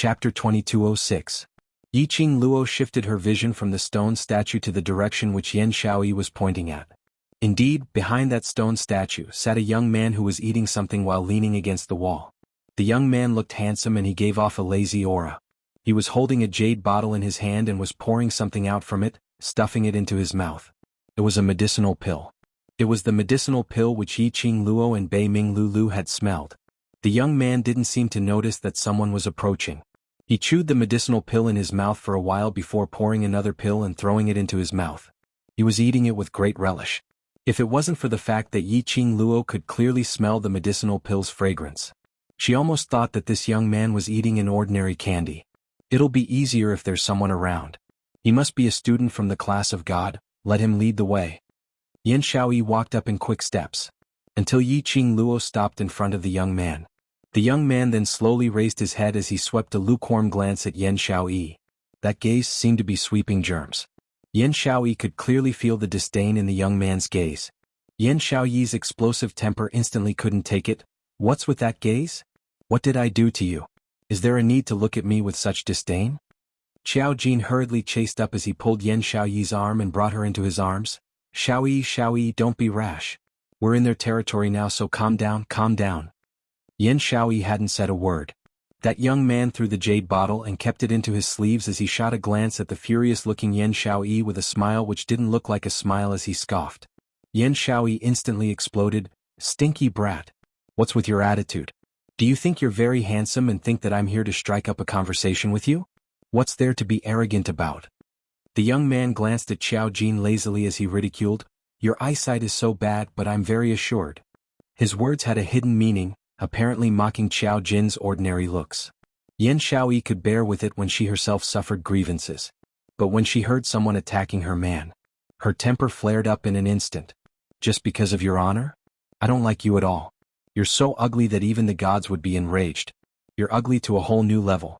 Chapter 2206. Yiqing Luo shifted her vision from the stone statue to the direction which Yan Shaoyi was pointing at. Indeed, behind that stone statue sat a young man who was eating something while leaning against the wall. The young man looked handsome and he gave off a lazy aura. He was holding a jade bottle in his hand and was pouring something out from it, stuffing it into his mouth. It was a medicinal pill. It was the medicinal pill which Yiqing Luo and Bei Ming Lulu had smelled. The young man didn't seem to notice that someone was approaching. He chewed the medicinal pill in his mouth for a while before pouring another pill and throwing it into his mouth. He was eating it with great relish. If it wasn't for the fact that Yiqing Luo could clearly smell the medicinal pill's fragrance, she almost thought that this young man was eating an ordinary candy. It'll be easier if there's someone around. He must be a student from the class of God, let him lead the way. Yan Shaoyi walked up in quick steps, until Yiqing Luo stopped in front of the young man. The young man then slowly raised his head as he swept a lukewarm glance at Yan Shaoyi. That gaze seemed to be sweeping germs. Yan Shaoyi could clearly feel the disdain in the young man's gaze. Yan Shaoyi's explosive temper instantly couldn't take it. What's with that gaze? What did I do to you? Is there a need to look at me with such disdain? Xiao Jin hurriedly chased up as he pulled Yan Shaoyi's arm and brought her into his arms. Shaoyi, don't be rash. We're in their territory now, so calm down, calm down. Yan Shaoyi hadn't said a word. That young man threw the jade bottle and kept it into his sleeves as he shot a glance at the furious-looking Yan Shaoyi with a smile which didn't look like a smile as he scoffed. Yan Shaoyi instantly exploded. Stinky brat. What's with your attitude? Do you think you're very handsome and think that I'm here to strike up a conversation with you? What's there to be arrogant about? The young man glanced at Xiao Jin lazily as he ridiculed. Your eyesight is so bad, but I'm very assured. His words had a hidden meaning, apparently mocking Xiao Jin's ordinary looks. Yan Shaoyi could bear with it when she herself suffered grievances. But when she heard someone attacking her man, her temper flared up in an instant. Just because of your honor? I don't like you at all. You're so ugly that even the gods would be enraged. You're ugly to a whole new level.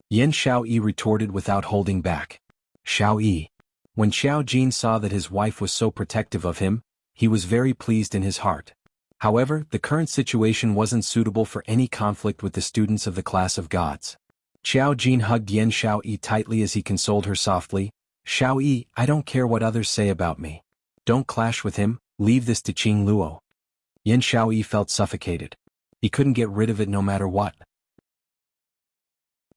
Yan Shaoyi retorted without holding back. Shaoyi. When Xiao Jin saw that his wife was so protective of him, he was very pleased in his heart. However, the current situation wasn't suitable for any conflict with the students of the class of gods. Xiao Jin hugged Yan Shaoyi tightly as he consoled her softly. Shaoyi, I don't care what others say about me. Don't clash with him, leave this to Qing Luo. Yan Shaoyi felt suffocated. He couldn't get rid of it no matter what.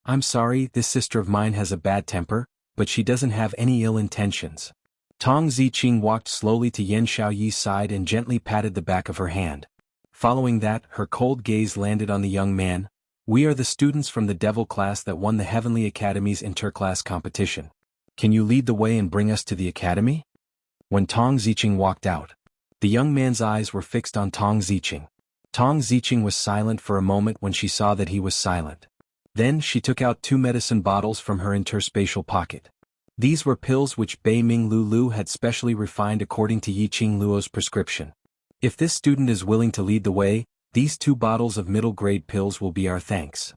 I'm sorry, this sister of mine has a bad temper, but she doesn't have any ill intentions. Tong Ziqing walked slowly to Yan Shaoyi's side and gently patted the back of her hand. Following that, her cold gaze landed on the young man. We are the students from the devil class that won the Heavenly Academy's interclass competition. Can you lead the way and bring us to the academy? When Tong Ziqing walked out, the young man's eyes were fixed on Tong Ziqing. Tong Ziqing was silent for a moment when she saw that he was silent. Then she took out 2 medicine bottles from her interspatial pocket. These were pills which Bei Ming Lulu had specially refined according to Yiqing Luo's prescription. If this student is willing to lead the way, these 2 bottles of middle-grade pills will be our thanks.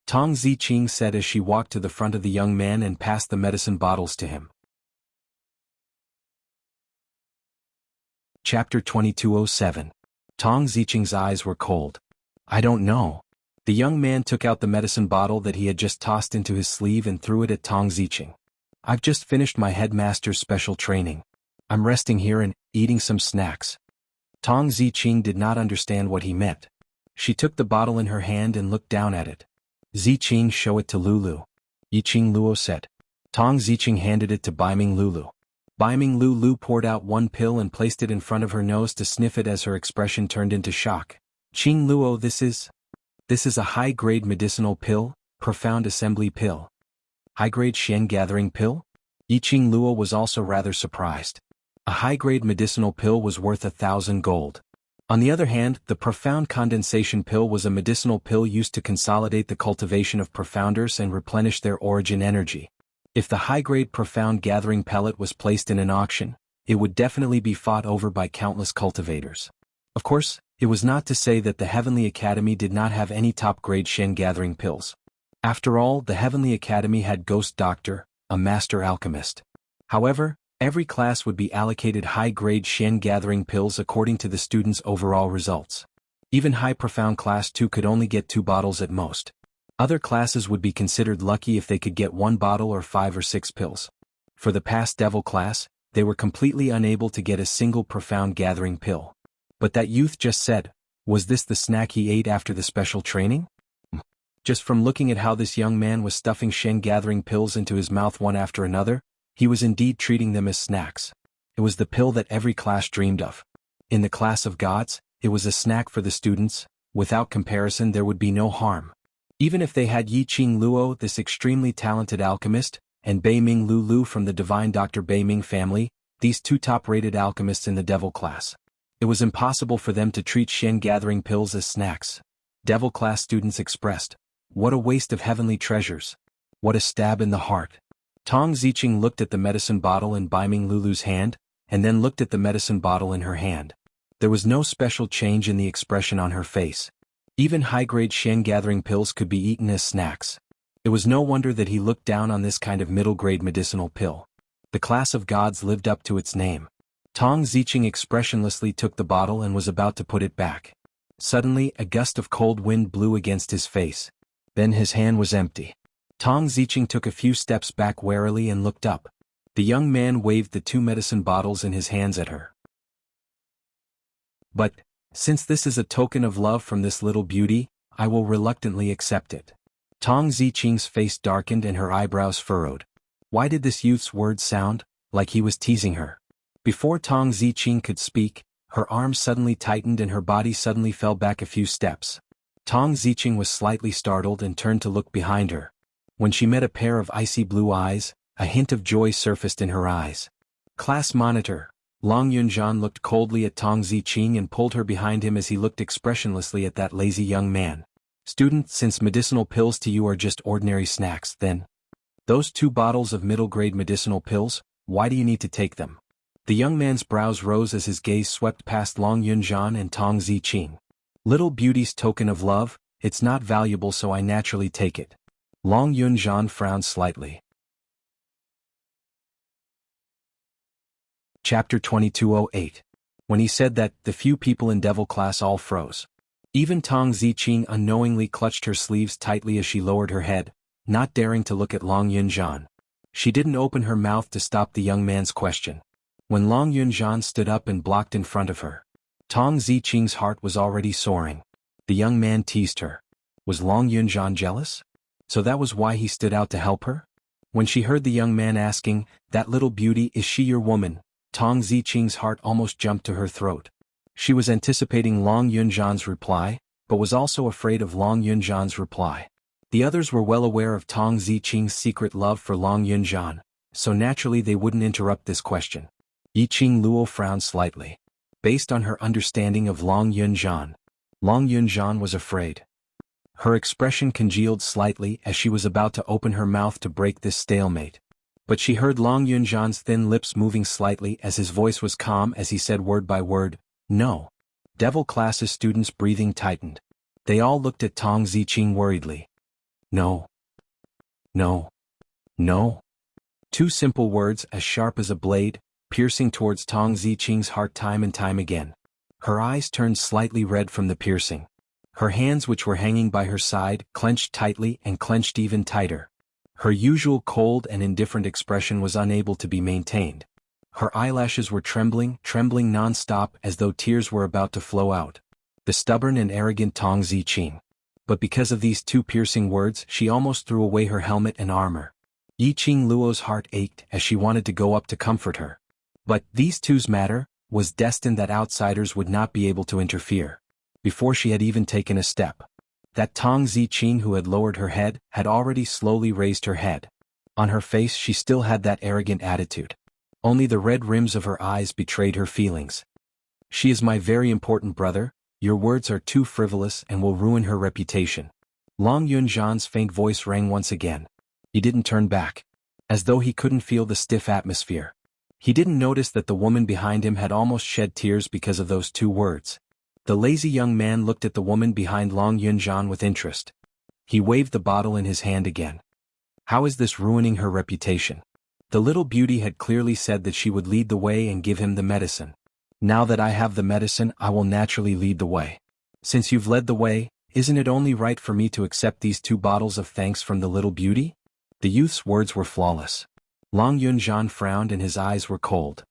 Tong Ziqing said as she walked to the front of the young man and passed the medicine bottles to him. Chapter 2207. Tong Ziqing's eyes were cold. I don't know. The young man took out the medicine bottle that he had just tossed into his sleeve and threw it at Tong Ziqing. I've just finished my headmaster's special training. I'm resting here and eating some snacks. Tong Ziqing did not understand what he meant. She took the bottle in her hand and looked down at it. Ziqing, show it to Lulu. Yiqing Luo said. Tong Ziqing handed it to Bei Ming Lulu. Bei Ming Lulu poured out 1 pill and placed it in front of her nose to sniff it as her expression turned into shock. Qing Luo, this is a high-grade medicinal pill, profound assembly pill. High-grade Shen gathering pill? Yiqing Luo was also rather surprised. A high-grade medicinal pill was worth 1,000 gold. On the other hand, the profound condensation pill was a medicinal pill used to consolidate the cultivation of profounders and replenish their origin energy. If the high-grade profound gathering pellet was placed in an auction, it would definitely be fought over by countless cultivators. Of course, it was not to say that the Heavenly Academy did not have any top-grade Shen gathering pills. After all, the Heavenly Academy had Ghost Doctor, a master alchemist. However, every class would be allocated high-grade Shen gathering pills according to the students' overall results. Even high profound class 2 could only get 2 bottles at most. Other classes would be considered lucky if they could get 1 bottle or 5 or 6 pills. For the past devil class, they were completely unable to get a single profound gathering pill. But that youth just said, was this the snack he ate after the special training? Just from looking at how this young man was stuffing Shen gathering pills into his mouth one after another, he was indeed treating them as snacks. It was the pill that every class dreamed of. In the class of gods, it was a snack for the students. Without comparison there would be no harm. Even if they had Yiqing Luo, this extremely talented alchemist, and Beiming Lu from the divine Dr. Beiming family, these 2 top-rated alchemists in the devil class. It was impossible for them to treat Shen gathering pills as snacks. Devil class students expressed, "What a waste of heavenly treasures. What a stab in the heart." Tong Ziqing looked at the medicine bottle in Beiming Lulu's hand, and then looked at the medicine bottle in her hand. There was no special change in the expression on her face. Even high-grade Shen gathering pills could be eaten as snacks. It was no wonder that he looked down on this kind of middle-grade medicinal pill. The class of gods lived up to its name. Tong Ziqing expressionlessly took the bottle and was about to put it back. Suddenly, a gust of cold wind blew against his face. Then his hand was empty. Tong Ziqing took a few steps back warily and looked up. The young man waved the 2 medicine bottles in his hands at her. "But, since this is a token of love from this little beauty, I will reluctantly accept it." Tong Ziqing's face darkened and her eyebrows furrowed. Why did this youth's words sound like he was teasing her? Before Tong Ziqing could speak, her arms suddenly tightened and her body suddenly fell back a few steps. Tong Ziqing was slightly startled and turned to look behind her. When she met a pair of icy blue eyes, a hint of joy surfaced in her eyes. Class monitor, Long Yunzhan looked coldly at Tong Ziqing and pulled her behind him as he looked expressionlessly at that lazy young man. "Student, since medicinal pills to you are just ordinary snacks, then those 2 bottles of middle-grade medicinal pills, why do you need to take them?" The young man's brows rose as his gaze swept past Long Yunzhan and Tong Ziqing. "Little beauty's token of love, it's not valuable so I naturally take it." Long Yunzhan frowned slightly. Chapter 2208. When he said that, the few people in devil class all froze. Even Tong Ziqing unknowingly clutched her sleeves tightly as she lowered her head, not daring to look at Long Yunzhan. She didn't open her mouth to stop the young man's question. When Long Yunzhan stood up and blocked in front of her, Tong Ziqing's heart was already soaring. The young man teased her. Was Long Yunzhan jealous? So that was why he stood out to help her? When she heard the young man asking, "That little beauty, is she your woman?" Tong Ziqing's heart almost jumped to her throat. She was anticipating Long Yunzhan's reply, but was also afraid of Long Yunzhan's reply. The others were well aware of Tong Ziqing's secret love for Long Yunzhan, so naturally they wouldn't interrupt this question. Yiqing Luo frowned slightly. Based on her understanding of Long Yunzhan was afraid. Her expression congealed slightly as she was about to open her mouth to break this stalemate. But she heard Long Yunzhan's thin lips moving slightly as his voice was calm as he said word by word, "No." Devil class's students' breathing tightened. They all looked at Tong Ziqing worriedly. "No. No. No." 2 simple words as sharp as a blade, piercing towards Tong Ziqing's heart time and time again. Her eyes turned slightly red from the piercing. Her hands, which were hanging by her side, clenched tightly and clenched even tighter. Her usual cold and indifferent expression was unable to be maintained. Her eyelashes were trembling non-stop as though tears were about to flow out. The stubborn and arrogant Tong Ziqing. But because of these 2 piercing words, she almost threw away her helmet and armor. Yiqing Luo's heart ached as she wanted to go up to comfort her. But these two's matter was destined that outsiders would not be able to interfere. Before she had even taken a step, that Tong Ziqing who had lowered her head had already slowly raised her head. On her face she still had that arrogant attitude. Only the red rims of her eyes betrayed her feelings. "She is my very important brother, your words are too frivolous and will ruin her reputation." Long Yunzhan's faint voice rang once again. He didn't turn back. As though he couldn't feel the stiff atmosphere. He didn't notice that the woman behind him had almost shed tears because of those 2 words. The lazy young man looked at the woman behind Long Yunzhan with interest. He waved the bottle in his hand again. How is this ruining her reputation? The little beauty had clearly said that she would lead the way and give him the medicine. Now that I have the medicine, I will naturally lead the way. Since you've led the way, Isn't it only right for me to accept these 2 bottles of thanks from the little beauty? The youth's words were flawless. Long Yunzhan frowned and his eyes were cold.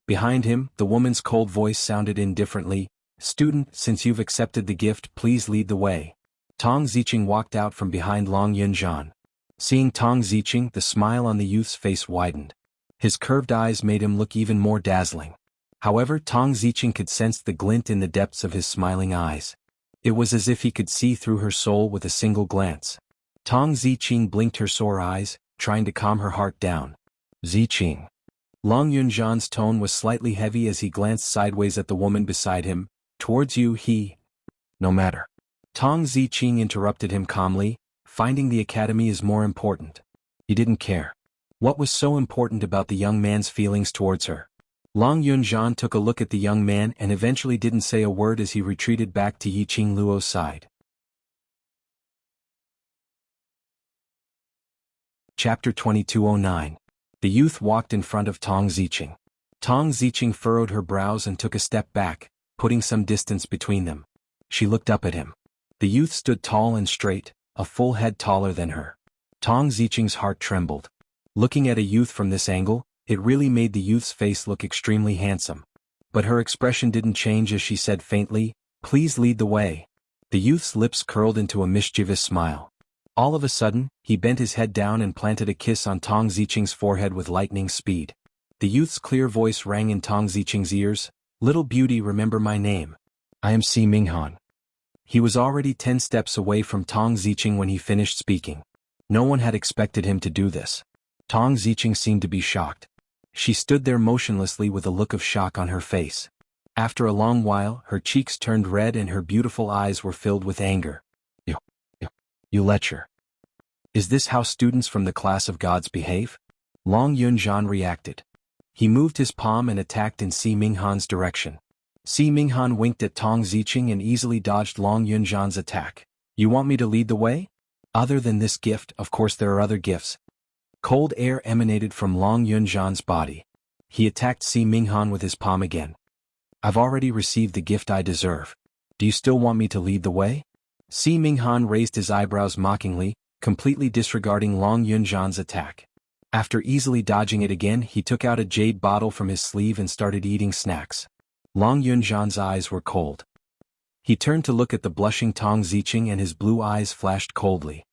Behind him, the woman's cold voice sounded indifferently, "Student, since you've accepted the gift, please lead the way." Tong Ziqing walked out from behind Long Yunzhan. Seeing Tong Ziqing, the smile on the youth's face widened. His curved eyes made him look even more dazzling. However, Tong Ziqing could sense the glint in the depths of his smiling eyes. It was as if he could see through her soul with a single glance. Tong Ziqing blinked her sore eyes, trying to calm her heart down. "Ziqing." Long Yunzhan's tone was slightly heavy as he glanced sideways at the woman beside him. "Towards you he—" "No matter." Tong Ziqing interrupted him calmly, "Finding the academy is more important." He didn't care. What was so important about the young man's feelings towards her? Long Yunzhan took a look at the young man and eventually didn't say a word as he retreated back to Yiqing Luo's side. Chapter 2209. The youth walked in front of Tong Ziqing. Tong Ziqing furrowed her brows and took a step back, putting some distance between them. She looked up at him. The youth stood tall and straight, a full head taller than her. Tong Ziqing's heart trembled. Looking at a youth from this angle, it really made the youth's face look extremely handsome. But her expression didn't change as she said faintly, "Please lead the way." The youth's lips curled into a mischievous smile. All of a sudden, he bent his head down and planted a kiss on Tong Ziqing's forehead with lightning speed. The youth's clear voice rang in Tong Ziqing's ears, "Little beauty, remember my name. I am Si Minghan." He was already 10 steps away from Tong Ziqing when he finished speaking. No one had expected him to do this. Tong Ziqing seemed to be shocked. She stood there motionlessly with a look of shock on her face. After a long while, her cheeks turned red and her beautiful eyes were filled with anger. You lecher. Is this how students from the class of gods behave? Long Yunzhan reacted. He moved his palm and attacked in Si Minghan's direction. Si Minghan winked at Tong Ziqing and easily dodged Long Yunzhan's attack. "You want me to lead the way?" "Other than this gift, of course there are other gifts." Cold air emanated from Long Yunzhan's body. He attacked Si Minghan with his palm again. "I've already received the gift I deserve. Do you still want me to lead the way?" Si Minghan raised his eyebrows mockingly, completely disregarding Long Yunzhan's attack. After easily dodging it again, he took out a jade bottle from his sleeve and started eating snacks. Long Yunzhan's eyes were cold. He turned to look at the blushing Tong Ziqing and his blue eyes flashed coldly.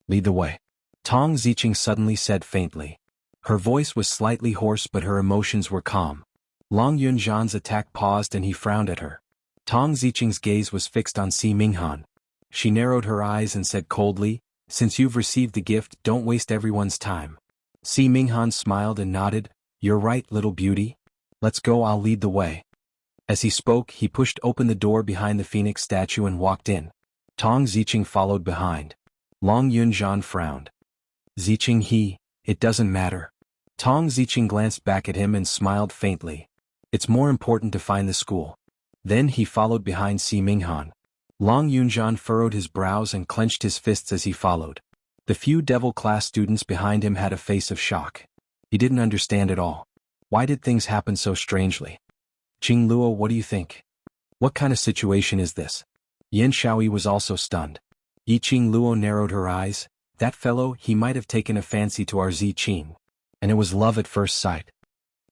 "Lead the way." Tong Ziqing suddenly said faintly. Her voice was slightly hoarse but her emotions were calm. Long Yunzhan's attack paused and he frowned at her. Tong Ziqing's gaze was fixed on Si Minghan. She narrowed her eyes and said coldly, "Since you've received the gift, don't waste everyone's time." Si Minghan smiled and nodded, "You're right, little beauty. Let's go, I'll lead the way." As he spoke, he pushed open the door behind the phoenix statue and walked in. Tong Ziqing followed behind. Long Yunzhan frowned. "Ziqing it doesn't matter." Tong Ziqing glanced back at him and smiled faintly. "It's more important to find the school." Then he followed behind Si Minghan. Long Yunzhan furrowed his brows and clenched his fists as he followed. The few devil class students behind him had a face of shock. He didn't understand at all. Why did things happen so strangely? "Qing Luo, what do you think? What kind of situation is this?" Yan Shaoyi was also stunned. Yiqing Luo narrowed her eyes. "That fellow, he might have taken a fancy to our Ziqing. And it was love at first sight.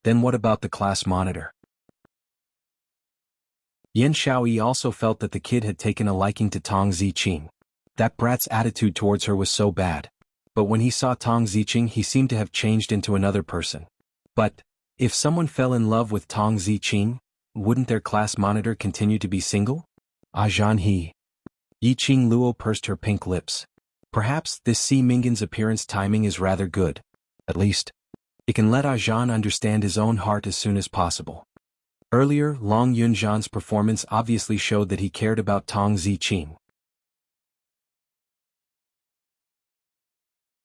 Then what about the class monitor?" Yan Shaoyi also felt that the kid had taken a liking to Tong Ziqing. That brat's attitude towards her was so bad. But when he saw Tong Ziqing, he seemed to have changed into another person. But if someone fell in love with Tong Ziqing, wouldn't their class monitor continue to be single? Zhan he. Yiqing Luo pursed her pink lips. Perhaps this Si Minghan's appearance timing is rather good. At least, it can let Zhan understand his own heart as soon as possible. Earlier, Long Yunzhan's performance obviously showed that he cared about Tong Ziqing.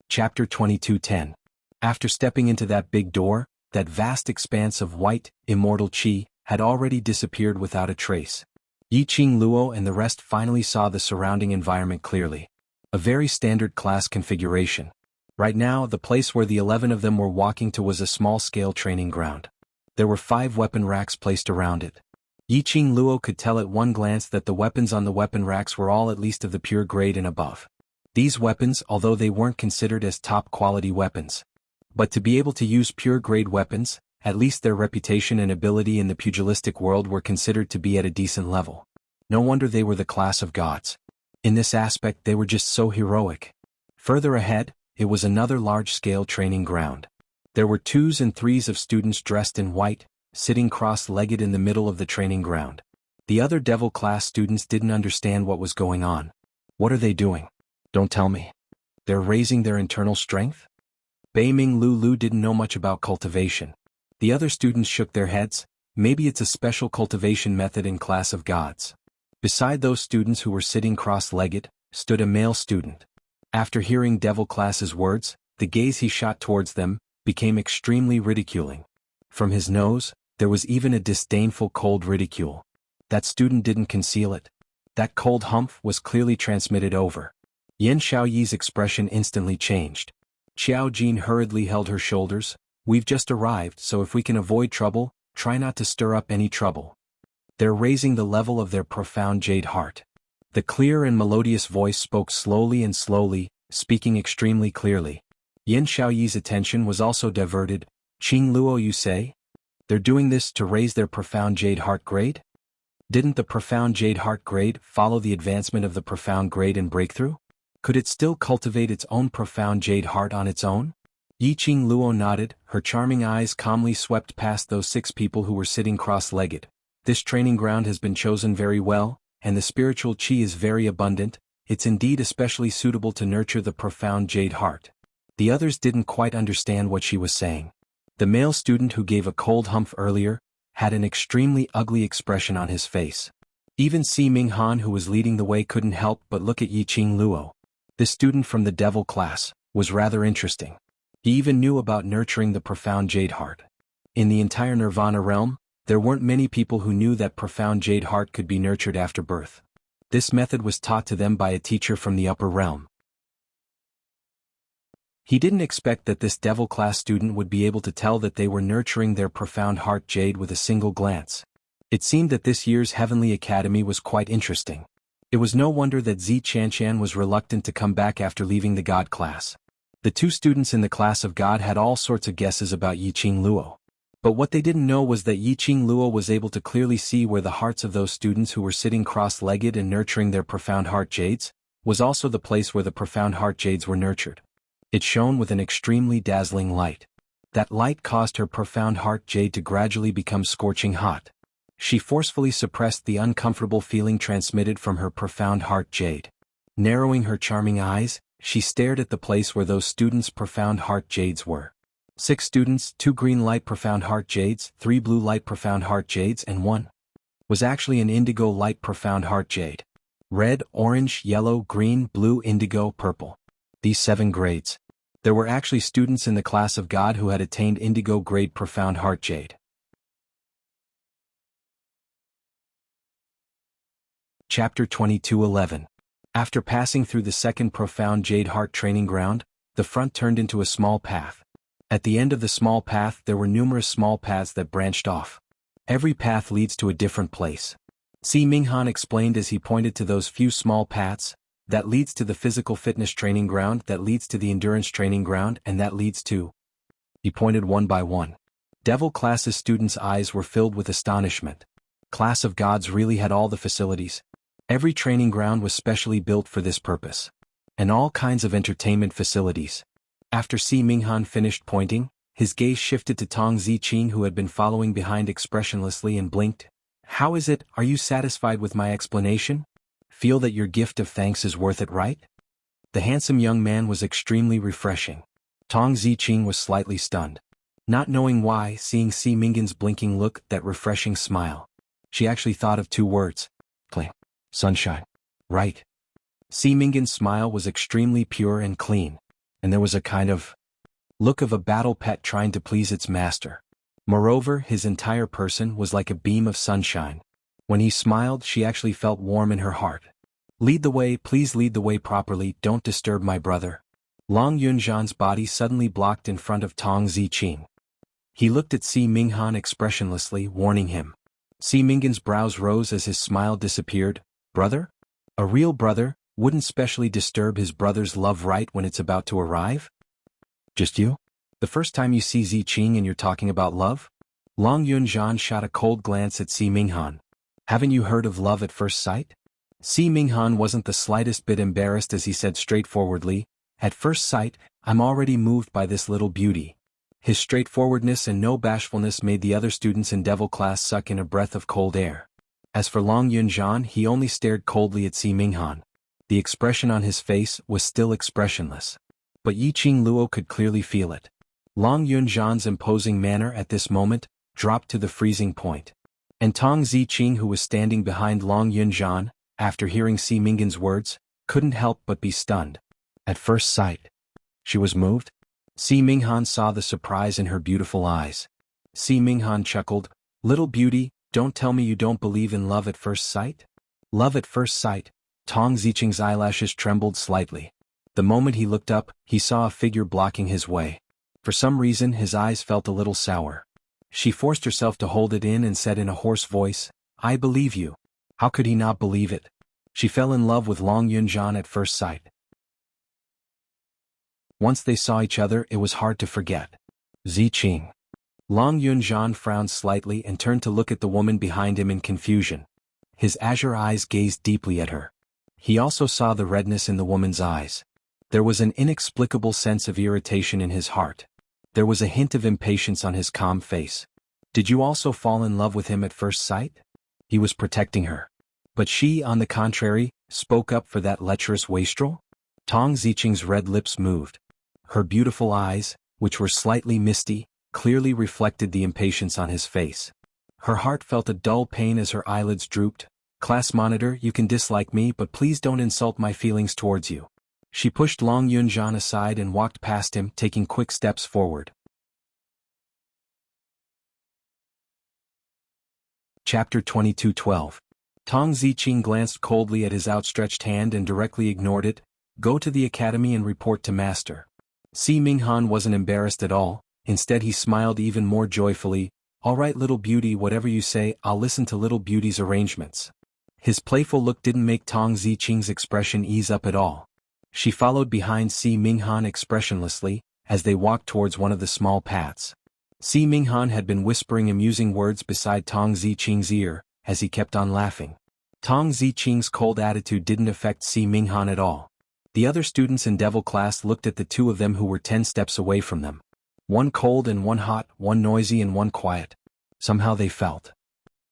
Chapter 2210. After stepping into that big door, that vast expanse of white, immortal qi had already disappeared without a trace. Yiqing Luo and the rest finally saw the surrounding environment clearly. A very standard class configuration. Right now, the place where the 11 of them were walking to was a small-scale training ground. There were 5 weapon racks placed around it. Yiqing Luo could tell at one glance that the weapons on the weapon racks were all at least of the pure grade and above. These weapons, although they weren't considered as top-quality weapons. But to be able to use pure-grade weapons, at least their reputation and ability in the pugilistic world were considered to be at a decent level. No wonder they were the class of gods. In this aspect they were just so heroic. Further ahead, it was another large-scale training ground. There were 2s and 3s of students dressed in white, sitting cross-legged in the middle of the training ground. The other devil-class students didn't understand what was going on. What are they doing? Don't tell me. They're raising their internal strength? Beiming Lulu didn't know much about cultivation. The other students shook their heads. Maybe it's a special cultivation method in class of gods. Beside those students who were sitting cross-legged, stood a male student. After hearing Devil Class's words, the gaze he shot towards them became extremely ridiculing. From his nose, there was even a disdainful cold ridicule. That student didn't conceal it. That cold humph was clearly transmitted over. Yan Xiaoyi's expression instantly changed. Xiao Jin hurriedly held her shoulders. We've just arrived, so if we can avoid trouble, try not to stir up any trouble. They're raising the level of their profound jade heart. The clear and melodious voice spoke slowly and slowly, speaking extremely clearly. Yan Xiaoyi's attention was also diverted. Qing Luo, you say? They're doing this to raise their profound jade heart grade? Didn't the profound jade heart grade follow the advancement of the profound grade and breakthrough? Could it still cultivate its own profound jade heart on its own? Yiqing Luo nodded, her charming eyes calmly swept past those 6 people who were sitting cross-legged. This training ground has been chosen very well, and the spiritual qi is very abundant. It's indeed especially suitable to nurture the profound jade heart. The others didn't quite understand what she was saying. The male student who gave a cold humph earlier had an extremely ugly expression on his face. Even Si Minghan, who was leading the way, couldn't help but look at Yiqing Luo. The student from the devil class was rather interesting. He even knew about nurturing the profound jade heart. In the entire Nirvana realm, there weren't many people who knew that profound jade heart could be nurtured after birth. This method was taught to them by a teacher from the upper realm. He didn't expect that this devil class student would be able to tell that they were nurturing their profound heart jade with a single glance. It seemed that this year's Heavenly Academy was quite interesting. It was no wonder that Zi Chanshan was reluctant to come back after leaving the God class. The 2 students in the class of God had all sorts of guesses about Yiqing Luo. But what they didn't know was that Yiqing Luo was able to clearly see where the hearts of those students who were sitting cross-legged and nurturing their profound heart jades was also the place where the profound heart jades were nurtured. It shone with an extremely dazzling light. That light caused her profound heart jade to gradually become scorching hot. She forcefully suppressed the uncomfortable feeling transmitted from her profound heart jade. Narrowing her charming eyes, she stared at the place where those students' profound heart jades were. 6 students, 2 green light profound heart jades, 3 blue light profound heart jades, and 1 was actually an indigo light profound heart jade. Red, orange, yellow, green, blue, indigo, purple. These 7 grades. There were actually students in the class of God who had attained indigo grade profound heart jade. Chapter 22:11. After passing through the second profound jade heart training ground, the front turned into a small path. At the end of the small path there were numerous small paths that branched off. Every path leads to a different place. Si Minghan explained as he pointed to those few small paths. That leads to the physical fitness training ground, that leads to the endurance training ground, and that leads to... He pointed one by one. Devil class's students' eyes were filled with astonishment. Class of gods really had all the facilities. Every training ground was specially built for this purpose. And all kinds of entertainment facilities. After Si Minghan finished pointing, his gaze shifted to Tong Ziqing, who had been following behind expressionlessly, and blinked. How is it, are you satisfied with my explanation? Feel that your gift of thanks is worth it, right? The handsome young man was extremely refreshing. Tong Ziqing was slightly stunned. Not knowing why, seeing Si Minghan's blinking look, that refreshing smile. She actually thought of 2 words. Clean. Sunshine. Right. Si Minghan's smile was extremely pure and clean. And there was a kind of look of a battle pet trying to please its master. Moreover, his entire person was like a beam of sunshine. When he smiled, she actually felt warm in her heart. Lead the way, please lead the way properly, don't disturb my brother. Long Yunzhan's body suddenly blocked in front of Tong Ziqing. He looked at Si Minghan expressionlessly, warning him. Si Minghan's brows rose as his smile disappeared. Brother? A real brother wouldn't specially disturb his brother's love right when it's about to arrive? Just you? The first time you see Ziqing and you're talking about love? Long Yunzhan shot a cold glance at Si Minghan. Haven't you heard of love at first sight? Si Minghan wasn't the slightest bit embarrassed as he said straightforwardly, at first sight, I'm already moved by this little beauty. His straightforwardness and no bashfulness made the other students in Devil class suck in a breath of cold air. As for Long Yunzhan, he only stared coldly at Si Minghan. The expression on his face was still expressionless. But Yiqing Luo could clearly feel it. Long Yunzhan's imposing manner at this moment dropped to the freezing point. And Tong Ziqing, who was standing behind Long Yunzhan, after hearing Si Minghan's words, couldn't help but be stunned. At first sight. She was moved? Si Minghan saw the surprise in her beautiful eyes. Si Minghan chuckled, Little beauty, don't tell me you don't believe in love at first sight? Love at first sight. Tong Ziqing's eyelashes trembled slightly. The moment he looked up, he saw a figure blocking his way. For some reason his eyes felt a little sour. She forced herself to hold it in and said in a hoarse voice, I believe you. How could he not believe it? She fell in love with Long Yunzhan at first sight. Once they saw each other, it was hard to forget. Ziqing. Long Yunzhan frowned slightly and turned to look at the woman behind him in confusion. His azure eyes gazed deeply at her. He also saw the redness in the woman's eyes. There was an inexplicable sense of irritation in his heart. There was a hint of impatience on his calm face. Did you also fall in love with him at first sight? He was protecting her. But she, on the contrary, spoke up for that lecherous wastrel? Tong Ziqing's red lips moved. Her beautiful eyes, which were slightly misty, clearly reflected the impatience on his face. Her heart felt a dull pain as her eyelids drooped. Class monitor, you can dislike me, but please don't insult my feelings towards you. She pushed Long Yunzhan aside and walked past him, taking quick steps forward. Chapter 22:12. Tong Ziqing glanced coldly at his outstretched hand and directly ignored it. Go to the academy and report to master. Si Minghan wasn't embarrassed at all. Instead he smiled even more joyfully. All right little beauty, whatever you say, I'll listen to little beauty's arrangements. His playful look didn't make Tong Ziqing's expression ease up at all. She followed behind Si Minghan expressionlessly, as they walked towards one of the small paths. Si Minghan had been whispering amusing words beside Tong Ziqing's ear, as he kept on laughing. Tong Ziqing's cold attitude didn't affect Si Minghan at all. The other students in Devil class looked at the two of them who were 10 steps away from them. One cold and one hot, one noisy and one quiet. Somehow they felt.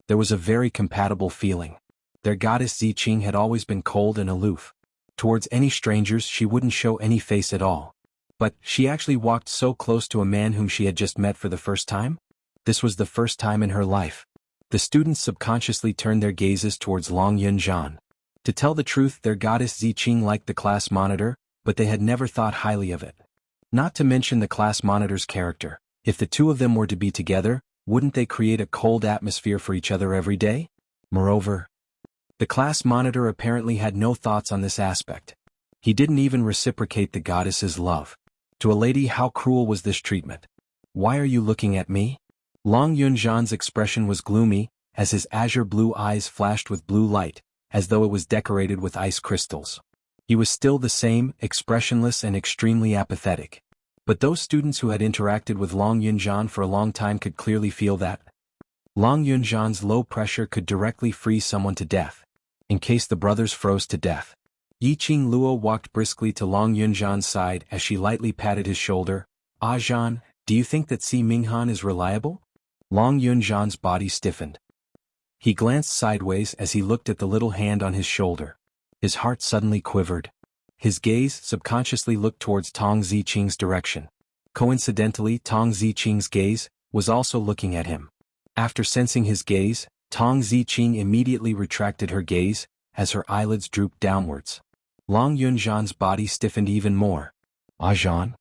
There was a very compatible feeling. Their goddess Ziqing had always been cold and aloof. Towards any strangers she wouldn't show any face at all. But she actually walked so close to a man whom she had just met for the first time? This was the first time in her life. The students subconsciously turned their gazes towards Long Yunzhan. To tell the truth, their goddess Ziqing liked the class monitor, but they had never thought highly of it. Not to mention the class monitor's character. If the two of them were to be together, wouldn't they create a cold atmosphere for each other every day? Moreover, the class monitor apparently had no thoughts on this aspect. He didn't even reciprocate the goddess's love. To a lady, how cruel was this treatment? Why are you looking at me? Long Yunzhan's expression was gloomy, as his azure blue eyes flashed with blue light, as though it was decorated with ice crystals. He was still the same, expressionless and extremely apathetic. But those students who had interacted with Long Yunzhan for a long time could clearly feel that Long Yunzhan's low pressure could directly freeze someone to death. In case the brothers froze to death. Yiqing Luo walked briskly to Long Yunzhan's side as she lightly patted his shoulder. Ah Zhan, do you think that Si Minghan is reliable? Long Yunzhan's body stiffened. He glanced sideways as he looked at the little hand on his shoulder. His heart suddenly quivered. His gaze subconsciously looked towards Tong Ziqing's direction. Coincidentally, Tong Ziqing's gaze was also looking at him. After sensing his gaze, Tong Ziqing immediately retracted her gaze, as her eyelids drooped downwards. Long Yunzhan's body stiffened even more. Ah Zhan?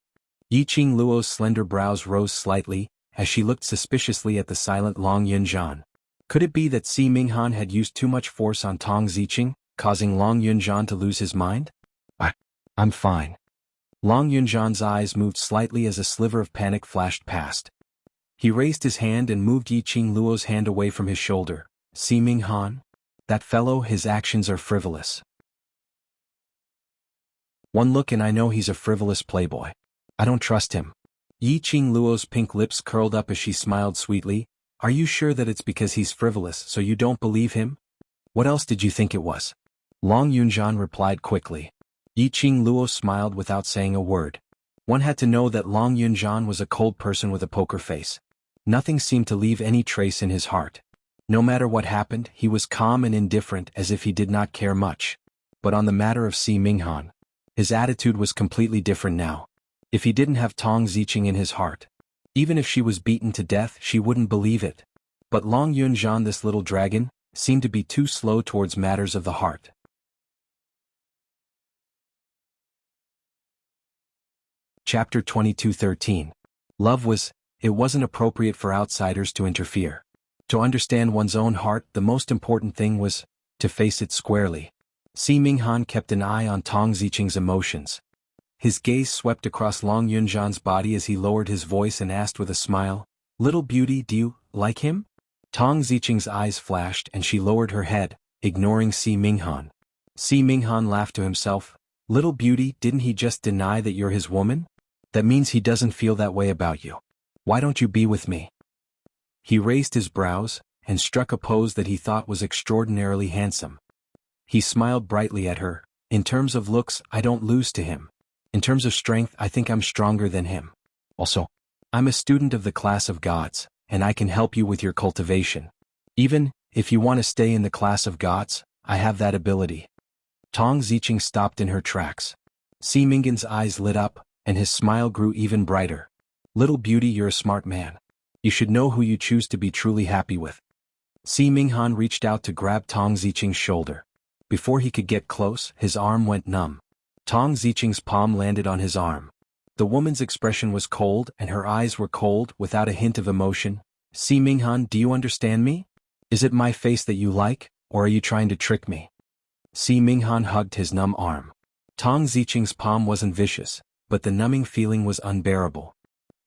Yiqing Luo's slender brows rose slightly, as she looked suspiciously at the silent Long Yunzhan. Could it be that Si Minghan had used too much force on Tong Ziqing, causing Long Yunzhan to lose his mind? I'm fine. Long Yunzhan's eyes moved slightly as a sliver of panic flashed past. He raised his hand and moved Yiqing Luo's hand away from his shoulder. Si Ming Han? That fellow, his actions are frivolous. One look and I know he's a frivolous playboy. I don't trust him. Yi Qing Luo's pink lips curled up as she smiled sweetly. Are you sure that it's because he's frivolous so you don't believe him? What else did you think it was? Long Yunjian replied quickly. Yi Qing Luo smiled without saying a word. One had to know that Long Yunjian was a cold person with a poker face. Nothing seemed to leave any trace in his heart. No matter what happened, he was calm and indifferent as if he did not care much. But on the matter of Si Minghan, his attitude was completely different now. If he didn't have Tong Ziqing in his heart, even if she was beaten to death, she wouldn't believe it. But Long Yunjian, this little dragon, seemed to be too slow towards matters of the heart. Chapter 22:13. It wasn't appropriate for outsiders to interfere. To understand one's own heart, the most important thing was to face it squarely. Si Minghan kept an eye on Tong Ziqing's emotions. His gaze swept across Long Yunjian's body as he lowered his voice and asked with a smile, "Little beauty, do you like him?" Tong Ziqing's eyes flashed and she lowered her head, ignoring Si Minghan. Si Minghan laughed to himself. "Little beauty, didn't he just deny that you're his woman? That means he doesn't feel that way about you. Why don't you be with me?" He raised his brows and struck a pose that he thought was extraordinarily handsome. He smiled brightly at her. "In terms of looks, I don't lose to him. In terms of strength, I think I'm stronger than him. Also, I'm a student of the class of gods, and I can help you with your cultivation. Even if you want to stay in the class of gods, I have that ability." Tong Ziqing stopped in her tracks. Si Minghan's eyes lit up, and his smile grew even brighter. "Little beauty, you're a smart man. You should know who you choose to be truly happy with." Si Minghan reached out to grab Tong Ziqing's shoulder. Before he could get close, his arm went numb. Tong Ziqing's palm landed on his arm. The woman's expression was cold and her eyes were cold without a hint of emotion. "Si Minghan, do you understand me? Is it my face that you like, or are you trying to trick me?" Si Minghan hugged his numb arm. Tong Ziqing's palm wasn't vicious, but the numbing feeling was unbearable.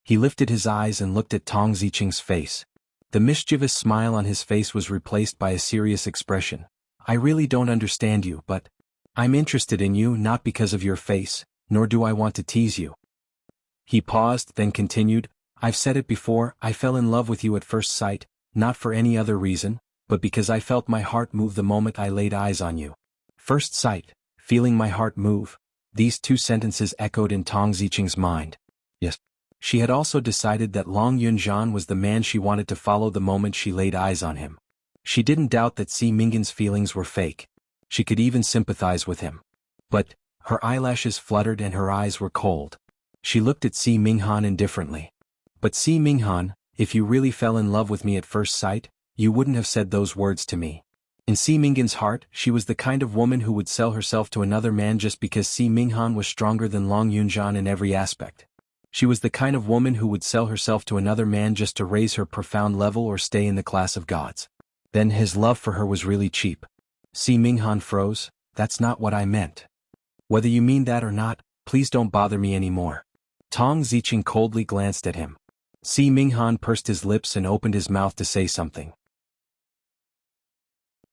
He lifted his eyes and looked at Tong Ziqing's face. The mischievous smile on his face was replaced by a serious expression. "I really don't understand you, but I'm interested in you not because of your face, nor do I want to tease you." He paused, then continued, "I've said it before, I fell in love with you at first sight, not for any other reason, but because I felt my heart move the moment I laid eyes on you." First sight, feeling my heart move. These two sentences echoed in Tong Ziqing's mind. Yes. She had also decided that Long Yunjian was the man she wanted to follow the moment she laid eyes on him. She didn't doubt that Si Minghan's feelings were fake. She could even sympathize with him. But her eyelashes fluttered and her eyes were cold. She looked at Si Minghan indifferently. "But Si Minghan, if you really fell in love with me at first sight, you wouldn't have said those words to me." In Si Minghan's heart, she was the kind of woman who would sell herself to another man just because Si Minghan was stronger than Long Yunjian in every aspect. She was the kind of woman who would sell herself to another man just to raise her profound level or stay in the class of gods. Then his love for her was really cheap. Si Minghan froze. "That's not what I meant. Whether you mean that or not, please don't bother me anymore." Tong Ziqing coldly glanced at him. Si Minghan pursed his lips and opened his mouth to say something.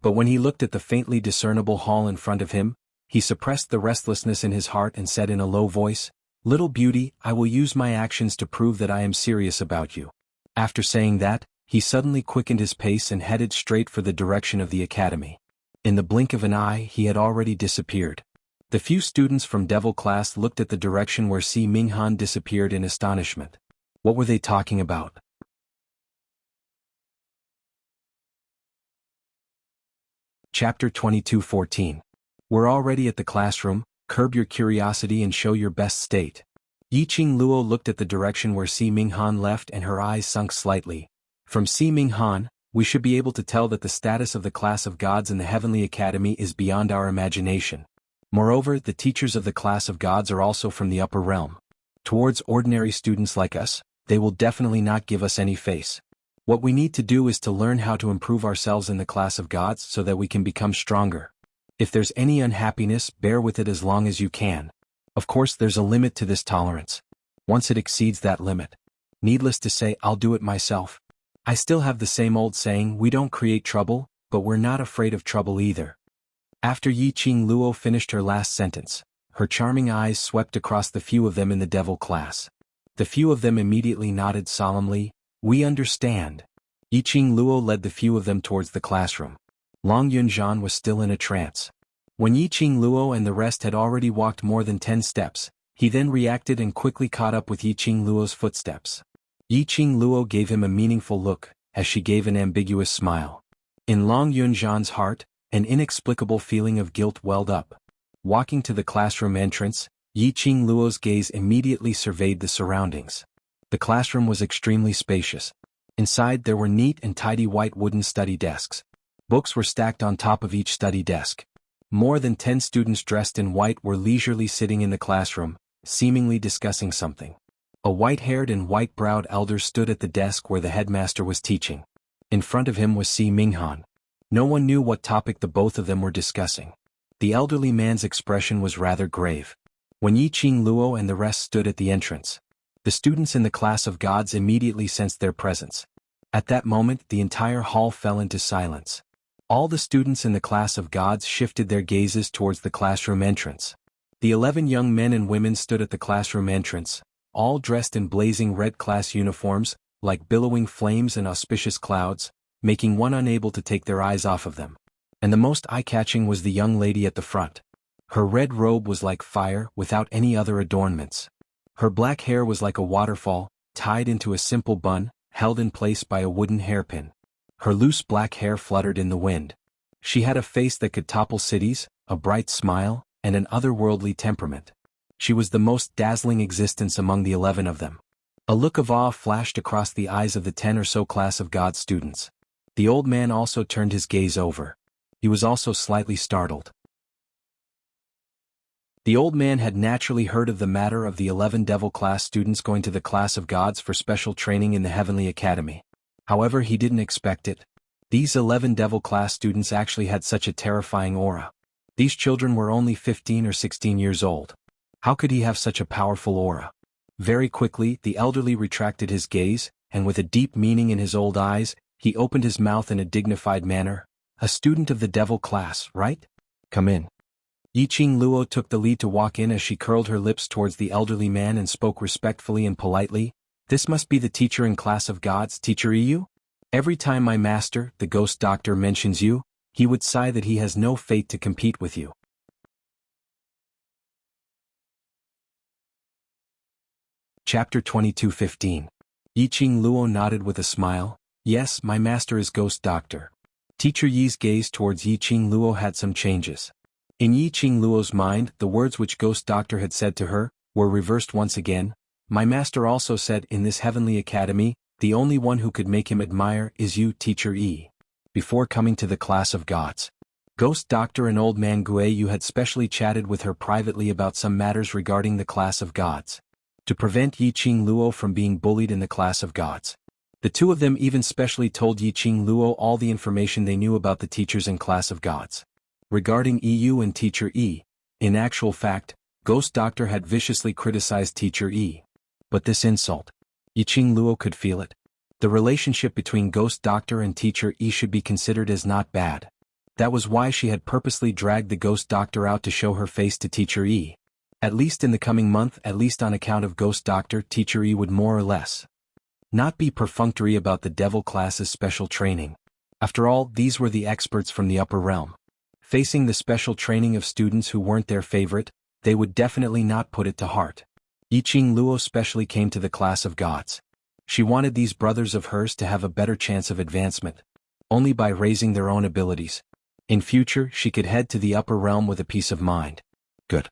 But when he looked at the faintly discernible hall in front of him, he suppressed the restlessness in his heart and said in a low voice, "Little beauty, I will use my actions to prove that I am serious about you." After saying that, he suddenly quickened his pace and headed straight for the direction of the academy. In the blink of an eye, he had already disappeared. The few students from Devil class looked at the direction where Si Minghan disappeared in astonishment. What were they talking about? Chapter 22:14. We're already at the classroom. Curb your curiosity and show your best state. Yi Qing Luo looked at the direction where Si Minghan left and her eyes sunk slightly. From Si Minghan, we should be able to tell that the status of the class of gods in the Heavenly Academy is beyond our imagination. Moreover, the teachers of the class of gods are also from the upper realm. Towards ordinary students like us, they will definitely not give us any face. What we need to do is to learn how to improve ourselves in the class of gods so that we can become stronger. If there's any unhappiness, bear with it as long as you can. Of course, there's a limit to this tolerance. Once it exceeds that limit, needless to say, I'll do it myself. I still have the same old saying, we don't create trouble, but we're not afraid of trouble either." After Yiqing Luo finished her last sentence, her charming eyes swept across the few of them in the devil class. The few of them immediately nodded solemnly. "We understand." Yiqing Luo led the few of them towards the classroom. Long Yunzhan was still in a trance. When Yiqing Luo and the rest had already walked more than 10 steps, he then reacted and quickly caught up with Yiqing Luo's footsteps. Yiqing Luo gave him a meaningful look, as she gave an ambiguous smile. In Long Yunzhan's heart, an inexplicable feeling of guilt welled up. Walking to the classroom entrance, Yiqing Luo's gaze immediately surveyed the surroundings. The classroom was extremely spacious. Inside there were neat and tidy white wooden study desks. Books were stacked on top of each study desk. More than 10 students dressed in white were leisurely sitting in the classroom, seemingly discussing something. A white-haired and white-browed elder stood at the desk where the headmaster was teaching. In front of him was Si Minghan. No one knew what topic the both of them were discussing. The elderly man's expression was rather grave. When Yiqing Luo and the rest stood at the entrance, the students in the class of gods immediately sensed their presence. At that moment, the entire hall fell into silence. All the students in the class of gods shifted their gazes towards the classroom entrance. The 11 young men and women stood at the classroom entrance, all dressed in blazing red class uniforms, like billowing flames and auspicious clouds, making one unable to take their eyes off of them. And the most eye-catching was the young lady at the front. Her red robe was like fire, without any other adornments. Her black hair was like a waterfall, tied into a simple bun, held in place by a wooden hairpin. Her loose black hair fluttered in the wind. She had a face that could topple cities, a bright smile, and an otherworldly temperament. She was the most dazzling existence among the 11 of them. A look of awe flashed across the eyes of the 10 or so class of God students. The old man also turned his gaze over. He was also slightly startled. The old man had naturally heard of the matter of the 11 devil class students going to the class of gods for special training in the Heavenly Academy. However, he didn't expect it. These 11 devil class students actually had such a terrifying aura. These children were only 15 or 16 years old. How could he have such a powerful aura? Very quickly, the elderly retracted his gaze, and with a deep meaning in his old eyes, he opened his mouth in a dignified manner. "A student of the devil class, right? Come in." Yiqing Luo took the lead to walk in as she curled her lips towards the elderly man and spoke respectfully and politely. "This must be the teacher in class of gods, Teacher Yu? Every time my master, the ghost doctor, mentions you, he would sigh that he has no fate to compete with you." Chapter 22:15. Yiqing Luo nodded with a smile. "Yes, my master is ghost doctor." Teacher Yi's gaze towards Yiqing Luo had some changes. In Yiqing Luo's mind, the words which ghost doctor had said to her were reversed once again. "My master also said in this heavenly academy, the only one who could make him admire is you, Teacher Yi." Before coming to the class of gods, ghost doctor and old man Gue Yu had specially chatted with her privately about some matters regarding the class of gods. To prevent Yiqing Luo from being bullied in the class of gods, the two of them even specially told Yiqing Luo all the information they knew about the teachers in class of gods. Regarding EU and Teacher Yi, in actual fact, Ghost Doctor had viciously criticized Teacher Yi. But this insult, Yiqing Luo could feel it. The relationship between Ghost Doctor and Teacher Yi should be considered as not bad. That was why she had purposely dragged the Ghost Doctor out to show her face to Teacher Yi. At least in the coming month, at least on account of Ghost Doctor, Teacher Yi would more or less not be perfunctory about the devil class's special training. After all, these were the experts from the upper realm. Facing the special training of students who weren't their favorite, they would definitely not put it to heart. Yiqing Luo specially came to the class of gods. She wanted these brothers of hers to have a better chance of advancement, only by raising their own abilities. In future, she could head to the upper realm with a peace of mind. Good.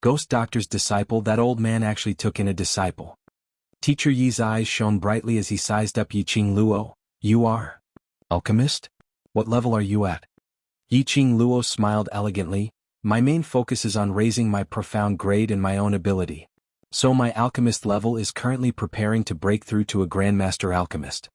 Ghost Doctor's disciple, that old man actually took in a disciple. Teacher Yi's eyes shone brightly as he sized up Yiqing Luo. "You are alchemist? What level are you at?" Yiqing Luo smiled elegantly. "My main focus is on raising my profound grade and my own ability. So my alchemist level is currently preparing to break through to a Grandmaster Alchemist."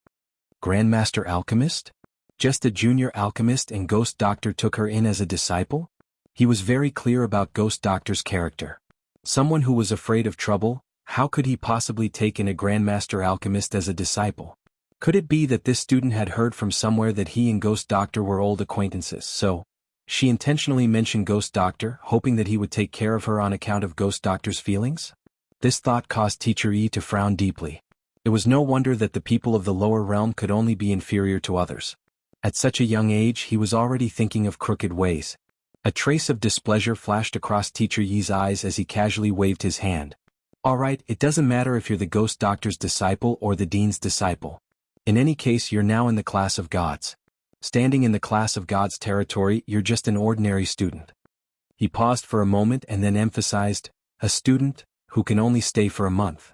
Grandmaster Alchemist? Just a junior alchemist, and Ghost Doctor took her in as a disciple? He was very clear about Ghost Doctor's character. Someone who was afraid of trouble, how could he possibly take in a Grandmaster Alchemist as a disciple? Could it be that this student had heard from somewhere that he and Ghost Doctor were old acquaintances, so she intentionally mentioned Ghost Doctor, hoping that he would take care of her on account of Ghost Doctor's feelings? This thought caused Teacher Yi to frown deeply. It was no wonder that the people of the lower realm could only be inferior to others. At such a young age he was already thinking of crooked ways. A trace of displeasure flashed across Teacher Yi's eyes as he casually waved his hand. Alright, it doesn't matter if you're the Ghost Doctor's disciple or the Dean's disciple. In any case, you're now in the class of gods. Standing in the class of gods territory, you're just an ordinary student. He paused for a moment and then emphasized, a student, who can only stay for a month.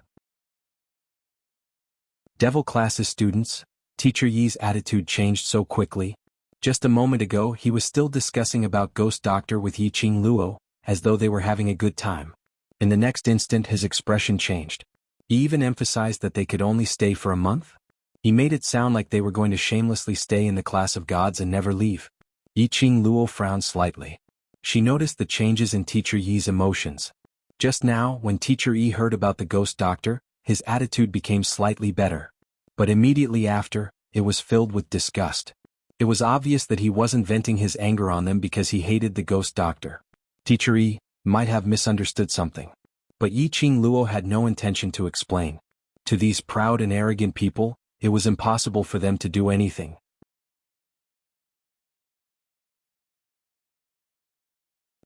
Devil classes students. Teacher Yi's attitude changed so quickly. Just a moment ago he was still discussing about Ghost Doctor with Yiqing Luo, as though they were having a good time. In the next instant his expression changed. He even emphasized that they could only stay for a month? He made it sound like they were going to shamelessly stay in the class of gods and never leave. Yiqing Luo frowned slightly. She noticed the changes in Teacher Yi's emotions. Just now, when Teacher Yi heard about the Ghost Doctor, his attitude became slightly better. But immediately after, it was filled with disgust. It was obvious that he wasn't venting his anger on them because he hated the Ghost Doctor. Teacher Yi might have misunderstood something. But Yiqing Luo had no intention to explain. To these proud and arrogant people, it was impossible for them to do anything.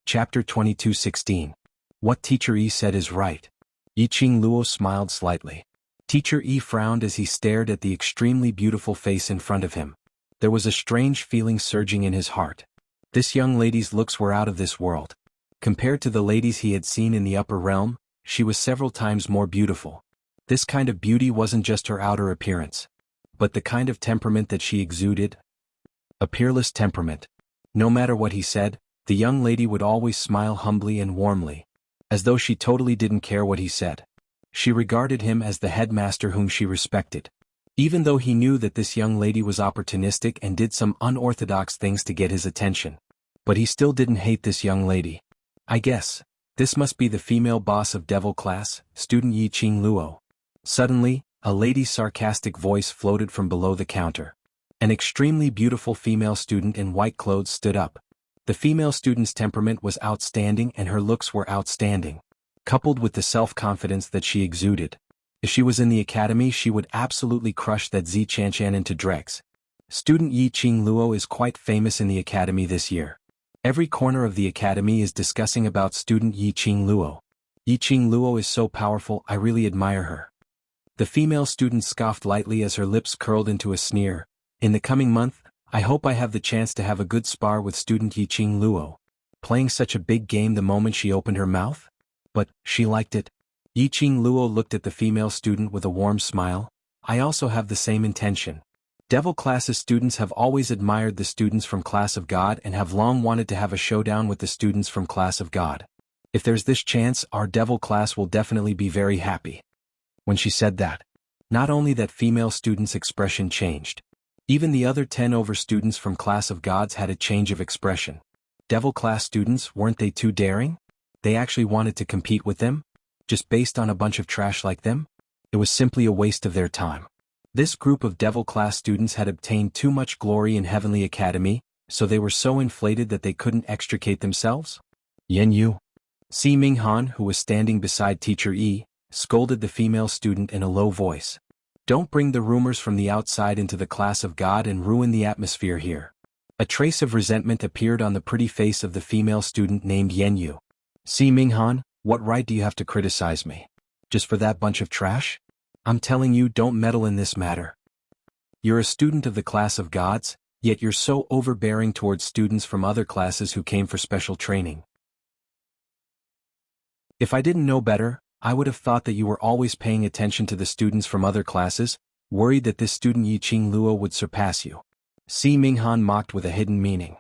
Chapter 22:16. What Teacher Yi said is right. Yiqing Luo smiled slightly. Teacher Yi frowned as he stared at the extremely beautiful face in front of him. There was a strange feeling surging in his heart. This young lady's looks were out of this world. Compared to the ladies he had seen in the upper realm, she was several times more beautiful. This kind of beauty wasn't just her outer appearance, but the kind of temperament that she exuded. A peerless temperament. No matter what he said, the young lady would always smile humbly and warmly, as though she totally didn't care what he said. She regarded him as the headmaster whom she respected. Even though he knew that this young lady was opportunistic and did some unorthodox things to get his attention. But he still didn't hate this young lady. I guess, this must be the female boss of Devil class, student Yiqing Luo. Suddenly, a lady's sarcastic voice floated from below the counter. An extremely beautiful female student in white clothes stood up. The female student's temperament was outstanding and her looks were outstanding, coupled with the self-confidence that she exuded. If she was in the academy she would absolutely crush that Zichanchan into dregs. Student Yiqing Luo is quite famous in the academy this year. Every corner of the academy is discussing about student Yiqing Luo. Yiqing Luo is so powerful, I really admire her. The female student scoffed lightly as her lips curled into a sneer. In the coming month, I hope I have the chance to have a good spar with student Yiqing Luo. Playing such a big game the moment she opened her mouth? But, she liked it. Yiqing Luo looked at the female student with a warm smile. I also have the same intention. Devil classes students have always admired the students from Class of God and have long wanted to have a showdown with the students from Class of God. If there's this chance, our Devil class will definitely be very happy. When she said that, not only that female student's expression changed. Even the other 10 over students from Class of Gods had a change of expression. Devil class students, weren't they too daring? They actually wanted to compete with them? Just based on a bunch of trash like them? It was simply a waste of their time. This group of Devil class students had obtained too much glory in Heavenly Academy, so they were so inflated that they couldn't extricate themselves? Yen Yu. Si Minghan, who was standing beside Teacher Yi, scolded the female student in a low voice. Don't bring the rumors from the outside into the Class of God and ruin the atmosphere here. A trace of resentment appeared on the pretty face of the female student named Yen Yu. Si Minghan, what right do you have to criticize me? Just for that bunch of trash? I'm telling you, don't meddle in this matter. You're a student of the Class of Gods, yet you're so overbearing towards students from other classes who came for special training. If I didn't know better, I would have thought that you were always paying attention to the students from other classes, worried that this student Yiqing Luo would surpass you. Si Minghan mocked with a hidden meaning.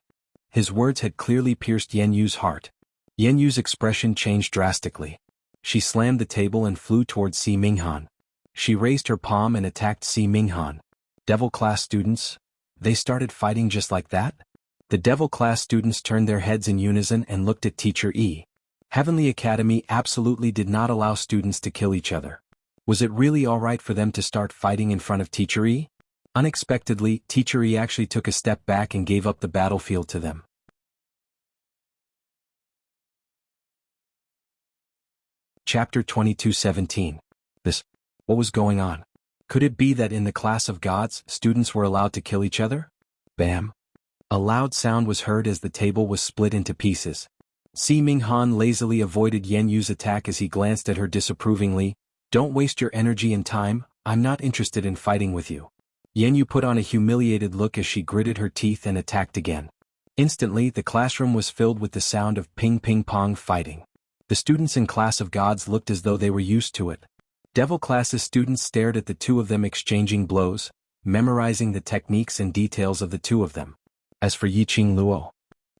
His words had clearly pierced Yen Yu's heart. Yen Yu's expression changed drastically. She slammed the table and flew towards Si Minghan. She raised her palm and attacked Si Minghan. Devil class students? They started fighting just like that? The Devil class students turned their heads in unison and looked at Teacher Yi. Heavenly Academy absolutely did not allow students to kill each other. Was it really alright for them to start fighting in front of Teacher Yi? Unexpectedly, Teacher E actually took a step back and gave up the battlefield to them. Chapter 22:17. What was going on? Could it be that in the class of gods, students were allowed to kill each other? Bam! A loud sound was heard as the table was split into pieces. Si Minghan lazily avoided Yan Yu's attack as he glanced at her disapprovingly. Don't waste your energy and time, I'm not interested in fighting with you. Yan Yu put on a humiliated look as she gritted her teeth and attacked again. Instantly, the classroom was filled with the sound of ping-pong fighting. The students in class of gods looked as though they were used to it. Devil class's students stared at the two of them exchanging blows, memorizing the techniques and details of the two of them. As for Yiqing Luo,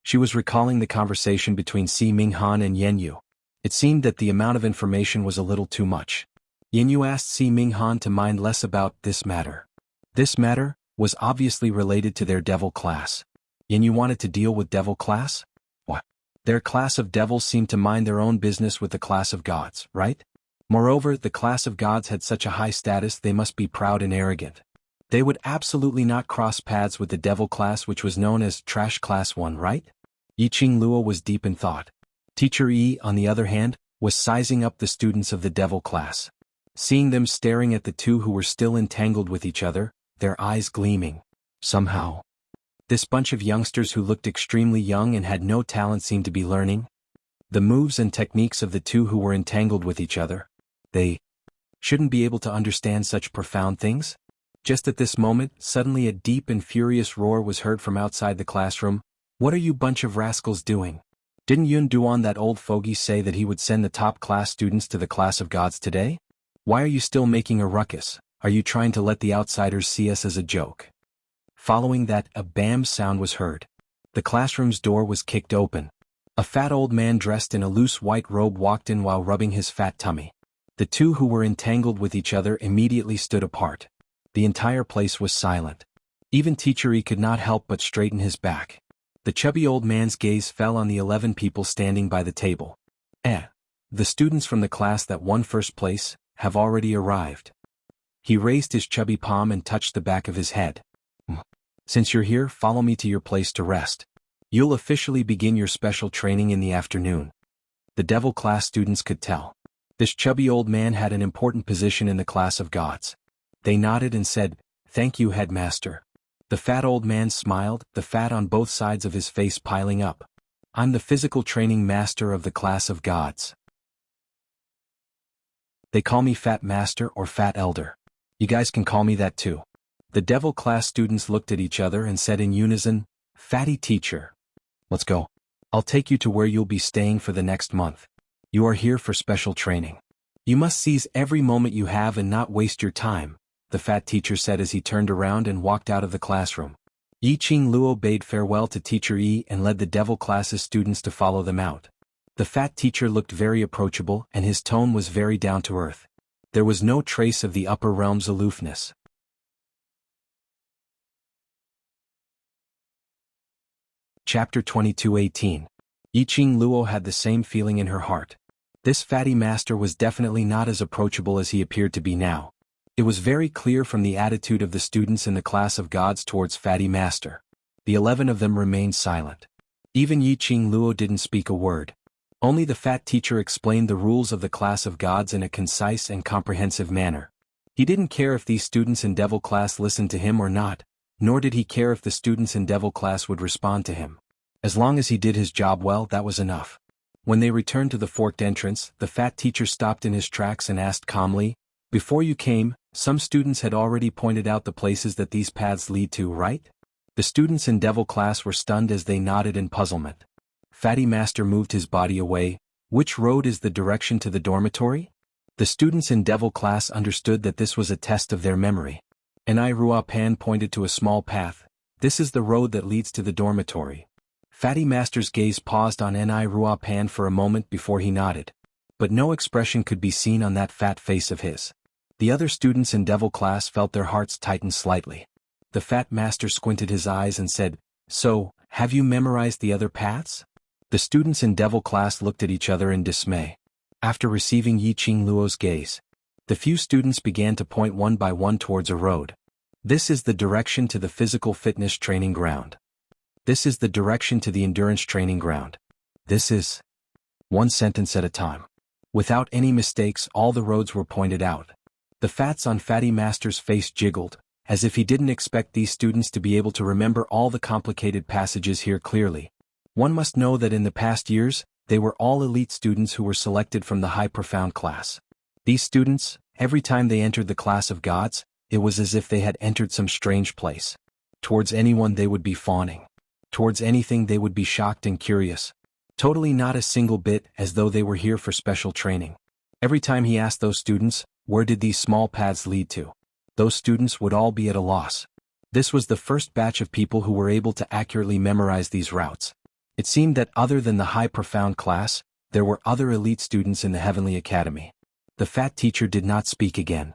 she was recalling the conversation between Si Minghan and Yan Yu. It seemed that the amount of information was a little too much. Yan Yu asked Si Minghan to mind less about this matter. This matter was obviously related to their devil class. Yan Yu wanted to deal with devil class? What? Their class of devils seemed to mind their own business with the class of gods, right? Moreover, the class of gods had such a high status they must be proud and arrogant. They would absolutely not cross paths with the devil class, which was known as Trash Class 1, right? Yiqing Luo was deep in thought. Teacher Yi, on the other hand, was sizing up the students of the devil class. Seeing them staring at the two who were still entangled with each other, their eyes gleaming. Somehow, this bunch of youngsters who looked extremely young and had no talent seemed to be learning the moves and techniques of the two who were entangled with each other. They shouldn't be able to understand such profound things? Just at this moment, suddenly a deep and furious roar was heard from outside the classroom. What are you bunch of rascals doing? Didn't Yun Duan, that old fogey, say that he would send the top class students to the class of gods today? Why are you still making a ruckus? Are you trying to let the outsiders see us as a joke? Following that, a bam sound was heard. The classroom's door was kicked open. A fat old man dressed in a loose white robe walked in while rubbing his fat tummy. The two who were entangled with each other immediately stood apart. The entire place was silent. Even Teacher E could not help but straighten his back. The chubby old man's gaze fell on the 11 people standing by the table. The students from the class that won first place have already arrived. He raised his chubby palm and touched the back of his head. Since you're here, follow me to your place to rest. You'll officially begin your special training in the afternoon. The devil class students could tell. This chubby old man had an important position in the class of gods. They nodded and said, "Thank you, headmaster." The fat old man smiled, the fat on both sides of his face piling up. "I'm the physical training master of the class of gods. They call me Fat Master or Fat Elder. You guys can call me that too." The devil class students looked at each other and said in unison, "Fatty teacher. Let's go. I'll take you to where you'll be staying for the next month. You are here for special training. You must seize every moment you have and not waste your time," the fat teacher said as he turned around and walked out of the classroom. Yiqing Luo bade farewell to Teacher Yi and led the devil class's students to follow them out. The fat teacher looked very approachable and his tone was very down to earth. There was no trace of the upper realm's aloofness. Chapter 22:18. Yiqing Luo had the same feeling in her heart. This fatty master was definitely not as approachable as he appeared to be now. It was very clear from the attitude of the students in the class of gods towards fatty master. The 11 of them remained silent. Even Yiqing Luo didn't speak a word. Only the fat teacher explained the rules of the class of gods in a concise and comprehensive manner. He didn't care if these students in devil class listened to him or not, nor did he care if the students in devil class would respond to him. As long as he did his job well, that was enough. When they returned to the forked entrance, the fat teacher stopped in his tracks and asked calmly, "Before you came, some students had already pointed out the places that these paths lead to, right?" The students in devil class were stunned as they nodded in puzzlement. Fatty Master moved his body away. "Which road is the direction to the dormitory?" The students in devil class understood that this was a test of their memory. Nai Ruapan pointed to a small path. "This is the road that leads to the dormitory." Fatty Master's gaze paused on Nai Ruapan for a moment before he nodded. But no expression could be seen on that fat face of his. The other students in devil class felt their hearts tighten slightly. The fat master squinted his eyes and said, "So, have you memorized the other paths?" The students in devil class looked at each other in dismay. After receiving Yiqing Luo's gaze, the few students began to point one by one towards a road. This is the direction to the physical fitness training ground. This is the direction to the endurance training ground. This is... One sentence at a time. Without any mistakes, all the roads were pointed out. The fats on Fatty Master's face jiggled, as if he didn't expect these students to be able to remember all the complicated passages here clearly. One must know that in the past years, they were all elite students who were selected from the high profound class. These students, every time they entered the class of gods, it was as if they had entered some strange place. Towards anyone they would be fawning. Towards anything they would be shocked and curious. Totally not a single bit as though they were here for special training. Every time he asked those students, where did these small paths lead to? Those students would all be at a loss. This was the first batch of people who were able to accurately memorize these routes. It seemed that other than the high profound class, there were other elite students in the Heavenly Academy. The fat teacher did not speak again.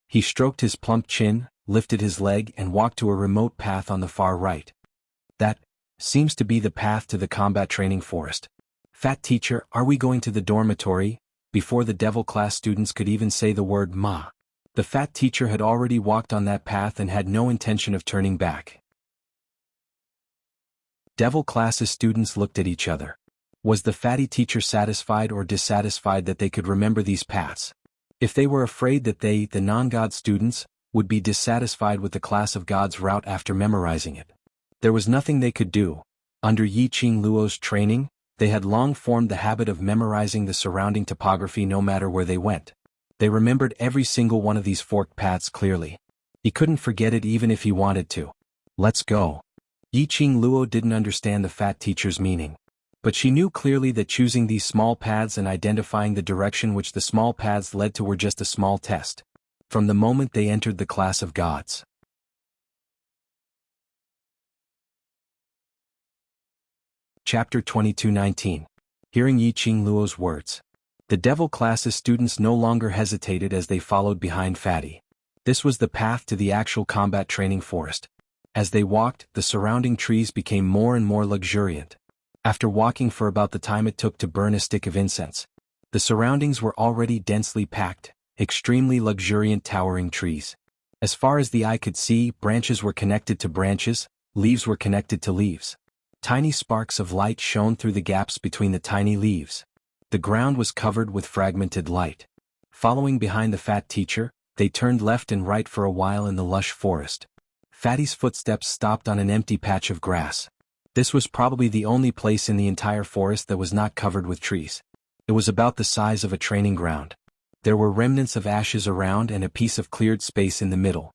He stroked his plump chin, lifted his leg and walked to a remote path on the far right. That seems to be the path to the combat training forest. Fat teacher, are we going to the dormitory? Before the devil class students could even say the word ma. The fat teacher had already walked on that path and had no intention of turning back. Devil class's students looked at each other. Was the fatty teacher satisfied or dissatisfied that they could remember these paths? If they were afraid that they, the non-god students, would be dissatisfied with the class of gods route after memorizing it, there was nothing they could do. Under Yi Qing Luo's training, they had long formed the habit of memorizing the surrounding topography no matter where they went. They remembered every single one of these forked paths clearly. He couldn't forget it even if he wanted to. Let's go. Yi Qing Luo didn't understand the fat teacher's meaning. But she knew clearly that choosing these small paths and identifying the direction which the small paths led to were just a small test. From the moment they entered the class of gods. Chapter 22:19. Hearing Yi Qing Luo's words. The devil class's students no longer hesitated as they followed behind Fatty. This was the path to the actual combat training forest. As they walked, the surrounding trees became more and more luxuriant. After walking for about the time it took to burn a stick of incense, the surroundings were already densely packed, extremely luxuriant towering trees. As far as the eye could see, branches were connected to branches, leaves were connected to leaves. Tiny sparks of light shone through the gaps between the tiny leaves. The ground was covered with fragmented light. Following behind the fat teacher, they turned left and right for a while in the lush forest. Fatty's footsteps stopped on an empty patch of grass. This was probably the only place in the entire forest that was not covered with trees. It was about the size of a training ground. There were remnants of ashes around and a piece of cleared space in the middle.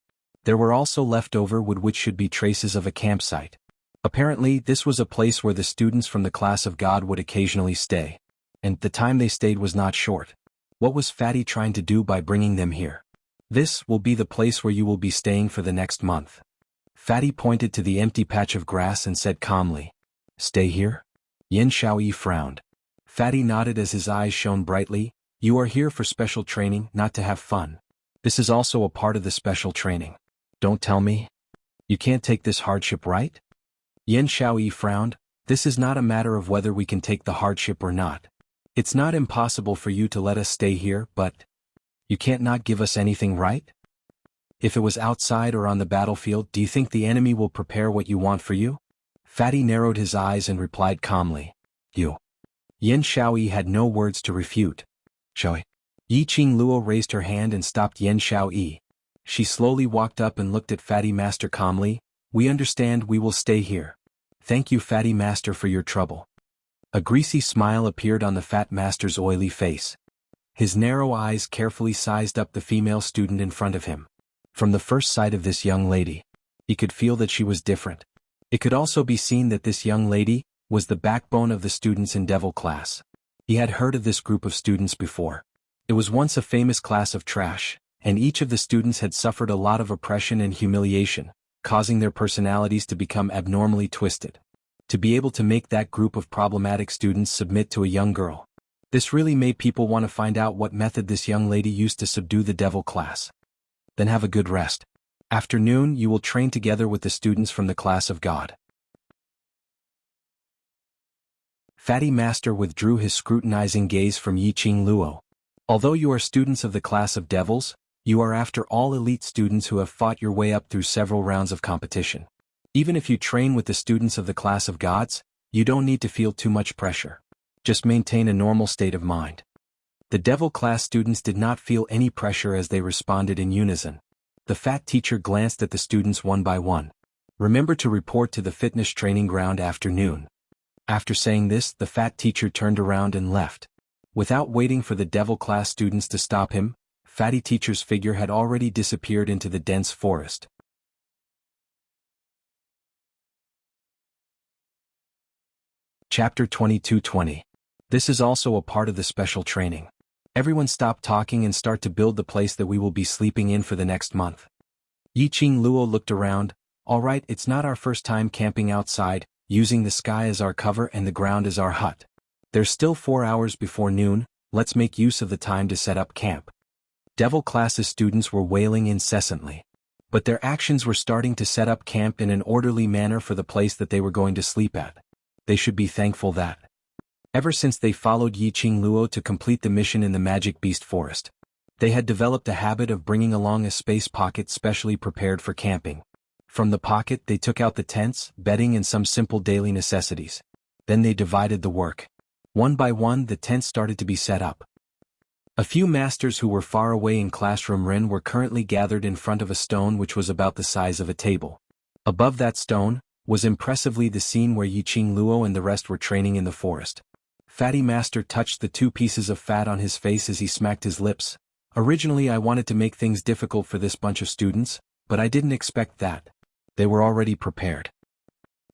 There were also leftover wood which should be traces of a campsite. Apparently, this was a place where the students from the class of God would occasionally stay. And the time they stayed was not short. What was Fatty trying to do by bringing them here? This will be the place where you will be staying for the next month. Fatty pointed to the empty patch of grass and said calmly, "Stay here?" Yen Xiaoyi frowned. Fatty nodded as his eyes shone brightly. "You are here for special training, not to have fun. This is also a part of the special training. Don't tell me. You can't take this hardship, right?" Yen Xiaoyi frowned. "This is not a matter of whether we can take the hardship or not. It's not impossible for you to let us stay here, but you can't not give us anything, right? If it was outside or on the battlefield, do you think the enemy will prepare what you want for you?" Fatty narrowed his eyes and replied calmly, "You." Yen Xiaoyi had no words to refute. "Xiaoyi." Yi Qing Luo raised her hand and stopped Yen Xiaoyi. She slowly walked up and looked at Fatty Master calmly. "We understand, we will stay here. Thank you, Fatty Master, for your trouble." A greasy smile appeared on the fat master's oily face. His narrow eyes carefully sized up the female student in front of him. From the first sight of this young lady, he could feel that she was different. It could also be seen that this young lady was the backbone of the students in Devil class. He had heard of this group of students before. It was once a famous class of trash, and each of the students had suffered a lot of oppression and humiliation, causing their personalities to become abnormally twisted. To be able to make that group of problematic students submit to a young girl. This really made people want to find out what method this young lady used to subdue the Devil class. Then have a good rest. Afternoon you will train together with the students from the class of God. Fatty Master withdrew his scrutinizing gaze from Yi Qing Luo. Although you are students of the class of devils, You are after all elite students who have fought your way up through several rounds of competition. Even if you train with the students of the class of gods, you don't need to feel too much pressure. Just maintain a normal state of mind. The devil class students did not feel any pressure as they responded in unison. The fat teacher glanced at the students one by one. Remember to report to the fitness training ground after noon. After saying this, the fat teacher turned around and left. Without waiting for the devil class students to stop him, fatty teacher's figure had already disappeared into the dense forest. Chapter 22:20. This is also a part of the special training. Everyone stop talking and start to build the place that we will be sleeping in for the next month. Yiqing Luo looked around. Alright, it's not our first time camping outside, using the sky as our cover and the ground as our hut. There's still 4 hours before noon, let's make use of the time to set up camp. Devil classes students were wailing incessantly. But their actions were starting to set up camp in an orderly manner for the place that they were going to sleep at. They should be thankful that. Ever since they followed Yiqing Luo to complete the mission in the Magic Beast Forest, they had developed a habit of bringing along a space pocket specially prepared for camping. From the pocket they took out the tents, bedding and some simple daily necessities. Then they divided the work. One by one the tents started to be set up. A few masters who were far away in classroom Ren were currently gathered in front of a stone which was about the size of a table. Above that stone was impressively the scene where Yiqing Luo and the rest were training in the forest. Fatty Master touched the 2 pieces of fat on his face as he smacked his lips. Originally I wanted to make things difficult for this bunch of students, but I didn't expect that. They were already prepared.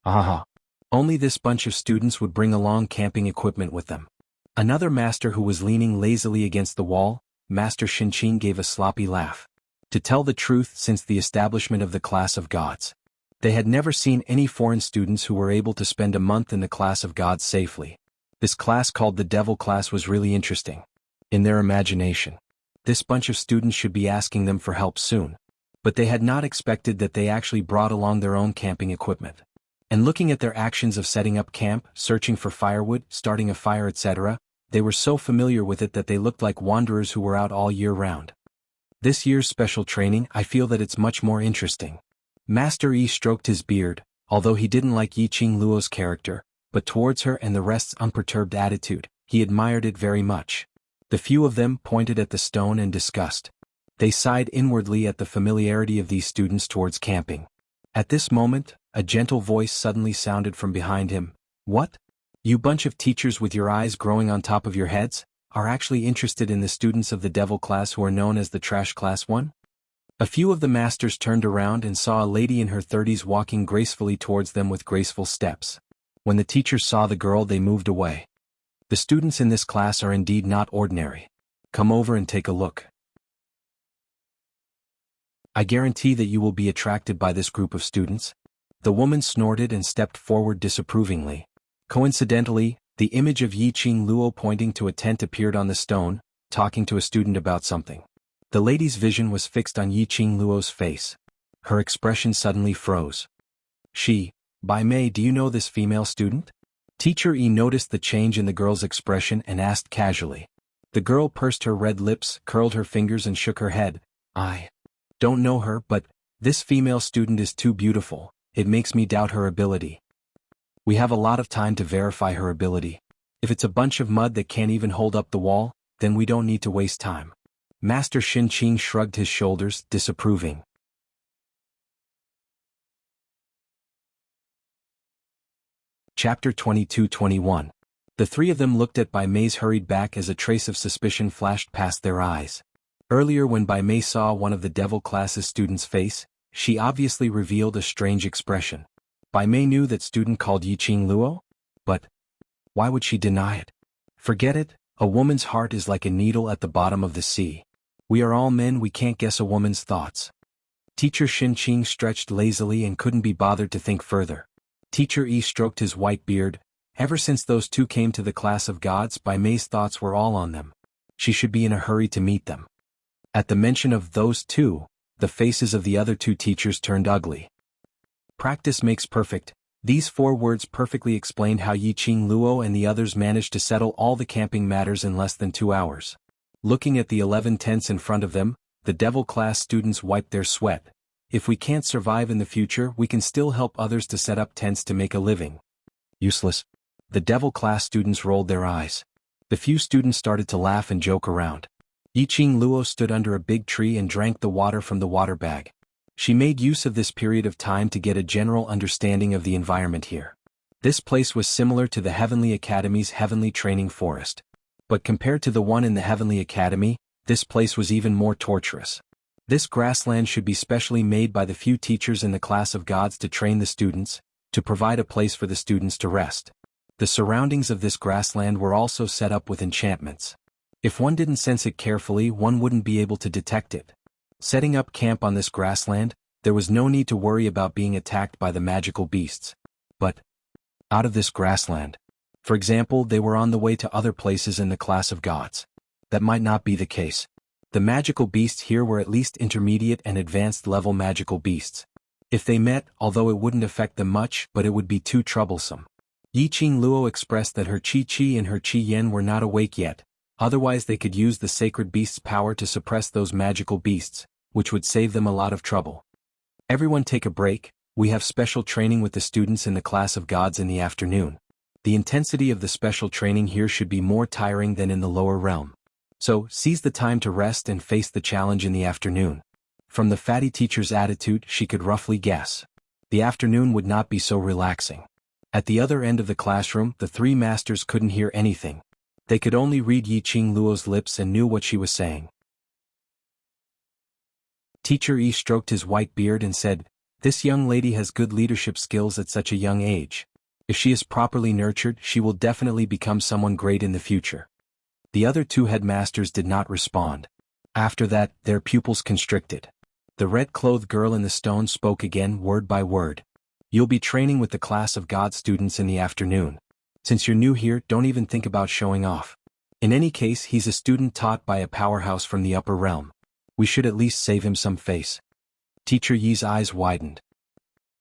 Aha! Only this bunch of students would bring along camping equipment with them. Another master who was leaning lazily against the wall, Master Shinqing, gave a sloppy laugh. To tell the truth, since the establishment of the class of gods, they had never seen any foreign students who were able to spend a month in the class of gods safely. This class called the devil class was really interesting. In their imagination, this bunch of students should be asking them for help soon. But they had not expected that they actually brought along their own camping equipment. And looking at their actions of setting up camp, searching for firewood, starting a fire, etc., they were so familiar with it that they looked like wanderers who were out all year round. This year's special training, I feel that it's much more interesting. Master Yi stroked his beard, although he didn't like Yiqing Luo's character, but towards her and the rest's unperturbed attitude, he admired it very much. The few of them pointed at the stone and discussed. They sighed inwardly at the familiarity of these students towards camping. At this moment, a gentle voice suddenly sounded from behind him. What? You bunch of teachers with your eyes growing on top of your heads, are actually interested in the students of the devil class who are known as the trash class 1? A few of the masters turned around and saw a lady in her 30s walking gracefully towards them with graceful steps. When the teachers saw the girl, they moved away. The students in this class are indeed not ordinary. Come over and take a look. I guarantee that you will be attracted by this group of students. The woman snorted and stepped forward disapprovingly. Coincidentally, the image of Yiqing Luo pointing to a tent appeared on the stone, talking to a student about something. The lady's vision was fixed on Yiqing Luo's face. Her expression suddenly froze. By May, do you know this female student? Teacher Yi noticed the change in the girl's expression and asked casually. The girl pursed her red lips, curled her fingers and shook her head. I don't know her, but this female student is too beautiful. It makes me doubt her ability. We have a lot of time to verify her ability. If it's a bunch of mud that can't even hold up the wall, then we don't need to waste time. Master Shinqing shrugged his shoulders, disapproving. Chapter 22:21. The 3 of them looked at Bai Mei's hurried back as a trace of suspicion flashed past their eyes. Earlier when Bai Mei saw one of the devil class's students' face, she obviously revealed a strange expression. Bai Mei knew that student called Yiqing Luo? But why would she deny it? Forget it, a woman's heart is like a needle at the bottom of the sea. We are all men, we can't guess a woman's thoughts. Teacher Shinqing stretched lazily and couldn't be bothered to think further. Teacher Yi stroked his white beard. Ever since those 2 came to the class of gods, Bai Mei's thoughts were all on them. She should be in a hurry to meet them. At the mention of those 2, the faces of the other 2 teachers turned ugly. Practice makes perfect. These 4 words perfectly explained how Yiqing Luo and the others managed to settle all the camping matters in less than 2 hours. Looking at the 11 tents in front of them, The Devil class students wiped their sweat. If we can't survive in the future, we can still help others to set up tents to make a living. Useless. The Devil class students rolled their eyes. The few students started to laugh and joke around. Yiqing Luo stood under a big tree and drank the water from the water bag. She made use of this period of time to get a general understanding of the environment here. This place was similar to the Heavenly Academy's Heavenly Training Forest. But compared to the one in the Heavenly Academy, this place was even more torturous. This grassland should be specially made by the few teachers in the class of gods to train the students, to provide a place for the students to rest. The surroundings of this grassland were also set up with enchantments. If one didn't sense it carefully, one wouldn't be able to detect it. Setting up camp on this grassland, there was no need to worry about being attacked by the magical beasts. But out of this grassland, for example, they were on the way to other places in the class of gods. That might not be the case. The magical beasts here were at least intermediate and advanced level magical beasts. If they met, although it wouldn't affect them much, but it would be too troublesome. Yiqing Luo expressed that her Qi and her Qi Yan were not awake yet, otherwise they could use the sacred beast's power to suppress those magical beasts, which would save them a lot of trouble. Everyone take a break, we have special training with the students in the class of gods in the afternoon. The intensity of the special training here should be more tiring than in the lower realm. So, seize the time to rest and face the challenge in the afternoon. From the fatty teacher's attitude, she could roughly guess. The afternoon would not be so relaxing. At the other end of the classroom, the three masters couldn't hear anything. They could only read Yiqing Luo's lips and knew what she was saying. Teacher Yi stroked his white beard and said, "This young lady has good leadership skills at such a young age. If she is properly nurtured, she will definitely become someone great in the future." The other two headmasters did not respond. After that, their pupils constricted. The red-clothed girl in the stone spoke again, word by word. "You'll be training with the class of God students in the afternoon. Since you're new here, don't even think about showing off. In any case, he's a student taught by a powerhouse from the upper realm. We should at least save him some face." Teacher Yi's eyes widened.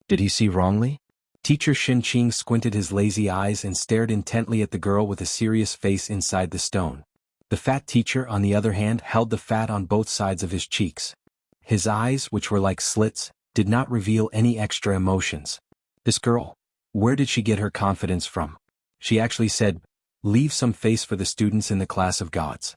Did he see wrongly? Teacher Xinqing squinted his lazy eyes and stared intently at the girl with a serious face inside the stone. The fat teacher, on the other hand, held the fat on both sides of his cheeks. His eyes, which were like slits, did not reveal any extra emotions. This girl, where did she get her confidence from? She actually said, "Leave some face for the students in the class of gods."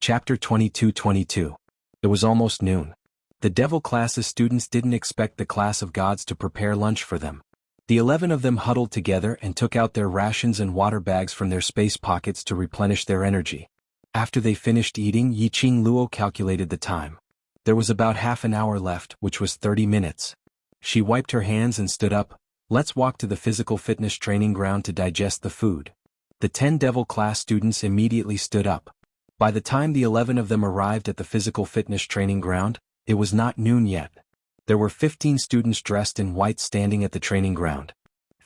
Chapter 22-22. It was almost noon. The Devil class's students didn't expect the class of gods to prepare lunch for them. The 11 of them huddled together and took out their rations and water bags from their space pockets to replenish their energy. After they finished eating, Yiqing Luo calculated the time. There was about half an hour left, which was 30 minutes. She wiped her hands and stood up. "Let's walk to the physical fitness training ground to digest the food." The 10 Devil class students immediately stood up. By the time the 11 of them arrived at the physical fitness training ground, it was not noon yet. There were 15 students dressed in white standing at the training ground.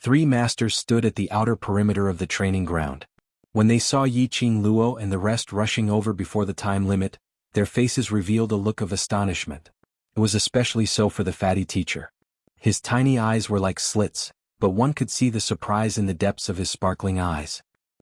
3 masters stood at the outer perimeter of the training ground. When they saw Yiqing Luo and the rest rushing over before the time limit, their faces revealed a look of astonishment. It was especially so for the fatty teacher. His tiny eyes were like slits, but one could see the surprise in the depths of his sparkling eyes.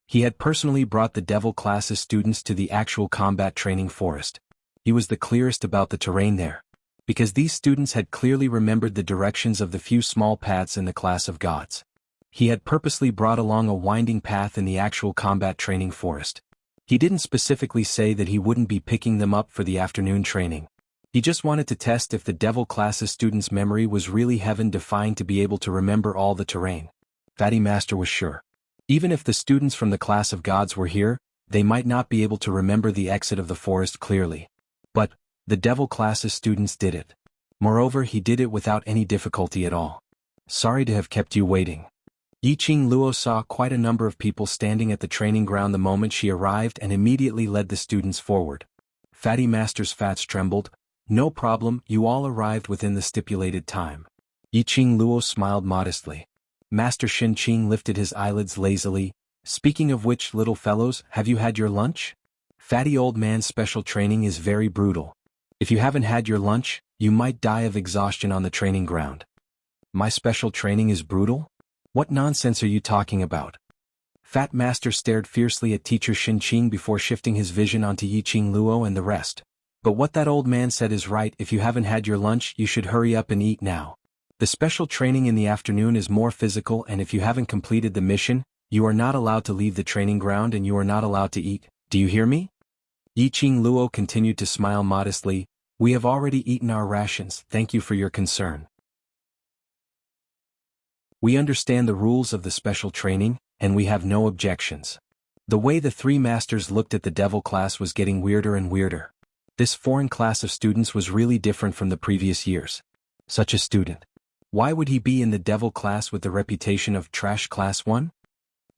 He had personally brought the Devil class's students to the actual combat training forest. He was the clearest about the terrain there, because these students had clearly remembered the directions of the few small paths in the class of gods. He had purposely brought along a winding path in the actual combat training forest. He didn't specifically say that he wouldn't be picking them up for the afternoon training. He just wanted to test if the Devil class's students' memory was really heaven-defined to be able to remember all the terrain. Fatty Master was sure. Even if the students from the class of gods were here, they might not be able to remember the exit of the forest clearly. But the Devil class's students did it. Moreover, he did it without any difficulty at all. "Sorry to have kept you waiting." Yiqing Luo saw quite a number of people standing at the training ground the moment she arrived and immediately led the students forward. Fatty Master's fats trembled. "No problem, you all arrived within the stipulated time." Yiqing Luo smiled modestly. Master Xinqing lifted his eyelids lazily. "Speaking of which, little fellows, have you had your lunch? Fatty old man's special training is very brutal. If you haven't had your lunch, you might die of exhaustion on the training ground." "My special training is brutal? What nonsense are you talking about?" Fat Master stared fiercely at teacher Xinqing before shifting his vision onto Yiqing Luo and the rest. But what that old man said is right. If you haven't had your lunch, you should hurry up and eat now. The special training in the afternoon is more physical, and if you haven't completed the mission, you are not allowed to leave the training ground and you are not allowed to eat. Do you hear me? Yiqing Luo continued to smile modestly. We have already eaten our rations, thank you for your concern. We understand the rules of the special training, and we have no objections. The way the three masters looked at the devil class was getting weirder and weirder. This foreign class of students was really different from the previous years. Such a student. Why would he be in the devil class with the reputation of trash class 1?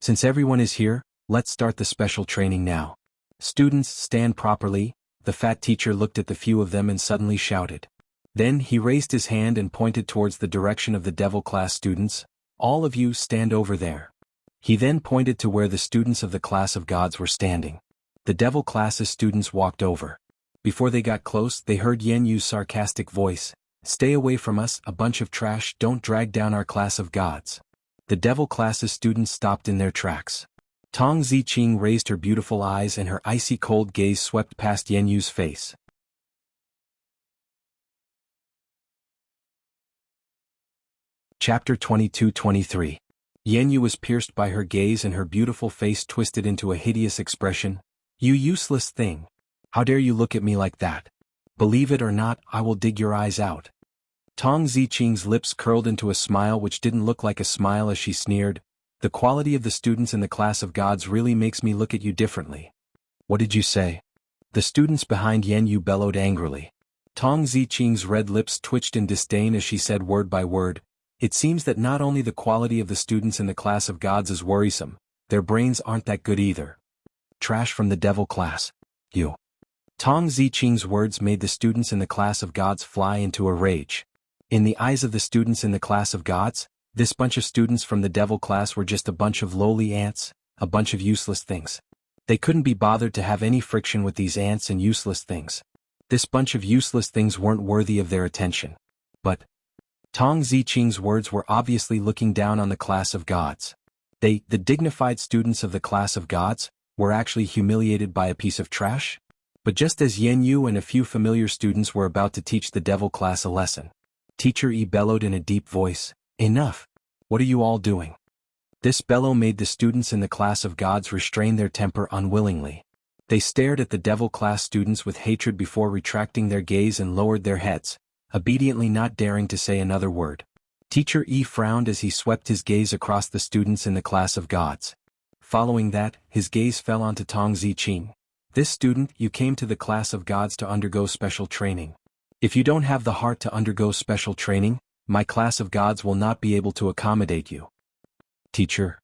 Since everyone is here, let's start the special training now. Students, stand properly. The fat teacher looked at the few of them and suddenly shouted. Then he raised his hand and pointed towards the direction of the devil class students. All of you stand over there. He then pointed to where the students of the class of gods were standing. The devil class's students walked over. Before they got close, they heard Yan Yu's sarcastic voice. Stay away from us, a bunch of trash, don't drag down our class of gods. The devil class's students stopped in their tracks. Tong Ziqing raised her beautiful eyes and her icy cold gaze swept past Yan Yu's face. Chapter 22-23. Yan Yu was pierced by her gaze and her beautiful face twisted into a hideous expression. You useless thing. How dare you look at me like that? Believe it or not, I will dig your eyes out. Tong Ziqing's lips curled into a smile which didn't look like a smile as she sneered. The quality of the students in the class of gods really makes me look at you differently. What did you say? The students behind Yan Yu bellowed angrily. Tong Ziqing's red lips twitched in disdain as she said word by word. It seems that not only the quality of the students in the class of gods is worrisome, their brains aren't that good either. Trash from the devil class. You. Tong Ziqing's words made the students in the class of gods fly into a rage. In the eyes of the students in the class of gods, this bunch of students from the devil class were just a bunch of lowly ants, a bunch of useless things. They couldn't be bothered to have any friction with these ants and useless things. This bunch of useless things weren't worthy of their attention. But Tong Ziqing's words were obviously looking down on the class of gods. They, the dignified students of the class of gods, were actually humiliated by a piece of trash? But just as Yan Yu and a few familiar students were about to teach the devil class a lesson, Teacher Yi bellowed in a deep voice, Enough! What are you all doing? This bellow made the students in the class of gods restrain their temper unwillingly. They stared at the devil class students with hatred before retracting their gaze and lowered their heads, obediently not daring to say another word. Teacher Yi frowned as he swept his gaze across the students in the class of gods. Following that, his gaze fell onto Tong Ziqing. This student, you came to the class of gods to undergo special training. If you don't have the heart to undergo special training, my class of gods will not be able to accommodate you. Teacher.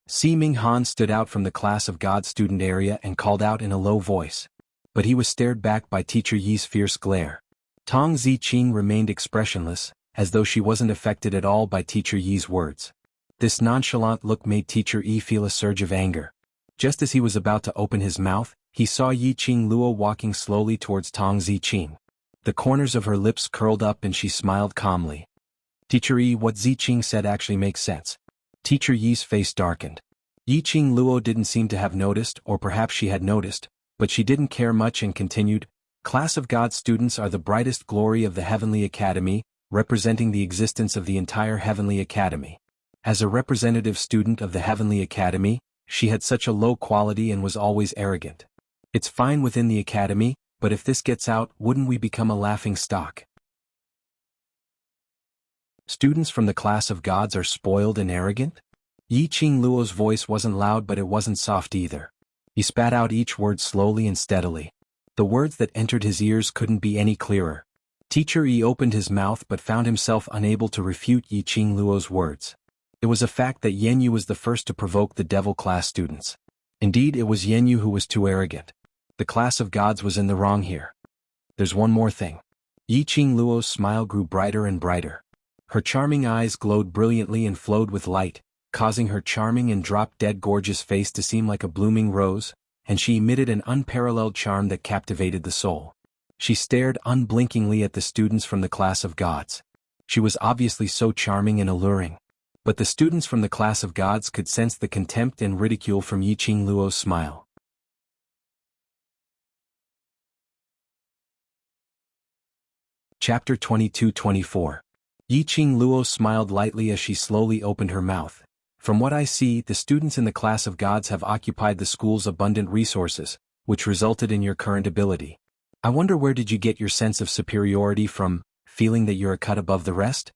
Si Ming Han stood out from the class of gods student area and called out in a low voice. But he was stared back by Teacher Yi's fierce glare. Tong Ziqing remained expressionless, as though she wasn't affected at all by Teacher Yi's words. This nonchalant look made Teacher Yi feel a surge of anger. Just as he was about to open his mouth, he saw Yiqing Luo walking slowly towards Tong Ziqing. The corners of her lips curled up and she smiled calmly. Teacher Yi, what Ziqing said actually makes sense. Teacher Yi's face darkened. Yiqing Luo didn't seem to have noticed, or perhaps she had noticed, but she didn't care much and continued, Class of God students are the brightest glory of the Heavenly Academy, representing the existence of the entire Heavenly Academy. As a representative student of the Heavenly Academy, she had such a low quality and was always arrogant. It's fine within the Academy, but if this gets out, wouldn't we become a laughing stock? Students from the class of gods are spoiled and arrogant? Yiqing Luo's voice wasn't loud, but it wasn't soft either. He spat out each word slowly and steadily. The words that entered his ears couldn't be any clearer. Teacher Yi opened his mouth but found himself unable to refute Yiqing Luo's words. It was a fact that Yan Yu was the first to provoke the devil class students. Indeed, it was Yan Yu who was too arrogant. The class of gods was in the wrong here. There's one more thing. Yiqing Luo's smile grew brighter and brighter. Her charming eyes glowed brilliantly and flowed with light, causing her charming and drop-dead gorgeous face to seem like a blooming rose, and she emitted an unparalleled charm that captivated the soul. She stared unblinkingly at the students from the class of gods. She was obviously so charming and alluring. But the students from the class of gods could sense the contempt and ridicule from Yiqing Luo's smile. Chapter 22-24. Yiqing Luo smiled lightly as she slowly opened her mouth. From what I see, the students in the class of gods have occupied the school's abundant resources, which resulted in your current ability. I wonder, where did you get your sense of superiority from, feeling that you're a cut above the rest?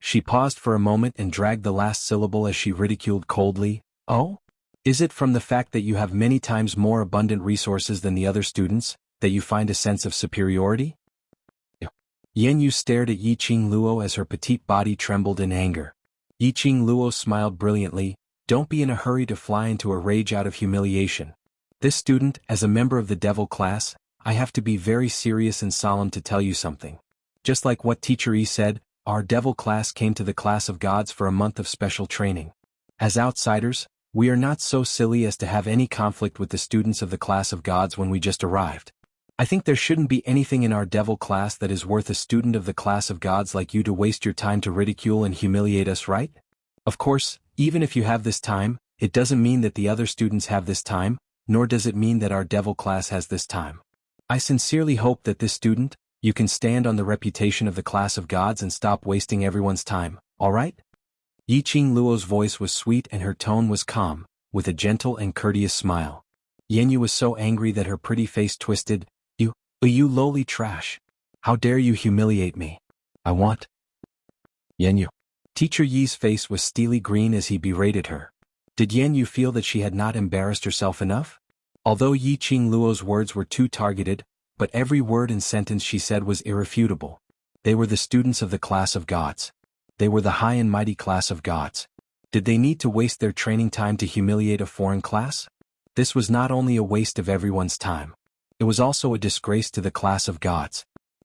She paused for a moment and dragged the last syllable as she ridiculed coldly. Oh? Is it from the fact that you have many times more abundant resources than the other students, that you find a sense of superiority? Yanyu stared at Yiqing Luo as her petite body trembled in anger. Yiqing Luo smiled brilliantly. Don't be in a hurry to fly into a rage out of humiliation. This student, as a member of the devil class, I have to be very serious and solemn to tell you something. Just like what Teacher E said, our devil class came to the class of gods for a month of special training. As outsiders, we are not so silly as to have any conflict with the students of the class of gods when we just arrived. I think there shouldn't be anything in our devil class that is worth a student of the class of gods like you to waste your time to ridicule and humiliate us, right? Of course, even if you have this time, it doesn't mean that the other students have this time, nor does it mean that our devil class has this time. I sincerely hope that this student, you can stand on the reputation of the class of gods and stop wasting everyone's time, alright? Yiqing Luo's voice was sweet and her tone was calm, with a gentle and courteous smile. Yanyu was so angry that her pretty face twisted. You lowly trash. How dare you humiliate me? I want. Yanyu. Teacher Yi's face was steely green as he berated her. Did Yanyu feel that she had not embarrassed herself enough? Although Yiqing Luo's words were too targeted, but every word and sentence she said was irrefutable. They were the students of the class of gods. They were the high and mighty class of gods. Did they need to waste their training time to humiliate a foreign class? This was not only a waste of everyone's time. It was also a disgrace to the class of gods.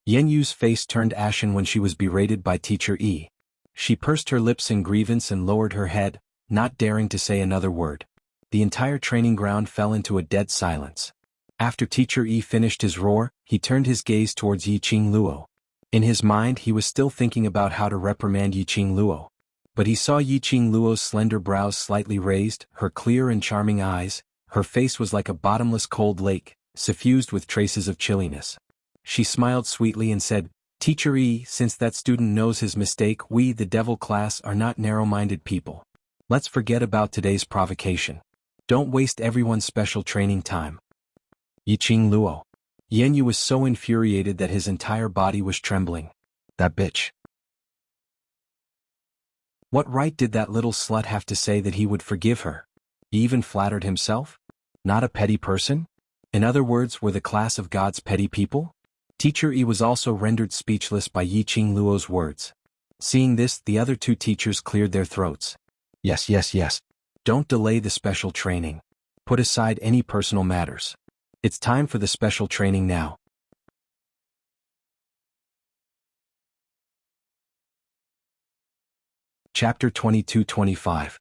Yanyu's face turned ashen when she was berated by Teacher E. She pursed her lips in grievance and lowered her head, not daring to say another word. The entire training ground fell into a dead silence. After Teacher E finished his roar, he turned his gaze towards Yiqing Luo. In his mind he was still thinking about how to reprimand Yiqing Luo. But he saw Yiqing Luo's slender brows slightly raised, her clear and charming eyes. Her face was like a bottomless cold lake, suffused with traces of chilliness. She smiled sweetly and said, Teacher E, since that student knows his mistake, we, the devil class, are not narrow-minded people. Let's forget about today's provocation. Don't waste everyone's special training time. Yiqing Luo. Yanyu was so infuriated that his entire body was trembling. That bitch. What right did that little slut have to say that he would forgive her? He even flattered himself? Not a petty person? In other words, were the class of gods petty people? Teacher E was also rendered speechless by Yiqing Luo's words. Seeing this, the other two teachers cleared their throats. Yes. Don't delay the special training. Put aside any personal matters. It's time for the special training now. Chapter 22-25.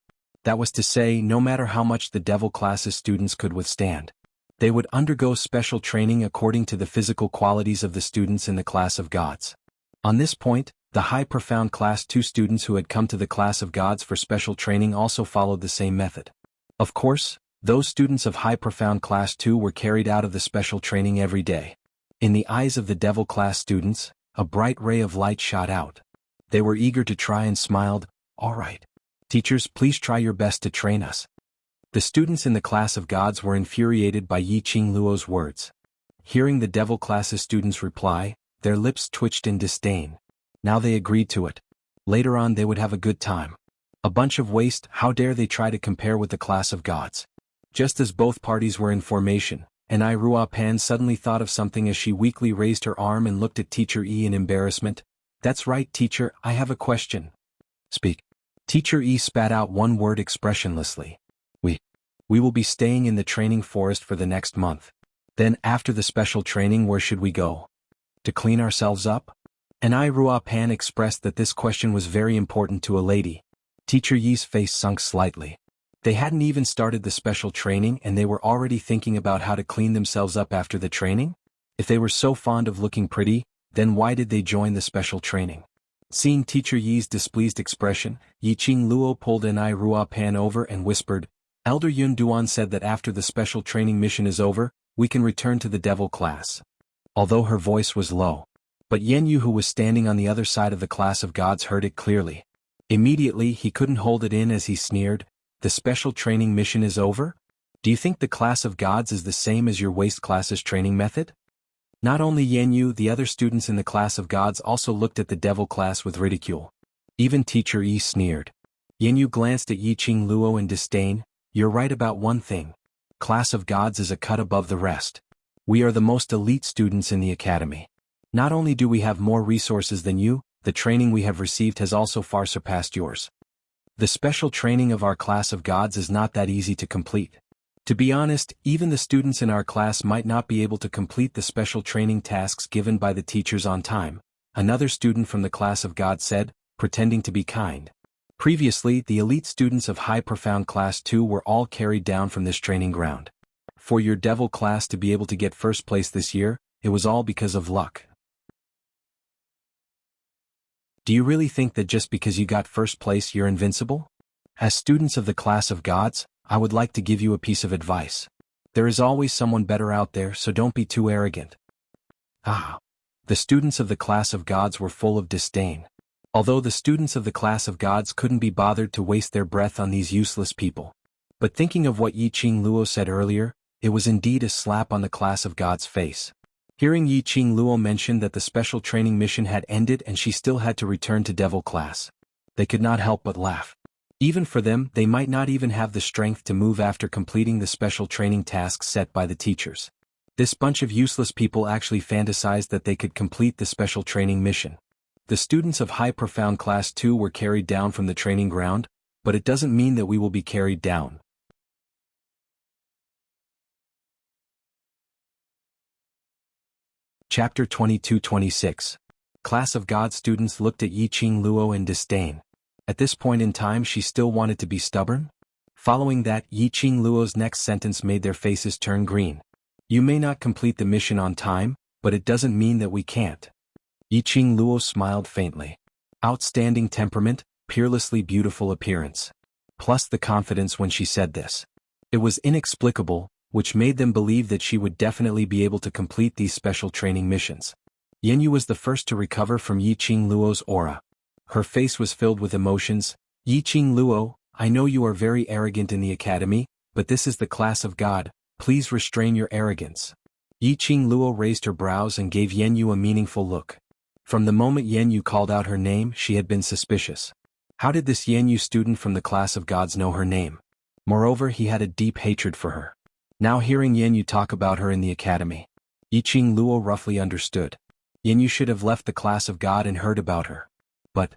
That was to say, no matter how much the devil class's students could withstand, they would undergo special training according to the physical qualities of the students in the class of gods. On this point, the high profound class 2 students who had come to the class of gods for special training also followed the same method. Of course, those students of high profound class 2 were carried out of the special training every day. In the eyes of the devil class students, a bright ray of light shot out. They were eager to try and smiled. All right. Teachers, please try your best to train us. The students in the class of gods were infuriated by Yiqing Luo's words. Hearing the devil class's students reply, their lips twitched in disdain. Now they agreed to it. Later on they would have a good time. A bunch of waste, how dare they try to compare with the class of gods. Just as both parties were in formation, Anai Rua Pan suddenly thought of something as she weakly raised her arm and looked at Teacher E in embarrassment. That's right, teacher, I have a question. Speak. Teacher E spat out one word expressionlessly. We will be staying in the training forest for the next month. Then after the special training, where should we go? To clean ourselves up? Anai Rua Pan expressed that this question was very important to a lady. Teacher Yi's face sunk slightly. They hadn't even started the special training and they were already thinking about how to clean themselves up after the training? If they were so fond of looking pretty, then why did they join the special training? Seeing Teacher Yi's displeased expression, Yiqing Luo pulled an Ai Rua Pan over and whispered, Elder Yun Duan said that after the special training mission is over, we can return to the devil class. Although her voice was low. But Yan Yu, who was standing on the other side of the class of gods, heard it clearly. Immediately he couldn't hold it in as he sneered, the special training mission is over? Do you think the class of gods is the same as your waste class's training method? Not only Yan Yu, the other students in the class of gods also looked at the devil class with ridicule. Even Teacher Yi sneered. Yan Yu glanced at Yiqing Luo in disdain, you're right about one thing. Class of gods is a cut above the rest. We are the most elite students in the academy. Not only do we have more resources than you, the training we have received has also far surpassed yours. The special training of our class of gods is not that easy to complete. To be honest, even the students in our class might not be able to complete the special training tasks given by the teachers on time, another student from the class of gods said, pretending to be kind. Previously, the elite students of High Profound Class 2 were all carried down from this training ground. For your devil class to be able to get first place this year, it was all because of luck. Do you really think that just because you got first place you're invincible? As students of the class of gods, I would like to give you a piece of advice. There is always someone better out there, so don't be too arrogant. The students of the class of gods were full of disdain. Although the students of the class of gods couldn't be bothered to waste their breath on these useless people. But thinking of what Yiqing Luo said earlier, it was indeed a slap on the class of gods' face. Hearing Yiqing Luo mention that the special training mission had ended and she still had to return to devil class, they could not help but laugh. Even for them, they might not even have the strength to move after completing the special training tasks set by the teachers. This bunch of useless people actually fantasized that they could complete the special training mission. The students of High Profound Class 2 were carried down from the training ground, but it doesn't mean that we will be carried down. Chapter 22-26. Class of God students looked at Yiqing Luo in disdain. At this point in time she still wanted to be stubborn? Following that, Yiqing Luo's next sentence made their faces turn green. You may not complete the mission on time, but it doesn't mean that we can't. Yiqing Luo smiled faintly. Outstanding temperament, peerlessly beautiful appearance. Plus the confidence when she said this. It was inexplicable, which made them believe that she would definitely be able to complete these special training missions. Yan Yu was the first to recover from Yiqing Luo's aura. Her face was filled with emotions. Yiqing Luo, I know you are very arrogant in the academy, but this is the class of God, please restrain your arrogance. Yiqing Luo raised her brows and gave Yan Yu a meaningful look. From the moment Yan Yu called out her name, she had been suspicious. How did this Yan Yu student from the class of gods know her name? Moreover, he had a deep hatred for her. Now hearing Yan Yu talk about her in the academy, Yiqing Luo roughly understood. Yan Yu should have left the class of God and heard about her. But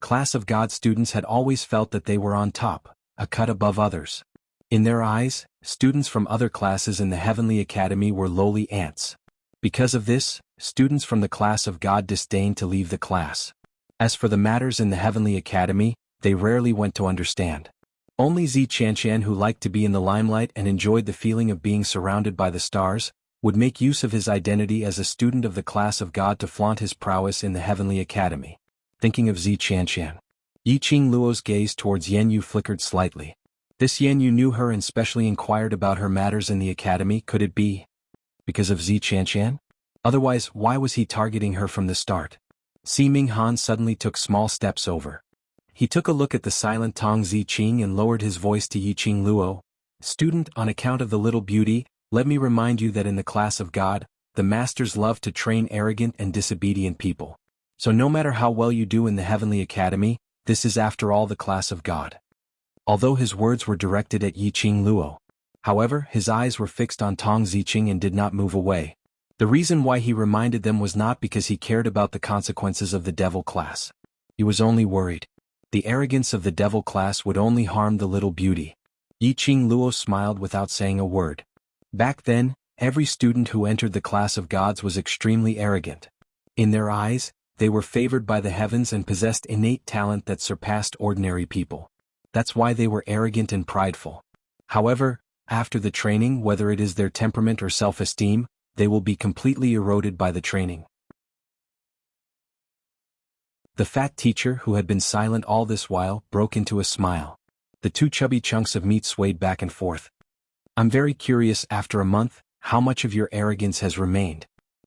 class of God students had always felt that they were on top, a cut above others. In their eyes, students from other classes in the Heavenly Academy were lowly ants. Because of this, students from the class of God disdained to leave the class. As for the matters in the Heavenly Academy, they rarely went to understand. Only Zi Qianqian, who liked to be in the limelight and enjoyed the feeling of being surrounded by the stars, would make use of his identity as a student of the class of God to flaunt his prowess in the Heavenly Academy. Thinking of Zi Qianqian, Yiqing Luo's gaze towards Yan Yu flickered slightly. This Yan Yu knew her and specially inquired about her matters in the academy. Could it be because of Zi Qianqian? Otherwise, why was he targeting her from the start? Ming Han suddenly took small steps over. He took a look at the silent Tong Ziqing and lowered his voice to Yiqing Luo. Student, on account of the little beauty, let me remind you that in the class of God, the masters love to train arrogant and disobedient people. So no matter how well you do in the Heavenly Academy, this is after all the class of God. Although his words were directed at Yiqing Luo, however, his eyes were fixed on Tong Ziqing and did not move away. The reason why he reminded them was not because he cared about the consequences of the devil class. He was only worried. The arrogance of the devil class would only harm the little beauty. Yiqing Luo smiled without saying a word. Back then, every student who entered the class of gods was extremely arrogant. In their eyes, they were favored by the heavens and possessed innate talent that surpassed ordinary people. That's why they were arrogant and prideful. However, after the training, whether it is their temperament or self-esteem, they will be completely eroded by the training. The fat teacher, who had been silent all this while, broke into a smile. The two chubby chunks of meat swayed back and forth. I'm very curious, after a month, how much of your arrogance has remained.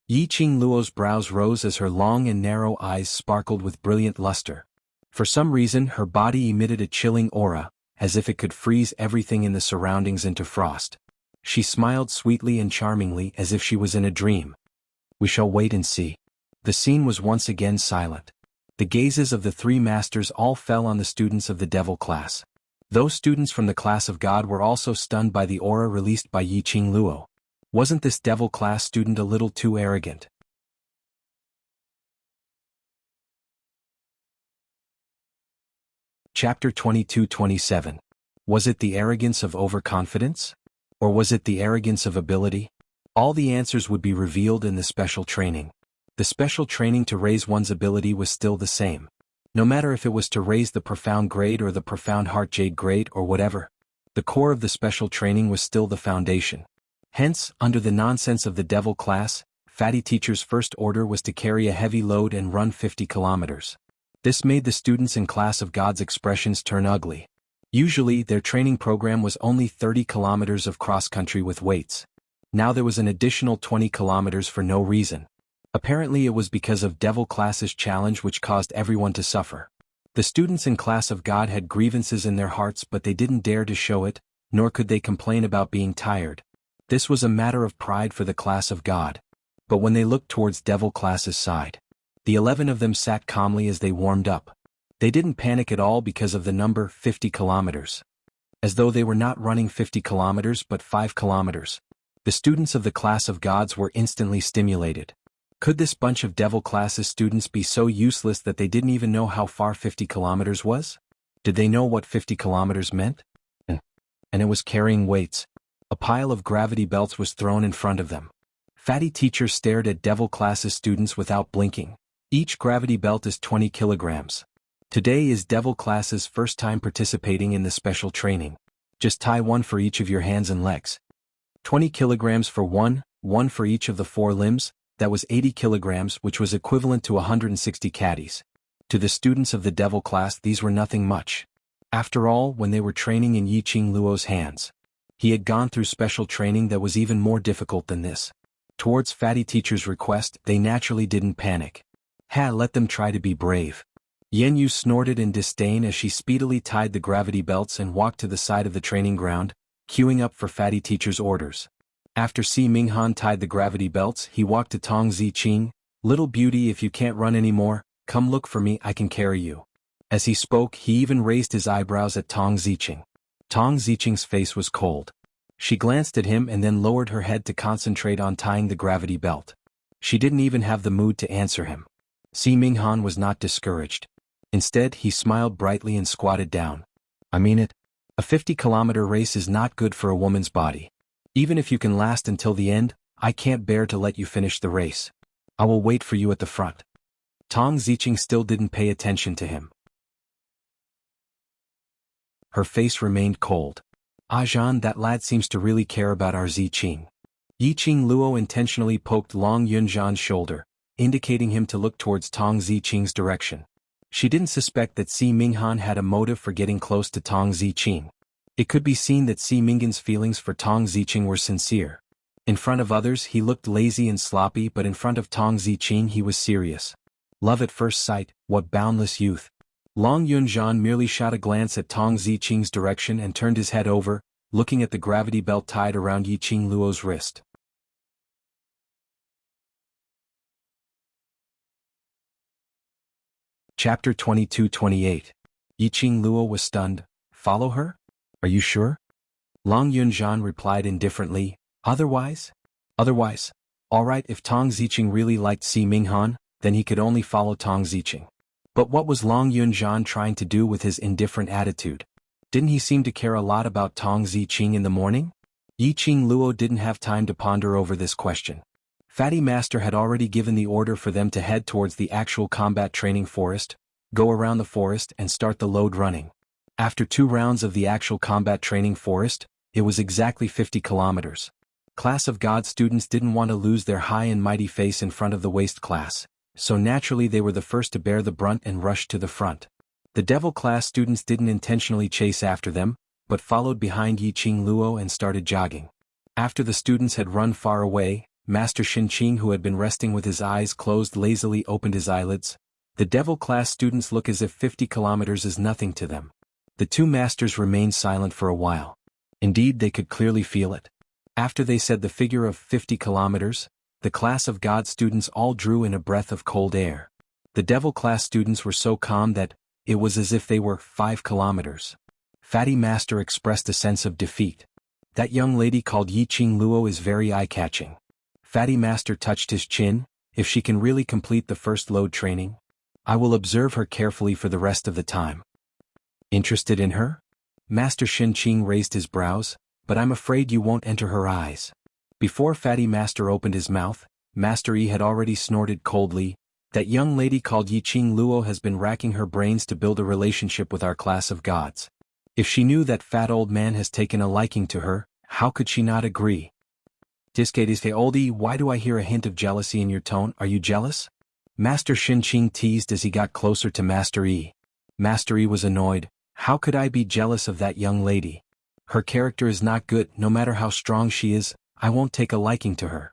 Yiqing Luo's brows rose as her long and narrow eyes sparkled with brilliant luster. For some reason her body emitted a chilling aura, as if it could freeze everything in the surroundings into frost. She smiled sweetly and charmingly as if she was in a dream. We shall wait and see. The scene was once again silent. The gazes of the three masters all fell on the students of the devil class. Those students from the class of God were also stunned by the aura released by Yiqing Luo. Wasn't this devil class student a little too arrogant? Chapter 22-27. Was it the arrogance of overconfidence? Or was it the arrogance of ability? All the answers would be revealed in the special training. The special training to raise one's ability was still the same. No matter if it was to raise the profound grade or the profound heart jade grade or whatever. The core of the special training was still the foundation. Hence, under the nonsense of the devil class, Fatty Teacher's first order was to carry a heavy load and run 50 kilometers. This made the students in Class of God's expressions turn ugly. Usually, their training program was only 30 kilometers of cross-country with weights. Now there was an additional 20 kilometers for no reason. Apparently it was because of devil class's challenge which caused everyone to suffer. The students in Class of God had grievances in their hearts, but they didn't dare to show it, nor could they complain about being tired. This was a matter of pride for the Class of God. But when they looked towards devil class's side, the 11 of them sat calmly as they warmed up. They didn't panic at all because of the number 50 kilometers. As though they were not running 50 kilometers but 5 kilometers. The students of the Class of Gods were instantly stimulated. Could this bunch of devil class's students be so useless that they didn't even know how far 50 kilometers was? Did they know what 50 kilometers meant? And it was carrying weights. A pile of gravity belts was thrown in front of them. Fatty Teacher stared at devil class's students without blinking. Each gravity belt is 20 kilograms. Today is devil class's first time participating in the special training. Just tie one for each of your hands and legs. 20 kilograms for one for each of the 4 limbs. That was 80 kilograms, which was equivalent to 160 caddies. To the students of the devil class these were nothing much. After all, when they were training in Yiqing Luo's hands, he had gone through special training that was even more difficult than this. Towards Fatty Teacher's request, they naturally didn't panic. Let them try to be brave. Yen Yu snorted in disdain as she speedily tied the gravity belts and walked to the side of the training ground, queuing up for Fatty Teacher's orders. After Si Minghan tied the gravity belts, he walked to Tong Ziqing. Little beauty, if you can't run anymore, come look for me, I can carry you. As he spoke, he even raised his eyebrows at Tong Ziqing. Tong Ziqing's face was cold. She glanced at him and then lowered her head to concentrate on tying the gravity belt. She didn't even have the mood to answer him. Si Minghan was not discouraged. Instead, he smiled brightly and squatted down. I mean it. A 50-kilometer race is not good for a woman's body. Even if you can last until the end, I can't bear to let you finish the race. I will wait for you at the front. Tong Ziqing still didn't pay attention to him. Her face remained cold. Zhan, that lad seems to really care about our Ziqing. Yiqing Luo intentionally poked Long Yunzhan's shoulder, indicating him to look towards Tong Ziqing's direction. She didn't suspect that Si Minghan had a motive for getting close to Tong Ziqing. It could be seen that Si Minghan's feelings for Tong Ziqing were sincere. In front of others he looked lazy and sloppy, but in front of Tong Ziqing he was serious. Love at first sight, what boundless youth. Long Yunzhan merely shot a glance at Tong Ziqing's direction and turned his head over, looking at the gravity belt tied around Yiqing Luo's wrist. Chapter 22-28. Yiqing Luo was stunned. Follow her? Are you sure? Long Yunzhan replied indifferently, Otherwise? All right, if Tong Ziqing really liked Si Minghan, then he could only follow Tong Ziqing. But what was Long Yunzhan trying to do with his indifferent attitude? Didn't he seem to care a lot about Tong Ziqing in the morning? Yiqing Luo didn't have time to ponder over this question. Fatty Master had already given the order for them to head towards the actual combat training forest, go around the forest and start the load running. After 2 rounds of the actual combat training forest, it was exactly 50 kilometers. Class of God students didn't want to lose their high and mighty face in front of the waste class. so naturally they were the first to bear the brunt and rushed to the front. The devil class students didn't intentionally chase after them, but followed behind Yiqing Luo and started jogging. After the students had run far away, Master Xinqing, who had been resting with his eyes closed, lazily opened his eyelids. The devil class students look as if 50 kilometers is nothing to them. The two masters remained silent for a while. Indeed, they could clearly feel it. After they said the figure of 50 kilometers, the class of God students all drew in a breath of cold air. The devil class students were so calm that it was as if they were 5 kilometers. Fatty Master expressed a sense of defeat. That young lady called Yiqing Luo is very eye-catching. Fatty Master touched his chin. If she can really complete the first load training, I will observe her carefully for the rest of the time. Interested in her? Master Xinqing raised his brows, but I'm afraid you won't enter her eyes. Before Fatty Master opened his mouth, Master Yi had already snorted coldly. That young lady called Yiqing Luo has been racking her brains to build a relationship with our class of gods. If she knew that fat old man has taken a liking to her, how could she not agree? Disque oldie, why do I hear a hint of jealousy in your tone? Are you jealous? Master Xinqing teased as he got closer to Master Yi. Master Yi was annoyed. How could I be jealous of that young lady? Her character is not good. No matter how strong she is, I won't take a liking to her.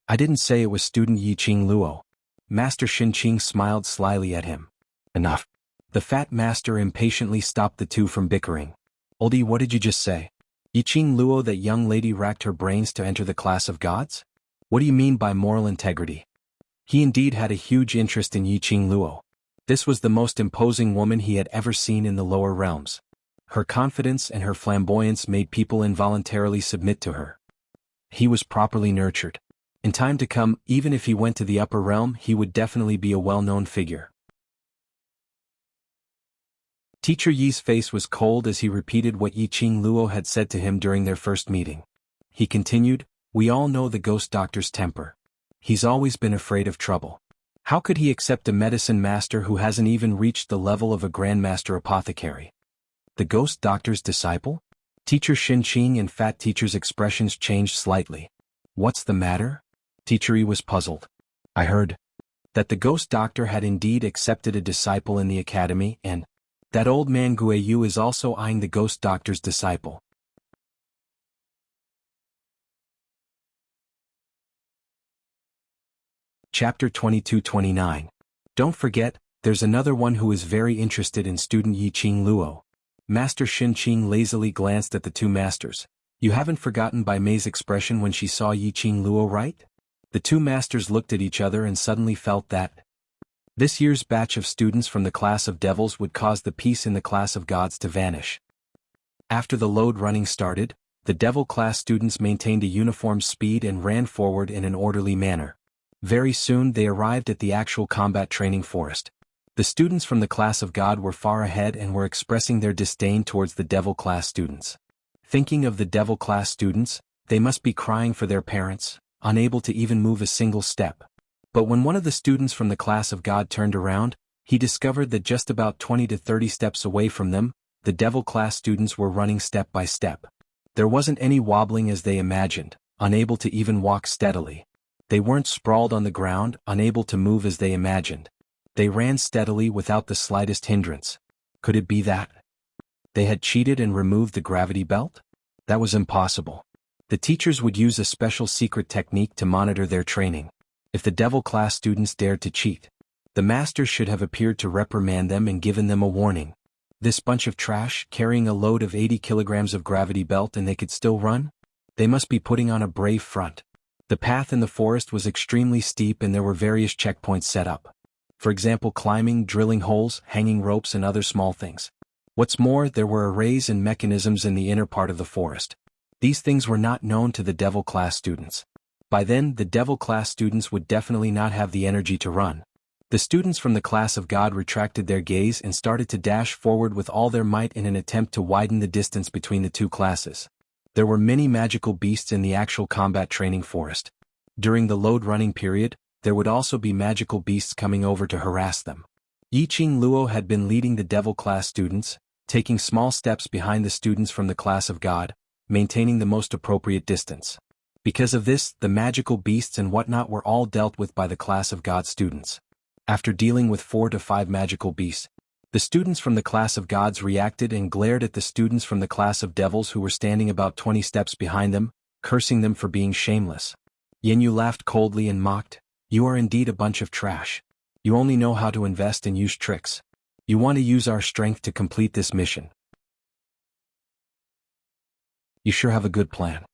I didn't say it was student Yiqing Luo. Master Xinqing smiled slyly at him. Enough. The fat master impatiently stopped the two from bickering. Oldie, what did you just say? Yiqing Luo, that young lady racked her brains to enter the class of gods? What do you mean by moral integrity? He indeed had a huge interest in Yiqing Luo. This was the most imposing woman he had ever seen in the lower realms. Her confidence and her flamboyance made people involuntarily submit to her. He was properly nurtured. In time to come, even if he went to the upper realm, he would definitely be a well-known figure. Teacher Yi's face was cold as he repeated what Yiqing Luo had said to him during their first meeting. He continued, we all know the ghost doctor's temper. He's always been afraid of trouble. How could he accept a medicine master who hasn't even reached the level of a grandmaster apothecary? The ghost doctor's disciple? Teacher Xinqing and Fat Teacher's expressions changed slightly. What's the matter? Teacher Yi was puzzled. I heard that the ghost doctor had indeed accepted a disciple in the academy, and that old man Guiyu is also eyeing the ghost doctor's disciple. Chapter 22-29. Don't forget, there's another one who is very interested in student Yiqing Luo. Master Xinqing lazily glanced at the two masters. You haven't forgotten Bai Mei's expression when she saw Yiqing Luo, right? The two masters looked at each other and suddenly felt that this year's batch of students from the class of devils would cause the peace in the class of gods to vanish. After the load running started, the devil class students maintained a uniform speed and ran forward in an orderly manner. Very soon they arrived at the actual combat training forest. The students from the class of God were far ahead and were expressing their disdain towards the devil class students. Thinking of the devil class students, they must be crying for their parents, unable to even move a single step. But when one of the students from the class of God turned around, he discovered that just about 20 to 30 steps away from them, the devil class students were running step by step. There wasn't any wobbling as they imagined, unable to even walk steadily. They weren't sprawled on the ground, unable to move as they imagined. They ran steadily without the slightest hindrance. Could it be that they had cheated and removed the gravity belt? That was impossible. The teachers would use a special secret technique to monitor their training. If the devil class students dared to cheat, the masters should have appeared to reprimand them and given them a warning. This bunch of trash, carrying a load of 80 kilograms of gravity belt, and they could still run? They must be putting on a brave front. The path in the forest was extremely steep and there were various checkpoints set up. For example, climbing, drilling holes, hanging ropes, and other small things. What's more, there were arrays and mechanisms in the inner part of the forest. These things were not known to the devil class students. By then, the devil class students would definitely not have the energy to run. The students from the class of God retracted their gaze and started to dash forward with all their might in an attempt to widen the distance between the two classes. There were many magical beasts in the actual combat training forest. During the load running period, there would also be magical beasts coming over to harass them. Yiqing Luo had been leading the devil class students, taking small steps behind the students from the class of God, maintaining the most appropriate distance. Because of this, the magical beasts and whatnot were all dealt with by the class of God students. After dealing with 4 to 5 magical beasts, the students from the class of gods reacted and glared at the students from the class of devils who were standing about 20 steps behind them, cursing them for being shameless. Yenyu laughed coldly and mocked, "You are indeed a bunch of trash. You only know how to invest and use tricks. You want to use our strength to complete this mission. You sure have a good plan.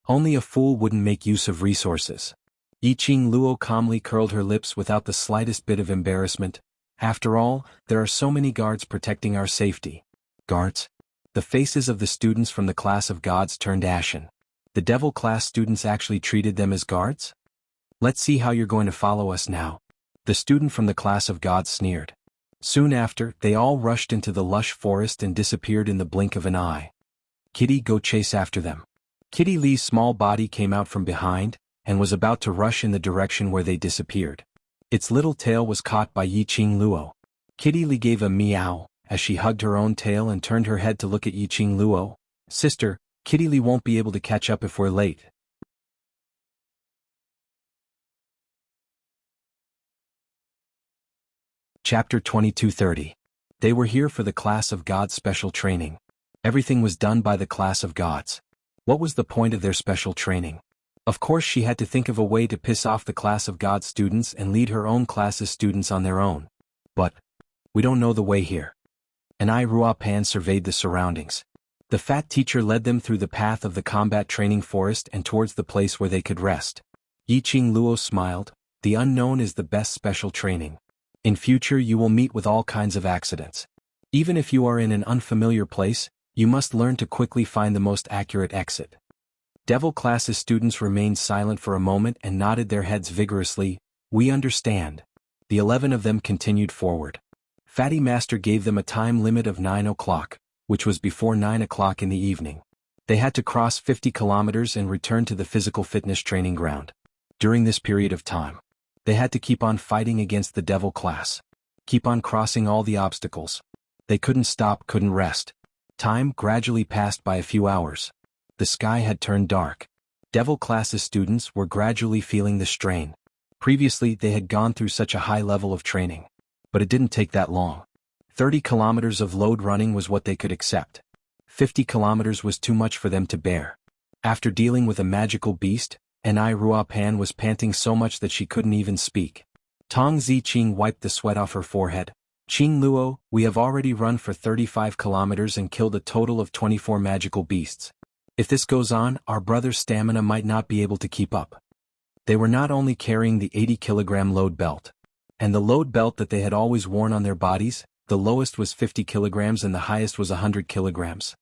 Only a fool wouldn't make use of resources." Yiqing Luo calmly curled her lips without the slightest bit of embarrassment. "After all, there are so many guards protecting our safety." Guards? The faces of the students from the class of gods turned ashen. The devil class students actually treated them as guards? "Let's see how you're going to follow us now." The student from the class of gods sneered. Soon after, they all rushed into the lush forest and disappeared in the blink of an eye. "Kitty, go chase after them." Kitty Lee's small body came out from behind, and was about to rush in the direction where they disappeared. Its little tail was caught by Yiqing Luo. Kitty Lee gave a meow, as she hugged her own tail and turned her head to look at Yiqing Luo. "Sister, Kitty Lee won't be able to catch up if we're late." Chapter 2230. They were here for the class of gods special training. Everything was done by the class of gods. What was the point of their special training? Of course she had to think of a way to piss off the class of gods students and lead her own class's students on their own. But we don't know the way here. And Ruopan surveyed the surroundings. The fat teacher led them through the path of the combat training forest and towards the place where they could rest. Yiqing Luo smiled. "The unknown is the best special training. In future you will meet with all kinds of accidents. Even if you are in an unfamiliar place, you must learn to quickly find the most accurate exit." Devil class's students remained silent for a moment and nodded their heads vigorously. "We understand." The 11 of them continued forward. Fatty Master gave them a time limit of 9 o'clock, which was before 9 o'clock in the evening. They had to cross 50 kilometers and return to the physical fitness training ground. During this period of time, they had to keep on fighting against the devil class. Keep on crossing all the obstacles. They couldn't stop, couldn't rest. Time gradually passed by a few hours. The sky had turned dark. Devil class's students were gradually feeling the strain. Previously they had gone through such a high level of training. But it didn't take that long. 30 kilometers of load running was what they could accept. 50 kilometers was too much for them to bear. After dealing with a magical beast, Ruopan was panting so much that she couldn't even speak. Tong Ziqing wiped the sweat off her forehead. "Qing Luo, we have already run for 35 kilometers and killed a total of 24 magical beasts. If this goes on, our brother's stamina might not be able to keep up." They were not only carrying the 80-kilogram load belt, and the load belt that they had always worn on their bodies, the lowest was 50 kilograms and the highest was 100 kilograms.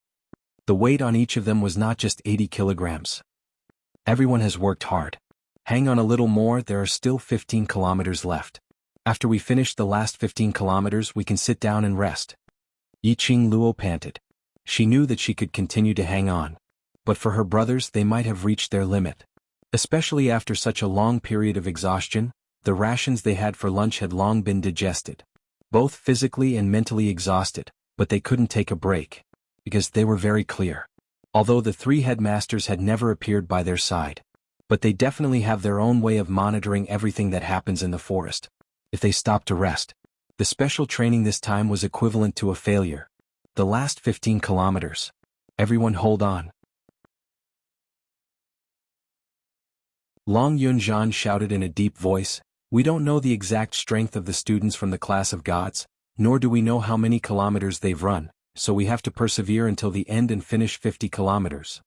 The weight on each of them was not just 80 kilograms. Everyone has worked hard. Hang on a little more, there are still 15 kilometers left. After we finish the last 15 kilometers we can sit down and rest. Yiqing Luo panted. She knew that she could continue to hang on. But for her brothers they might have reached their limit. Especially after such a long period of exhaustion, the rations they had for lunch had long been digested. Both physically and mentally exhausted, but they couldn't take a break. Because they were very clear. Although the 3 headmasters had never appeared by their side. But they definitely have their own way of monitoring everything that happens in the forest. If they stop to rest, the special training this time was equivalent to a failure. The last 15 kilometers. Everyone hold on. Long Yunzhan shouted in a deep voice, "We don't know the exact strength of the students from the class of gods, nor do we know how many kilometers they've run, so we have to persevere until the end and finish 50 kilometers.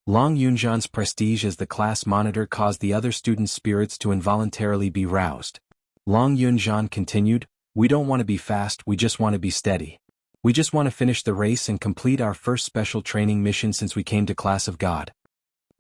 Long Yunzhan's prestige as the class monitor caused the other students' spirits to involuntarily be roused. Long Yunzhan continued, "We don't want to be fast, we just want to be steady. We just want to finish the race and complete our first special training mission since we came to class of God."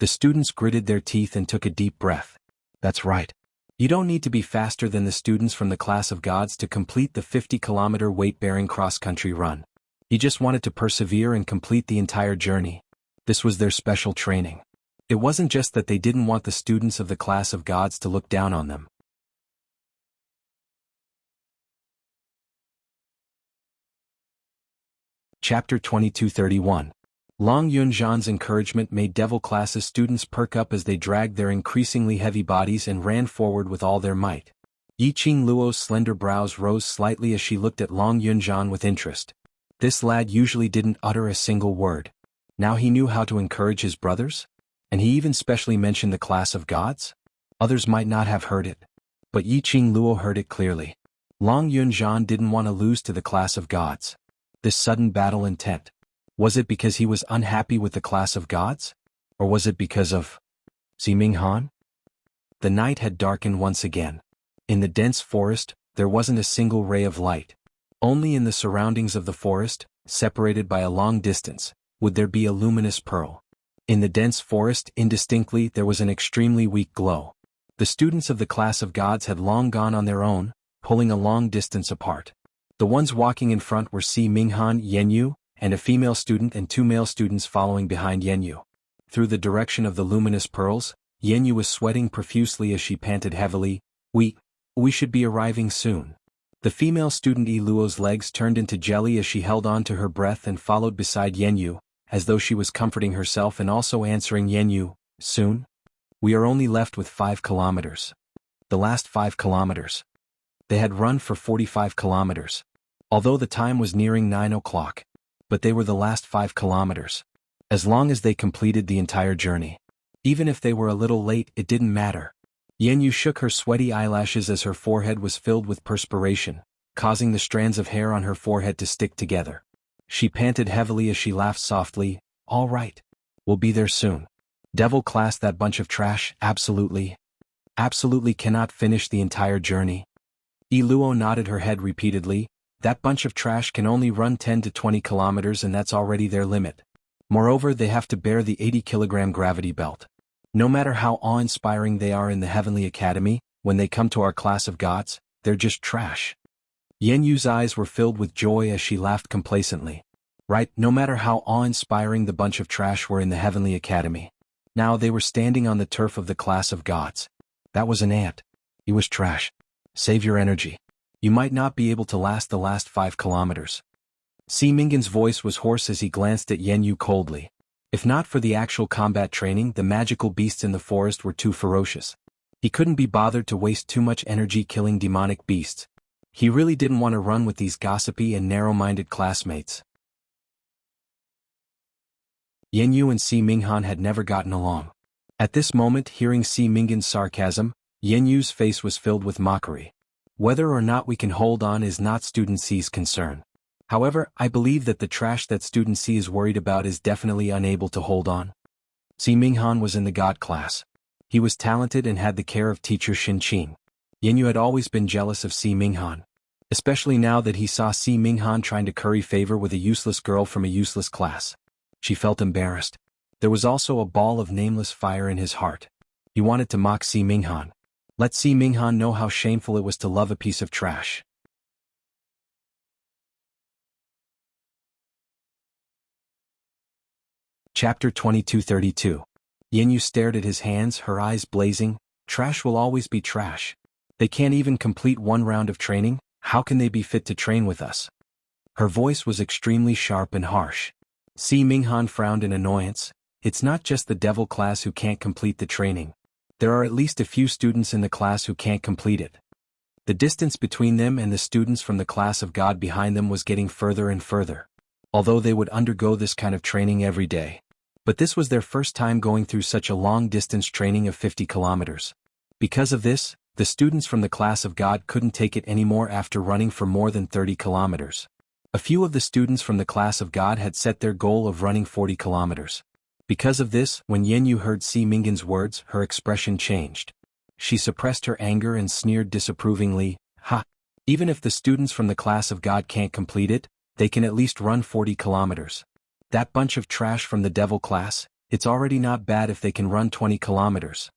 The students gritted their teeth and took a deep breath. That's right. You don't need to be faster than the students from the class of gods to complete the 50-kilometer weight-bearing cross-country run. You just wanted to persevere and complete the entire journey. This was their special training. It wasn't just that they didn't want the students of the class of gods to look down on them. Chapter 2231. Long Yunzhan's encouragement made Devil Class's students perk up as they dragged their increasingly heavy bodies and ran forward with all their might. Yiqing Luo's slender brows rose slightly as she looked at Long Yunzhan with interest. This lad usually didn't utter a single word. Now he knew how to encourage his brothers? And he even specially mentioned the class of gods? Others might not have heard it. But Yiqing Luo heard it clearly. Long Yunzhan didn't want to lose to the class of gods. This sudden battle intent. Was it because he was unhappy with the class of gods? Or was it because of Minghan? The night had darkened once again. In the dense forest, there wasn't a single ray of light. Only in the surroundings of the forest, separated by a long distance, would there be a luminous pearl. In the dense forest, indistinctly, there was an extremely weak glow. The students of the class of gods had long gone on their own, pulling a long distance apart. The ones walking in front were Minghan, Yanyu, and a female student and 2 male students following behind Yanyu. Through the direction of the luminous pearls, Yanyu was sweating profusely as she panted heavily. We should be arriving soon. The female student Luo's legs turned into jelly as she held on to her breath and followed beside Yanyu, as though she was comforting herself and also answering Yanyu, soon? We are only left with 5 kilometers. The last 5 kilometers. They had run for 45 kilometers. Although the time was nearing 9 o'clock. But they were the last 5 kilometers. As long as they completed the entire journey. Even if they were a little late, it didn't matter. Yanyu shook her sweaty eyelashes as her forehead was filled with perspiration, causing the strands of hair on her forehead to stick together. She panted heavily as she laughed softly. All right. We'll be there soon. Devil class, that bunch of trash, absolutely cannot finish the entire journey. Luo nodded her head repeatedly. That bunch of trash can only run 10 to 20 kilometers and that's already their limit. Moreover, they have to bear the 80-kilogram gravity belt. No matter how awe-inspiring they are in the Heavenly Academy, when they come to our class of gods, they're just trash. Yanyu's eyes were filled with joy as she laughed complacently. Right, no matter how awe-inspiring the bunch of trash were in the Heavenly Academy. Now they were standing on the turf of the class of gods. That was an ant. He was trash. Save your energy. You might not be able to last the last 5 kilometers. Minghan's voice was hoarse as he glanced at Yanyu coldly. If not for the actual combat training, the magical beasts in the forest were too ferocious. He couldn't be bothered to waste too much energy killing demonic beasts. He really didn't want to run with these gossipy and narrow-minded classmates. Yanyu and Minghan had never gotten along. At this moment, hearing Minghan's sarcasm, Yanyu's face was filled with mockery. Whether or not we can hold on is not Student C's concern. However, I believe that the trash that Student C is worried about is definitely unable to hold on. Minghan was in the God class. He was talented and had the care of teacher Xinqing. Yanyu had always been jealous of Minghan. Especially now that he saw Minghan trying to curry favor with a useless girl from a useless class. She felt embarrassed. There was also a ball of nameless fire in his heart. He wanted to mock Minghan. Let Minghan know how shameful it was to love a piece of trash. Chapter 2232. Yanyu stared at his hands, her eyes blazing. Trash will always be trash. They can't even complete 1 round of training, how can they be fit to train with us? Her voice was extremely sharp and harsh. Minghan frowned in annoyance. It's not just the devil class who can't complete the training. There are at least a few students in the class who can't complete it. The distance between them and the students from the class of God behind them was getting further and further. Although they would undergo this kind of training every day. But this was their first time going through such a long-distance training of 50 kilometers. Because of this, the students from the class of God couldn't take it anymore after running for more than 30 kilometers. A few of the students from the class of God had set their goal of running 40 kilometers. Because of this, when Yanyu heard Minghan's words, her expression changed. She suppressed her anger and sneered disapprovingly, Ha! Even if the students from the class of God can't complete it, they can at least run 40 kilometers. That bunch of trash from the devil class, it's already not bad if they can run 20 kilometers.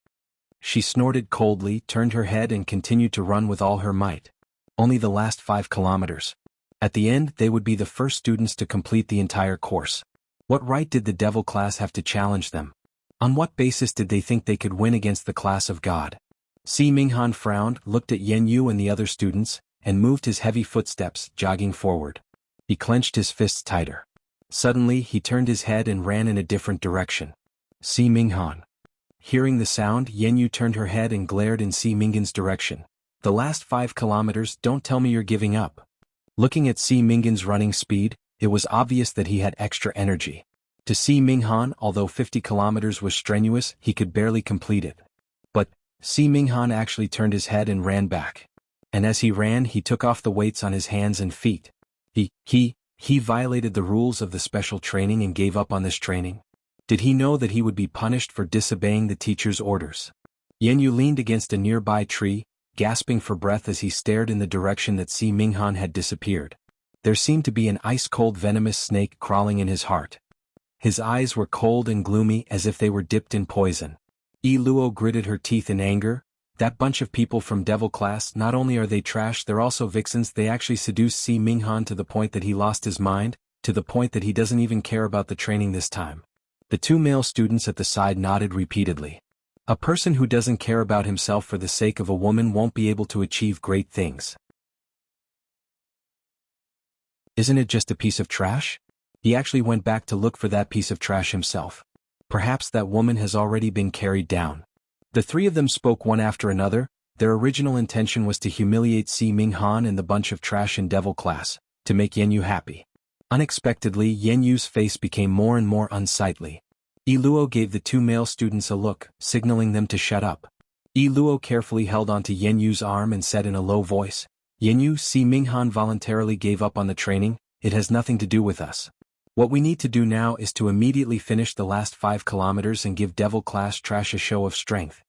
She snorted coldly, turned her head and continued to run with all her might. Only the last 5 kilometers. At the end, they would be the first students to complete the entire course. What right did the devil class have to challenge them? On what basis did they think they could win against the class of God? Minghan frowned, looked at Yanyu and the other students, and moved his heavy footsteps, jogging forward. He clenched his fists tighter. Suddenly he turned his head and ran in a different direction. Si Minghan. Hearing the sound, Yanyu turned her head and glared in Si Minghan's direction. The last 5 kilometers, don't tell me you're giving up. Looking at Si Minghan's running speed, it was obvious that he had extra energy. To Si Minghan, although 50 kilometers was strenuous, he could barely complete it. But Si Minghan actually turned his head and ran back. And as he ran, he took off the weights on his hands and feet. He violated the rules of the special training and gave up on this training. Did he know that he would be punished for disobeying the teacher's orders? Yanyu leaned against a nearby tree, gasping for breath as he stared in the direction that Si Minghan had disappeared. There seemed to be an ice-cold venomous snake crawling in his heart. His eyes were cold and gloomy as if they were dipped in poison. Yi Luo gritted her teeth in anger. That bunch of people from Devil Class, not only are they trash, they're also vixens. They actually seduced Si Minghan to the point that he lost his mind, to the point that he doesn't even care about the training this time. The 2 male students at the side nodded repeatedly. A person who doesn't care about himself for the sake of a woman won't be able to achieve great things. Isn't it just a piece of trash? He actually went back to look for that piece of trash himself. Perhaps that woman has already been carried down. The 3 of them spoke one after another. Their original intention was to humiliate Si Minghan and the bunch of trash in Devil Class, to make Yanyu happy. Unexpectedly, Yanyu's face became more and more unsightly. Yi Luo gave the 2 male students a look, signaling them to shut up. Yi Luo carefully held onto Yanyu's arm and said in a low voice, "Yanyu, Si Minghan voluntarily gave up on the training. It has nothing to do with us. What we need to do now is to immediately finish the last 5 kilometers and give Devil Class trash a show of strength."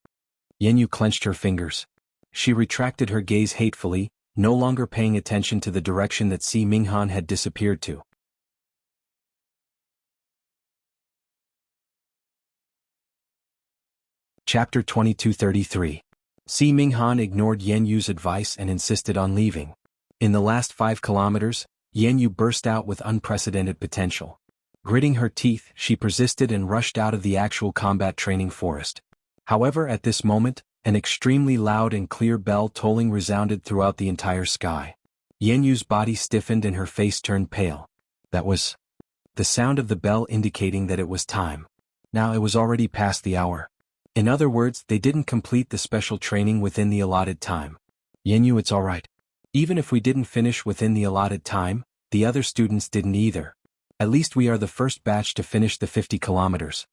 Yanyu clenched her fingers. She retracted her gaze hatefully, no longer paying attention to the direction that Si Minghan had disappeared to. Chapter 2233. Si Minghan ignored Yanyu's advice and insisted on leaving. In the last 5 kilometers, Yanyu burst out with unprecedented potential. Gritting her teeth, she persisted and rushed out of the actual combat training forest. However, at this moment, an extremely loud and clear bell tolling resounded throughout the entire sky. Yanyu's body stiffened and her face turned pale. That was the sound of the bell indicating that it was time. Now it was already past the hour. In other words, they didn't complete the special training within the allotted time. Yanyu, it's alright. Even if we didn't finish within the allotted time, the other students didn't either. At least we are the first batch to finish the 50 kilometers.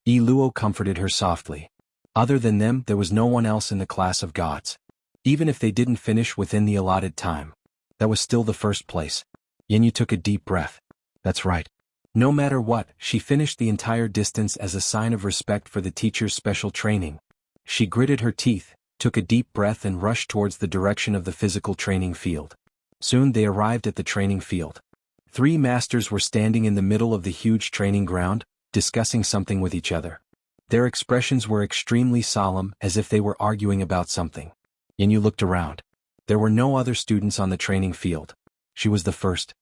Yi Luo comforted her softly. Other than them, there was no one else in the class of gods. Even if they didn't finish within the allotted time, that was still the first place. Yanyu took a deep breath. That's right. No matter what, she finished the entire distance as a sign of respect for the teacher's special training. She gritted her teeth, took a deep breath and rushed towards the direction of the physical training field. Soon they arrived at the training field. 3 masters were standing in the middle of the huge training ground, discussing something with each other. Their expressions were extremely solemn, as if they were arguing about something. Yanyu looked around. There were no other students on the training field. She was the first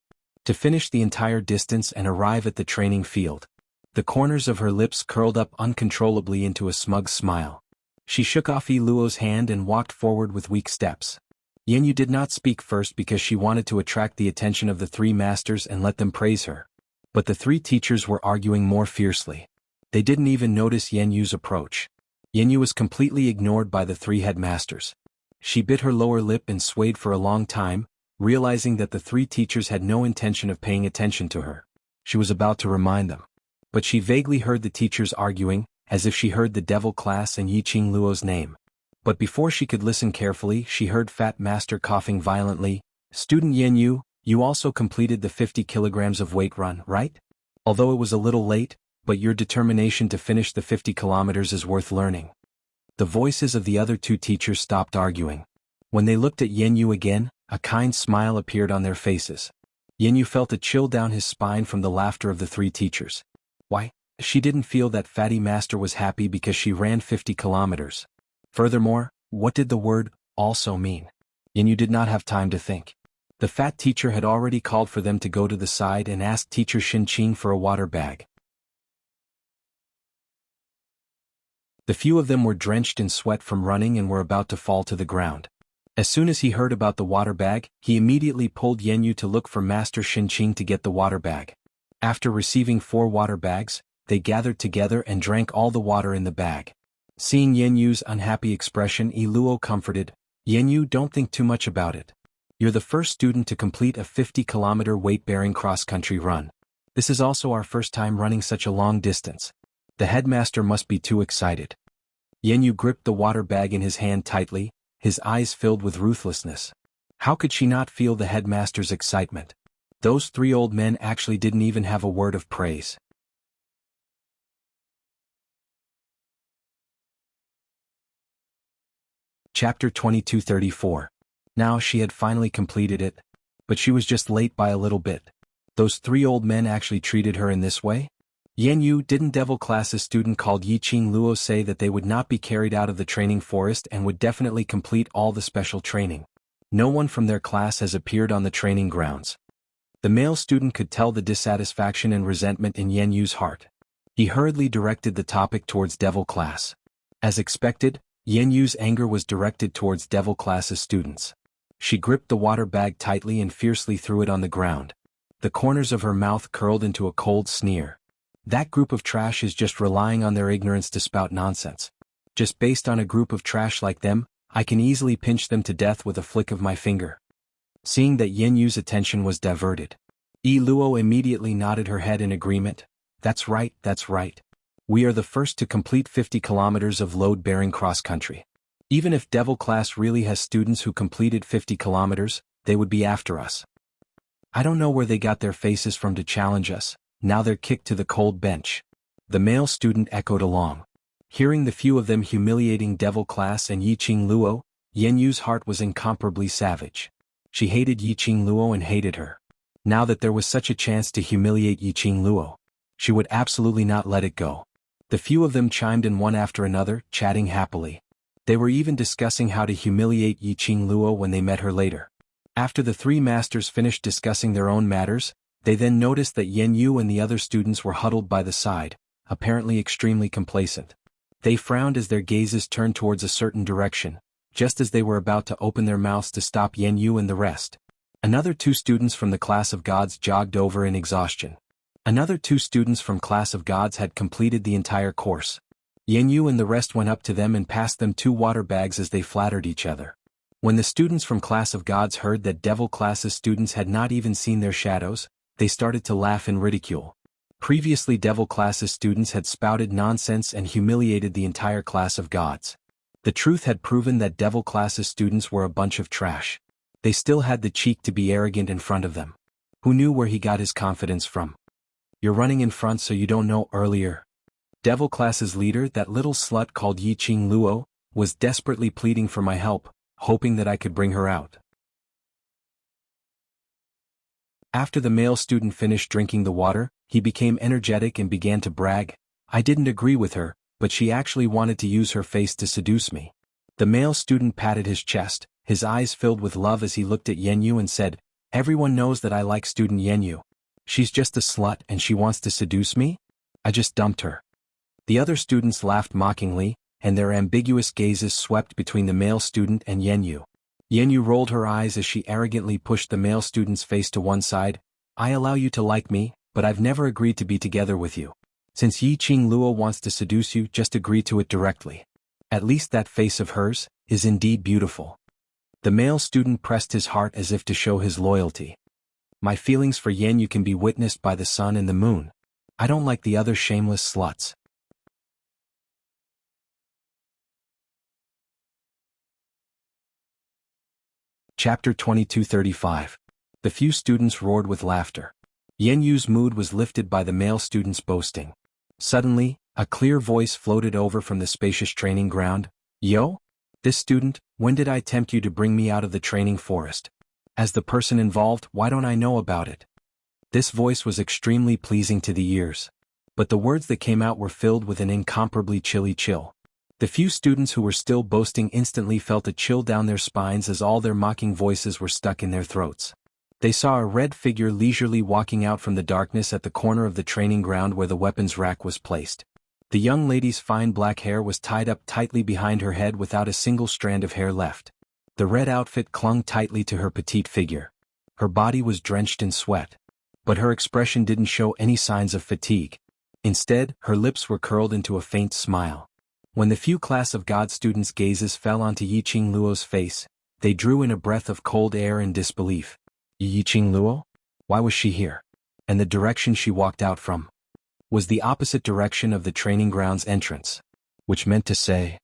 to finish the entire distance and arrive at the training field. The corners of her lips curled up uncontrollably into a smug smile. She shook off Yi Luo's hand and walked forward with weak steps. Yanyu did not speak first because she wanted to attract the attention of the 3 masters and let them praise her. But the 3 teachers were arguing more fiercely. They didn't even notice Yanyu's approach. Yanyu was completely ignored by the 3 headmasters. She bit her lower lip and swayed for a long time, realizing that the 3 teachers had no intention of paying attention to her. She was about to remind them. But she vaguely heard the teachers arguing, as if she heard the Devil Class and Yiqing Luo's name. But before she could listen carefully, she heard Fat Master coughing violently. "Student Yanyu, you also completed the 50 kilograms of weight run, right? Although it was a little late, but your determination to finish the 50 kilometers is worth learning." The voices of the other 2 teachers stopped arguing. When they looked at Yanyu again, a kind smile appeared on their faces. Yanyu felt a chill down his spine from the laughter of the 3 teachers. Why? She didn't feel that Fatty Master was happy because she ran 50 kilometers. Furthermore, what did the word "also" mean? Yanyu did not have time to think. The fat teacher had already called for them to go to the side and asked Teacher Xinqing for a water bag. The few of them were drenched in sweat from running and were about to fall to the ground. As soon as he heard about the water bag, he immediately pulled Yanyu to look for Master Xinqing to get the water bag. After receiving 4 water bags, they gathered together and drank all the water in the bag. Seeing Yenyu's unhappy expression, Luo comforted, "Yenyu, don't think too much about it. You're the first student to complete a 50-kilometer weight-bearing cross-country run. This is also our first time running such a long distance. The headmaster must be too excited." Yenyu gripped the water bag in his hand tightly, his eyes filled with ruthlessness. How could she not feel the headmaster's excitement? Those 3 old men actually didn't even have a word of praise. Chapter 2234. Now she had finally completed it. But she was just late by a little bit. Those 3 old men actually treated her in this way? Yenyu, didn't Devil Class's student called Yiqing Luo say that they would not be carried out of the training forest and would definitely complete all the special training? No one from their class has appeared on the training grounds. The male student could tell the dissatisfaction and resentment in Yenyu's heart. He hurriedly directed the topic towards Devil Class. As expected, Yenyu's anger was directed towards Devil Class's students. She gripped the water bag tightly and fiercely threw it on the ground. The corners of her mouth curled into a cold sneer. That group of trash is just relying on their ignorance to spout nonsense. Just based on a group of trash like them, I can easily pinch them to death with a flick of my finger. Seeing that Yenyu's attention was diverted, Luo immediately nodded her head in agreement. That's right, that's right. We are the first to complete 50 kilometers of load-bearing cross-country. Even if Devil Class really has students who completed 50 kilometers, they would be after us. I don't know where they got their faces from to challenge us, now they're kicked to the cold bench. The male student echoed along. Hearing the few of them humiliating Devil Class and Yiqing Luo, Yenyu's heart was incomparably savage. She hated Yiqing Luo and hated her. Now that there was such a chance to humiliate Yiqing Luo, she would absolutely not let it go. The few of them chimed in one after another, chatting happily. They were even discussing how to humiliate Yiqing Luo when they met her later. After the 3 masters finished discussing their own matters, they then noticed that Yenyu and the other students were huddled by the side, apparently extremely complacent. They frowned as their gazes turned towards a certain direction, just as they were about to open their mouths to stop Yenyu and the rest. Another 2 students from the class of gods jogged over in exhaustion. Another 2 students from class of gods had completed the entire course. Yenyu and the rest went up to them and passed them 2 water bags as they flattered each other. When the students from class of gods heard that Devil Class's students had not even seen their shadows, they started to laugh in ridicule. Previously Devil Class's students had spouted nonsense and humiliated the entire class of gods. The truth had proven that Devil Class's students were a bunch of trash. They still had the cheek to be arrogant in front of them. Who knew where he got his confidence from? You're running in front so you don't know earlier. Devil Class's leader, that little slut called Yiqing Luo, was desperately pleading for my help, hoping that I could bring her out. After the male student finished drinking the water, he became energetic and began to brag. I didn't agree with her, but she actually wanted to use her face to seduce me. The male student patted his chest, his eyes filled with love as he looked at Yenyu and said, "Everyone knows that I like student Yenyu. She's just a slut and she wants to seduce me? I just dumped her." The other students laughed mockingly, and their ambiguous gazes swept between the male student and Yenyu. Yenyu rolled her eyes as she arrogantly pushed the male student's face to one side. I allow you to like me, but I've never agreed to be together with you. Since Yiqing Luo wants to seduce you, just agree to it directly. At least that face of hers is indeed beautiful. The male student pressed his heart as if to show his loyalty. My feelings for Yenyu can be witnessed by the sun and the moon. I don't like the other shameless sluts. Chapter 2235. The few students roared with laughter. Yenyu's mood was lifted by the male student's boasting. Suddenly, a clear voice floated over from the spacious training ground. Yo? This student, when did I tempt you to bring me out of the training forest? As the person involved, why don't I know about it? This voice was extremely pleasing to the ears. But the words that came out were filled with an incomparably chilly chill. The few students who were still boasting instantly felt a chill down their spines as all their mocking voices were stuck in their throats. They saw a red figure leisurely walking out from the darkness at the corner of the training ground where the weapons rack was placed. The young lady's fine black hair was tied up tightly behind her head without a single strand of hair left. The red outfit clung tightly to her petite figure. Her body was drenched in sweat. but her expression didn't show any signs of fatigue. Instead, her lips were curled into a faint smile. When the few class of God students' gazes fell onto Yiqing Luo's face, they drew in a breath of cold air in disbelief. Yiqing Luo? Why was she here? And the direction she walked out from was the opposite direction of the training grounds entrance. Which meant to say,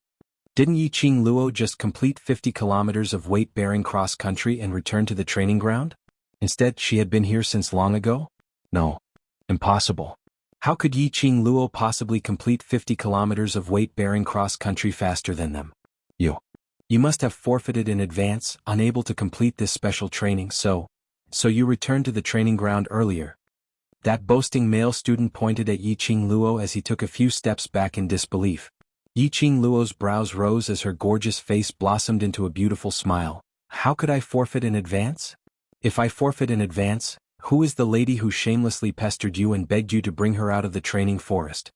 didn't Yiqing Luo just complete 50 kilometers of weight-bearing cross-country and return to the training ground? Instead, she had been here since long ago? No. Impossible. How could Yiqing Luo possibly complete 50 kilometers of weight-bearing cross-country faster than them? You must have forfeited in advance, unable to complete this special training, so you returned to the training ground earlier. That boasting male student pointed at Yiqing Luo as he took a few steps back in disbelief. Yiqing Luo's brows rose as her gorgeous face blossomed into a beautiful smile. How could I forfeit in advance? If I forfeit in advance, who is the lady who shamelessly pestered you and begged you to bring her out of the training forest?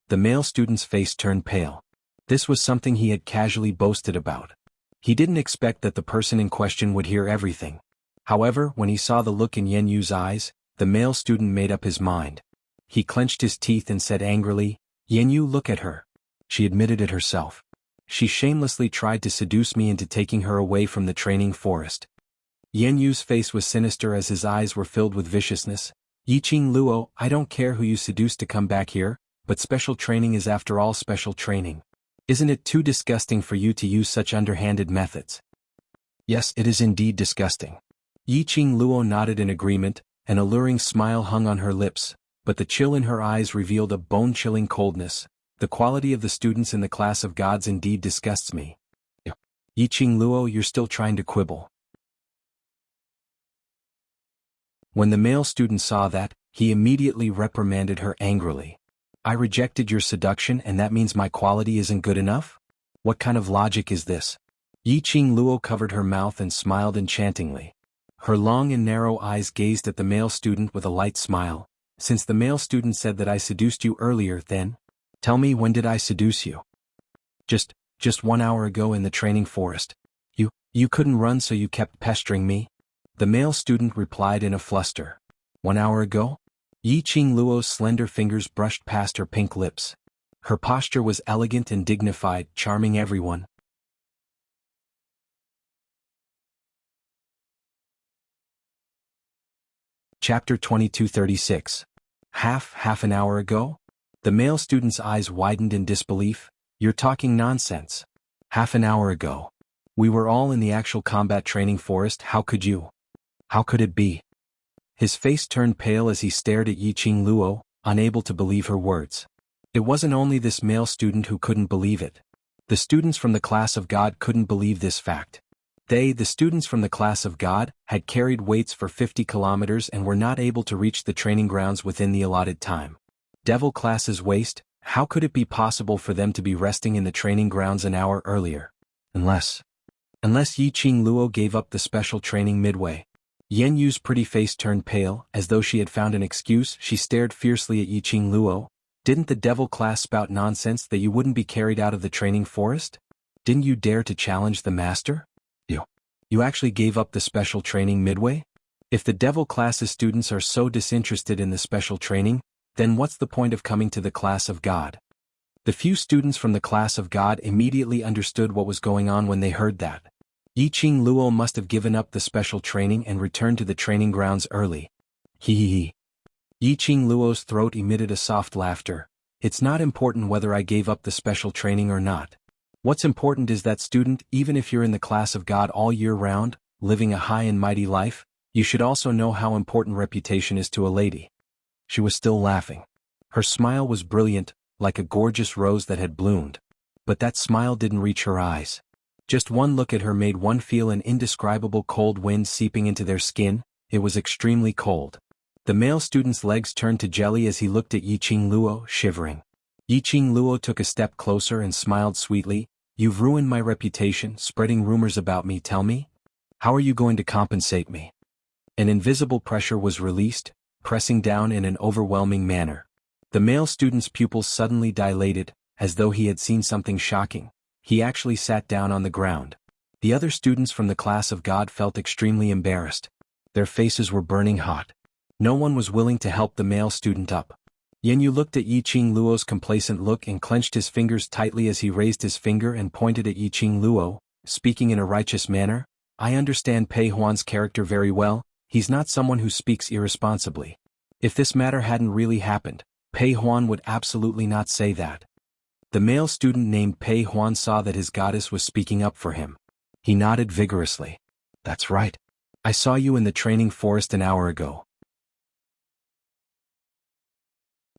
The male student's face turned pale. This was something he had casually boasted about. He didn't expect that the person in question would hear everything. However, when he saw the look in Yan Yu's eyes, the male student made up his mind. He clenched his teeth and said angrily, Yan Yu, look at her. She admitted it herself. She shamelessly tried to seduce me into taking her away from the training forest. Yan Yu's face was sinister as his eyes were filled with viciousness. Yiqing Luo, I don't care who you seduced to come back here, but special training is after all special training. Isn't it too disgusting for you to use such underhanded methods? Yes, it is indeed disgusting. Yiqing Luo nodded in agreement, an alluring smile hung on her lips, but the chill in her eyes revealed a bone-chilling coldness. The quality of the students in the class of gods indeed disgusts me. Yiqing Luo, you're still trying to quibble. When the male student saw that, he immediately reprimanded her angrily. I rejected your seduction and that means my quality isn't good enough? What kind of logic is this? Yiqing Luo covered her mouth and smiled enchantingly. Her long and narrow eyes gazed at the male student with a light smile. Since the male student said that I seduced you earlier, then tell me, when did I seduce you? Just 1 hour ago in the training forest. You couldn't run so you kept pestering me? The male student replied in a fluster. 1 hour ago? Yiqing Luo's slender fingers brushed past her pink lips. Her posture was elegant and dignified, charming everyone. Chapter 2236. Half an hour ago? The male student's eyes widened in disbelief. You're talking nonsense. Half an hour ago. We were all in the actual combat training forest. How could it be? His face turned pale as he stared at Yiqing Luo, unable to believe her words. It wasn't only this male student who couldn't believe it. The students from the class of God couldn't believe this fact. The students from the class of God, had carried weights for 50 kilometers and were not able to reach the training grounds within the allotted time. Devil class's waste, how could it be possible for them to be resting in the training grounds an hour earlier? Unless Yiqing Luo gave up the special training midway. Yan Yu's pretty face turned pale, as though she had found an excuse. She stared fiercely at Yiqing Luo. Didn't the devil class spout nonsense that you wouldn't be carried out of the training forest? Didn't you dare to challenge the master? You actually gave up the special training midway? If the devil class's students are so disinterested in the special training, then what's the point of coming to the class of God? The few students from the class of God immediately understood what was going on when they heard that. Yiqing Luo must have given up the special training and returned to the training grounds early. He. Yiqing Luo's throat emitted a soft laughter. It's not important whether I gave up the special training or not. What's important is that student, even if you're in the class of God all year round, living a high and mighty life, you should also know how important reputation is to a lady. She was still laughing. Her smile was brilliant, like a gorgeous rose that had bloomed. But that smile didn't reach her eyes. Just one look at her made one feel an indescribable cold wind seeping into their skin. It was extremely cold. The male student's legs turned to jelly as he looked at Yiqing Luo, shivering. Yiqing Luo took a step closer and smiled sweetly. You've ruined my reputation, spreading rumors about me. Tell me, how are you going to compensate me? An invisible pressure was released, pressing down in an overwhelming manner. The male student's pupils suddenly dilated, as though he had seen something shocking. He actually sat down on the ground. The other students from the class of God felt extremely embarrassed. Their faces were burning hot. No one was willing to help the male student up. Yanyu looked at Yiqing Luo's complacent look and clenched his fingers tightly as he raised his finger and pointed at Yiqing Luo, speaking in a righteous manner. I understand Pei Huan's character very well. He's not someone who speaks irresponsibly. If this matter hadn't really happened, Pei Huan would absolutely not say that. The male student named Pei Huan saw that his goddess was speaking up for him. He nodded vigorously. That's right. I saw you in the training forest an hour ago.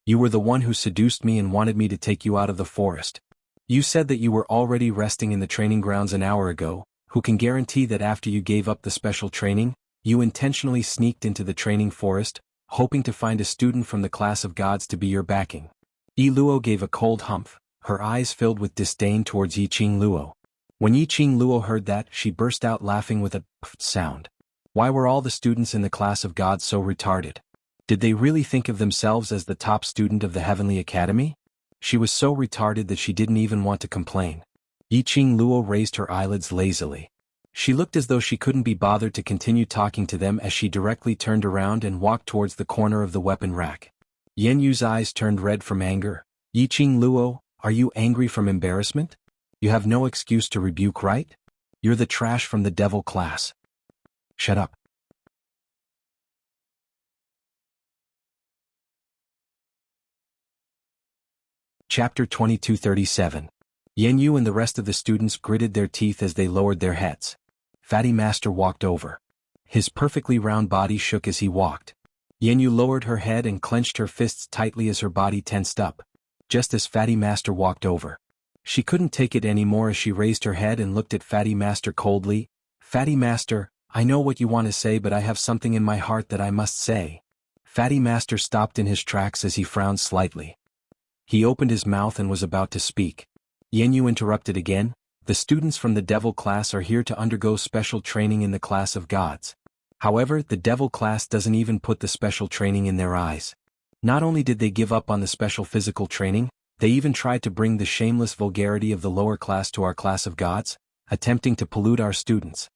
You were the one who seduced me and wanted me to take you out of the forest. You said that you were already resting in the training grounds an hour ago. Who can guarantee that after you gave up the special training, you intentionally sneaked into the training forest, hoping to find a student from the class of gods to be your backing? Yi Luo gave a cold humph, her eyes filled with disdain towards Yiqing Luo. When Yiqing Luo heard that, she burst out laughing with a pfft sound. Why were all the students in the class of gods so retarded? Did they really think of themselves as the top student of the Heavenly Academy? She was so retarded that she didn't even want to complain. Yiqing Luo raised her eyelids lazily. She looked as though she couldn't be bothered to continue talking to them as she directly turned around and walked towards the corner of the weapon rack. Yenyu's eyes turned red from anger. Yiqing Luo, are you angry from embarrassment? You have no excuse to rebuke, right? You're the trash from the devil class. Shut up. Chapter 2237. Yenyu and the rest of the students gritted their teeth as they lowered their heads. Fatty Master walked over. His perfectly round body shook as he walked. Yenyu lowered her head and clenched her fists tightly as her body tensed up. Just as Fatty Master walked over. She couldn't take it anymore as she raised her head and looked at Fatty Master coldly. Fatty Master, I know what you want to say, but I have something in my heart that I must say. Fatty Master stopped in his tracks as he frowned slightly. He opened his mouth and was about to speak. Yenyu interrupted again. The students from the devil class are here to undergo special training in the class of gods. However, the devil class doesn't even put the special training in their eyes. Not only did they give up on the special physical training, they even tried to bring the shameless vulgarity of the lower class to our class of gods, attempting to pollute our students.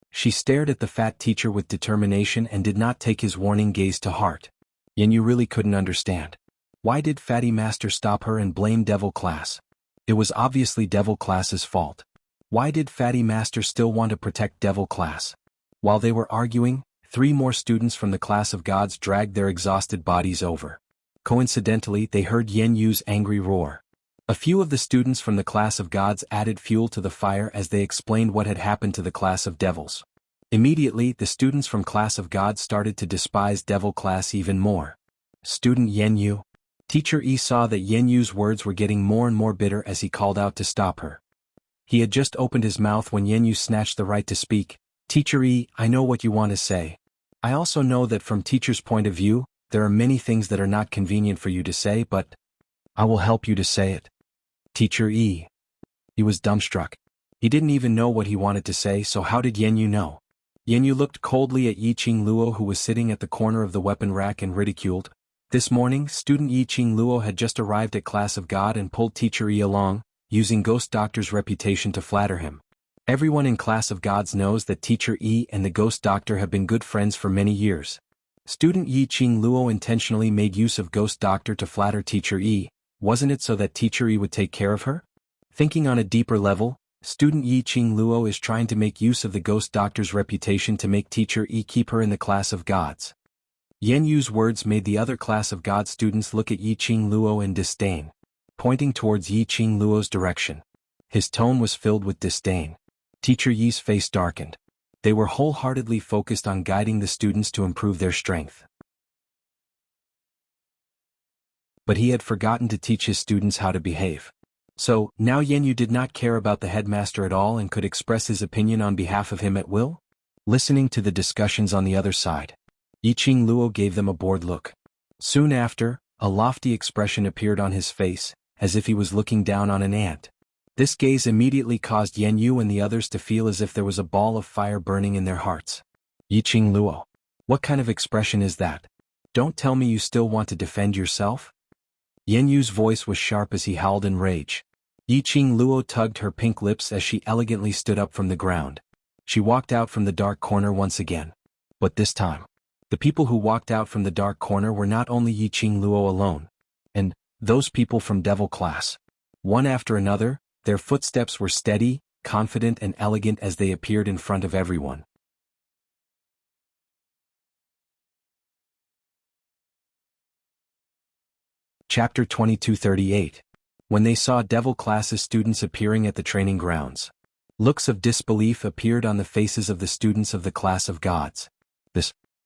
She stared at the fat teacher with determination and did not take his warning gaze to heart. Yenyu really couldn't understand. Why did Fatty Master stop her and blame devil class? It was obviously devil class's fault. Why did Fatty Master still want to protect devil class? While they were arguing, 3 more students from the class of gods dragged their exhausted bodies over. Coincidentally, they heard Yenyu's angry roar. A few of the students from the class of gods added fuel to the fire as they explained what had happened to the class of devils. Immediately, the students from class of gods started to despise devil class even more. Student Yenyu. Teacher Yi saw that Yenyu's words were getting more and more bitter as he called out to stop her. He had just opened his mouth when Yenyu snatched the right to speak. Teacher Yi, I know what you want to say. I also know that from teacher's point of view, there are many things that are not convenient for you to say, but I will help you to say it. Teacher Yi. He was dumbstruck. He didn't even know what he wanted to say, so how did Yenyu know? Yenyu looked coldly at Yiqing Luo, who was sitting at the corner of the weapon rack, and ridiculed. This morning, student Yiqing Luo had just arrived at class of God and pulled Teacher Yi along, using Ghost Doctor's reputation to flatter him. Everyone in class of gods knows that Teacher Yi and the Ghost Doctor have been good friends for many years. Student Yiqing Luo intentionally made use of Ghost Doctor to flatter Teacher Yi, wasn't it so that Teacher Yi would take care of her? Thinking on a deeper level, student Yiqing Luo is trying to make use of the Ghost Doctor's reputation to make Teacher Yi keep her in the class of gods. Yenyu's words made the other class of god students look at Yiqing Luo in disdain, pointing towards Yiqing Luo's direction. His tone was filled with disdain. Teacher Yi's face darkened. They were wholeheartedly focused on guiding the students to improve their strength. But he had forgotten to teach his students how to behave. So, now Yenyu did not care about the headmaster at all and could express his opinion on behalf of him at will? Listening to the discussions on the other side, Yiqing Luo gave them a bored look. Soon after, a lofty expression appeared on his face, as if he was looking down on an ant. This gaze immediately caused Yenyu and the others to feel as if there was a ball of fire burning in their hearts. Yiqing Luo. What kind of expression is that? Don't tell me you still want to defend yourself? Yenyu's voice was sharp as he howled in rage. Yiqing Luo tugged her pink lips as she elegantly stood up from the ground. She walked out from the dark corner once again. But this time, The people who walked out from the dark corner were not only Yiqing Luo alone. And those people from Devil class. One after another, their footsteps were steady, confident and elegant as they appeared in front of everyone. Chapter 2238. When they saw Devil class's students appearing at the training grounds. Looks of disbelief appeared on the faces of the students of the class of gods.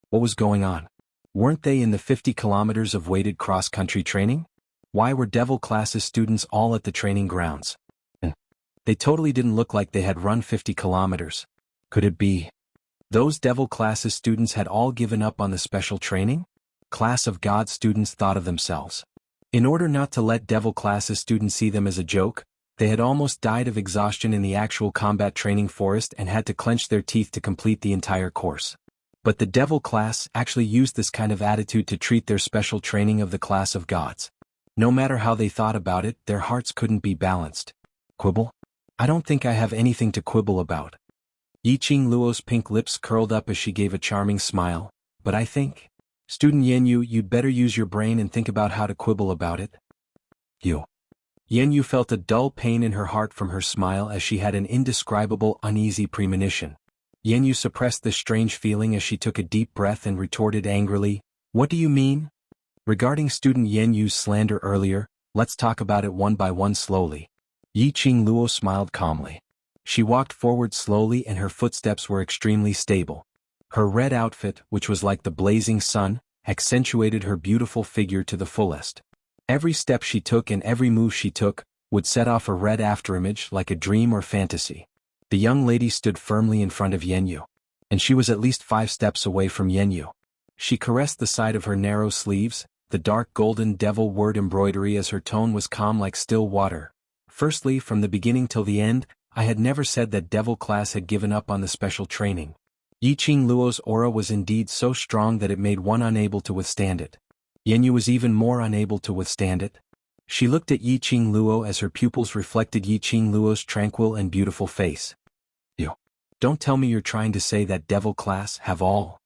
What was going on? Weren't they in the 50 kilometers of weighted cross-country training? Why were Devil class's students all at the training grounds? And they totally didn't look like they had run 50 kilometers. Could it be those Devil class's students had all given up on the special training? Class of God students thought of themselves. In order not to let Devil class's students see them as a joke, they had almost died of exhaustion in the actual combat training forest and had to clench their teeth to complete the entire course. But the Devil class actually used this kind of attitude to treat their special training of the class of gods. No matter how they thought about it, their hearts couldn't be balanced. Quibble? I don't think I have anything to quibble about. Yiqing Luo's pink lips curled up as she gave a charming smile, but I think, Student Yanyu, you'd better use your brain and think about how to quibble about it. Yanyu felt a dull pain in her heart from her smile as she had an indescribable, uneasy premonition. Yanyu suppressed this strange feeling as she took a deep breath and retorted angrily, "What do you mean?" Regarding Student Yanyu's slander earlier, let's talk about it one by one slowly. Yiqing Luo smiled calmly. She walked forward slowly and her footsteps were extremely stable. Her red outfit, which was like the blazing sun, accentuated her beautiful figure to the fullest. Every step she took and every move she took would set off a red afterimage like a dream or fantasy. The young lady stood firmly in front of Yanyu. And she was at least 5 steps away from Yanyu. She caressed the side of her narrow sleeves, the dark golden devil word embroidery as her tone was calm like still water. Firstly, from the beginning till the end, I had never said that Devil class had given up on the special training. Yiqing Luo's aura was indeed so strong that it made one unable to withstand it. Yanyu was even more unable to withstand it. She looked at Yiqing Luo as her pupils reflected Yiqing Luo's tranquil and beautiful face. Don't tell me you're trying to say that Devil class have all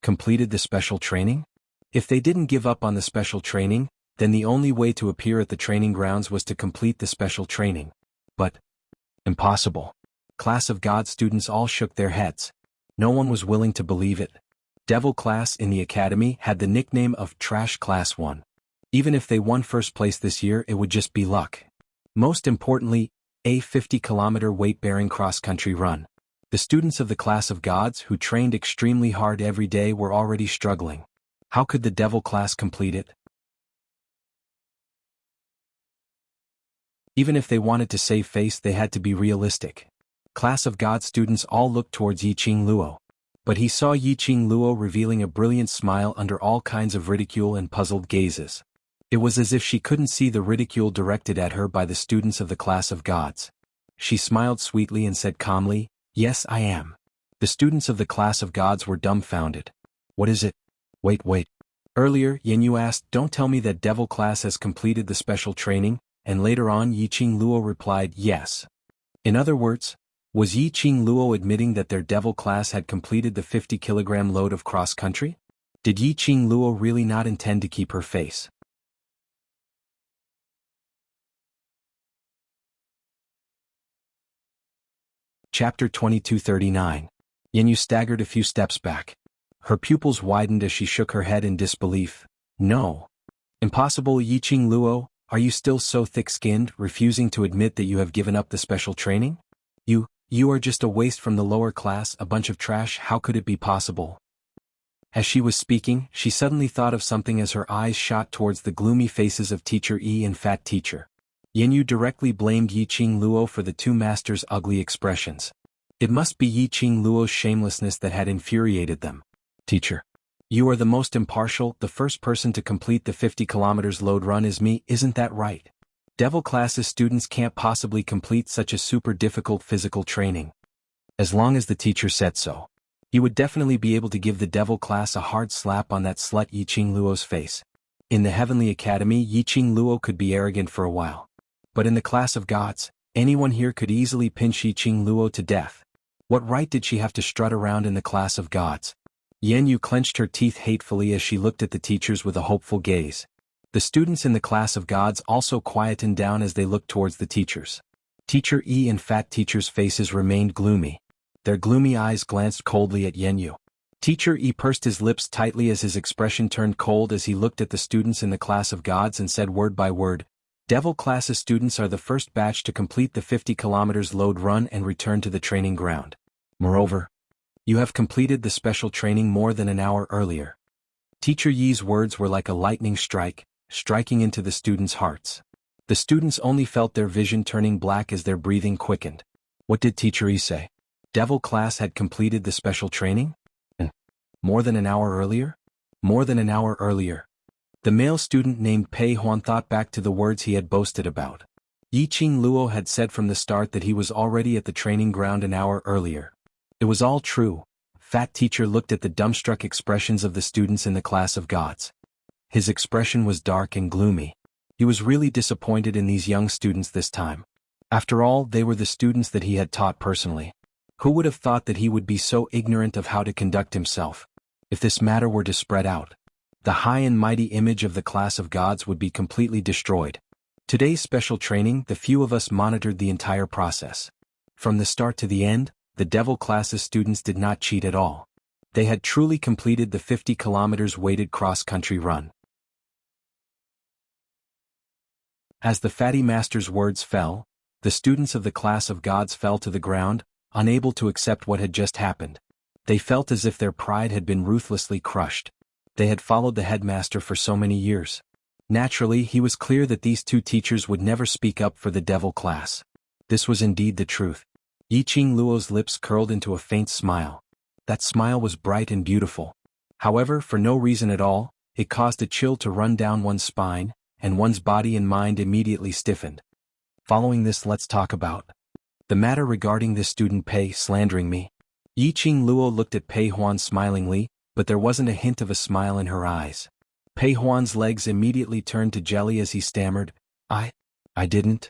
completed the special training? If they didn't give up on the special training, then the only way to appear at the training grounds was to complete the special training. But impossible. Class of God students all shook their heads. No one was willing to believe it. Devil class in the academy had the nickname of Trash Class 1. Even if they won first place this year, it would just be luck. Most importantly, a 50-kilometer weight-bearing cross-country run. The students of the class of gods who trained extremely hard every day were already struggling. How could the Devil class complete it? Even if they wanted to save face, they had to be realistic. Class of God students all looked towards Yiqing Luo. But he saw Yiqing Luo revealing a brilliant smile under all kinds of ridicule and puzzled gazes. It was as if she couldn't see the ridicule directed at her by the students of the class of gods. She smiled sweetly and said calmly, "Yes, I am." The students of the class of gods were dumbfounded. What is it? Wait. Earlier, Yanyu asked, "Don't tell me that Devil class has completed the special training," and later on Yiqing Luo replied, "Yes." In other words, was Yiqing Luo admitting that their Devil class had completed the 50-kilogram load of cross-country? Did Yiqing Luo really not intend to keep her face? Chapter 2239. Yanyu staggered a few steps back. Her pupils widened as she shook her head in disbelief. "No. Impossible, Yiqing Luo, are you still so thick-skinned, refusing to admit that you have given up the special training? You are just a waste from the lower class, a bunch of trash, how could it be possible?" As she was speaking, she suddenly thought of something as her eyes shot towards the gloomy faces of Teacher Yi and Fat Teacher. Yanyu directly blamed Yiqing Luo for the two masters' ugly expressions. It must be Yiqing Luo's shamelessness that had infuriated them. "Teacher, you are the most impartial, the first person to complete the 50 kilometers load run is me, isn't that right? Devil class's students can't possibly complete such a super difficult physical training." As long as the teacher said so. He would definitely be able to give the Devil class a hard slap on that slut Yiqing Luo's face. In the Heavenly Academy, Yiqing Luo could be arrogant for a while. But in the class of gods, anyone here could easily pinch Yiqing Luo to death. What right did she have to strut around in the class of gods? Yanyu clenched her teeth hatefully as she looked at the teachers with a hopeful gaze. The students in the class of gods also quietened down as they looked towards the teachers. Teacher E and Fat Teacher's faces remained gloomy. Their gloomy eyes glanced coldly at Yanyu. Teacher E pursed his lips tightly as his expression turned cold as he looked at the students in the class of gods and said word by word, "Devil classes students are the first batch to complete the 50 kilometers load run and return to the training ground. Moreover, you have completed the special training more than an hour earlier." Teacher Yi's words were like a lightning strike, striking into the students' hearts. The students only felt their vision turning black as their breathing quickened. What did Teacher Yi say? Devil class had completed the special training? More than an hour earlier? More than an hour earlier. The male student named Pei Huan thought back to the words he had boasted about. Yiqing Luo had said from the start that he was already at the training ground an hour earlier. It was all true. Fat Teacher looked at the dumbstruck expressions of the students in the class of gods. His expression was dark and gloomy. He was really disappointed in these young students this time. After all, they were the students that he had taught personally. Who would have thought that he would be so ignorant of how to conduct himself? If this matter were to spread out, the high and mighty image of the class of gods would be completely destroyed. Today's special training, the few of us monitored the entire process. From the start to the end, the devil class's students did not cheat at all. They had truly completed the 50 kilometers weighted cross-country run. As the fatty master's words fell, the students of the class of gods fell to the ground, unable to accept what had just happened. They felt as if their pride had been ruthlessly crushed. They had followed the headmaster for so many years. Naturally, he was clear that these two teachers would never speak up for the devil class. This was indeed the truth. Yiqing Luo's lips curled into a faint smile. That smile was bright and beautiful. However, for no reason at all, it caused a chill to run down one's spine, and one's body and mind immediately stiffened. Following this, let's talk about the matter regarding this student Pei slandering me. Yiqing Luo looked at Pei Huan smilingly, but there wasn't a hint of a smile in her eyes. Pei Huan's legs immediately turned to jelly as he stammered, I didn't.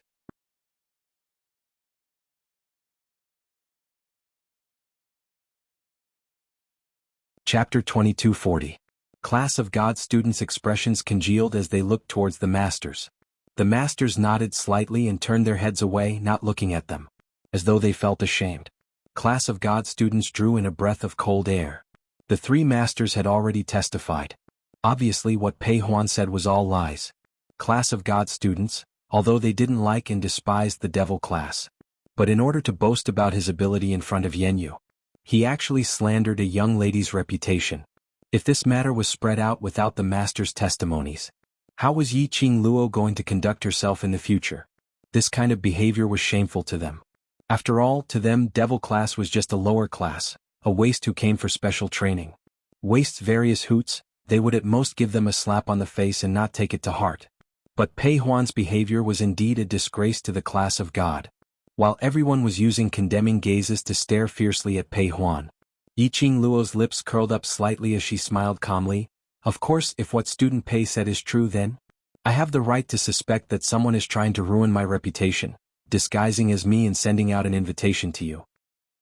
Chapter 2240. Class of God students' expressions congealed as they looked towards the masters. The masters nodded slightly and turned their heads away, not looking at them, as though they felt ashamed. Class of God students drew in a breath of cold air. The three masters had already testified. Obviously what Pei Huan said was all lies. Class of God students, although they didn't like and despised the devil class. But in order to boast about his ability in front of Yanyu, he actually slandered a young lady's reputation. If this matter was spread out without the master's testimonies, how was Yiqing Luo going to conduct herself in the future? This kind of behavior was shameful to them. After all, to them, devil class was just a lower class, a waste who came for special training. Waste's various hoots, they would at most give them a slap on the face and not take it to heart. But Pei Huan's behavior was indeed a disgrace to the class of God. While everyone was using condemning gazes to stare fiercely at Pei Huan, Yiqing Luo's lips curled up slightly as she smiled calmly. Of course, if what student Pei said is true, then I have the right to suspect that someone is trying to ruin my reputation, disguising as me and sending out an invitation to you.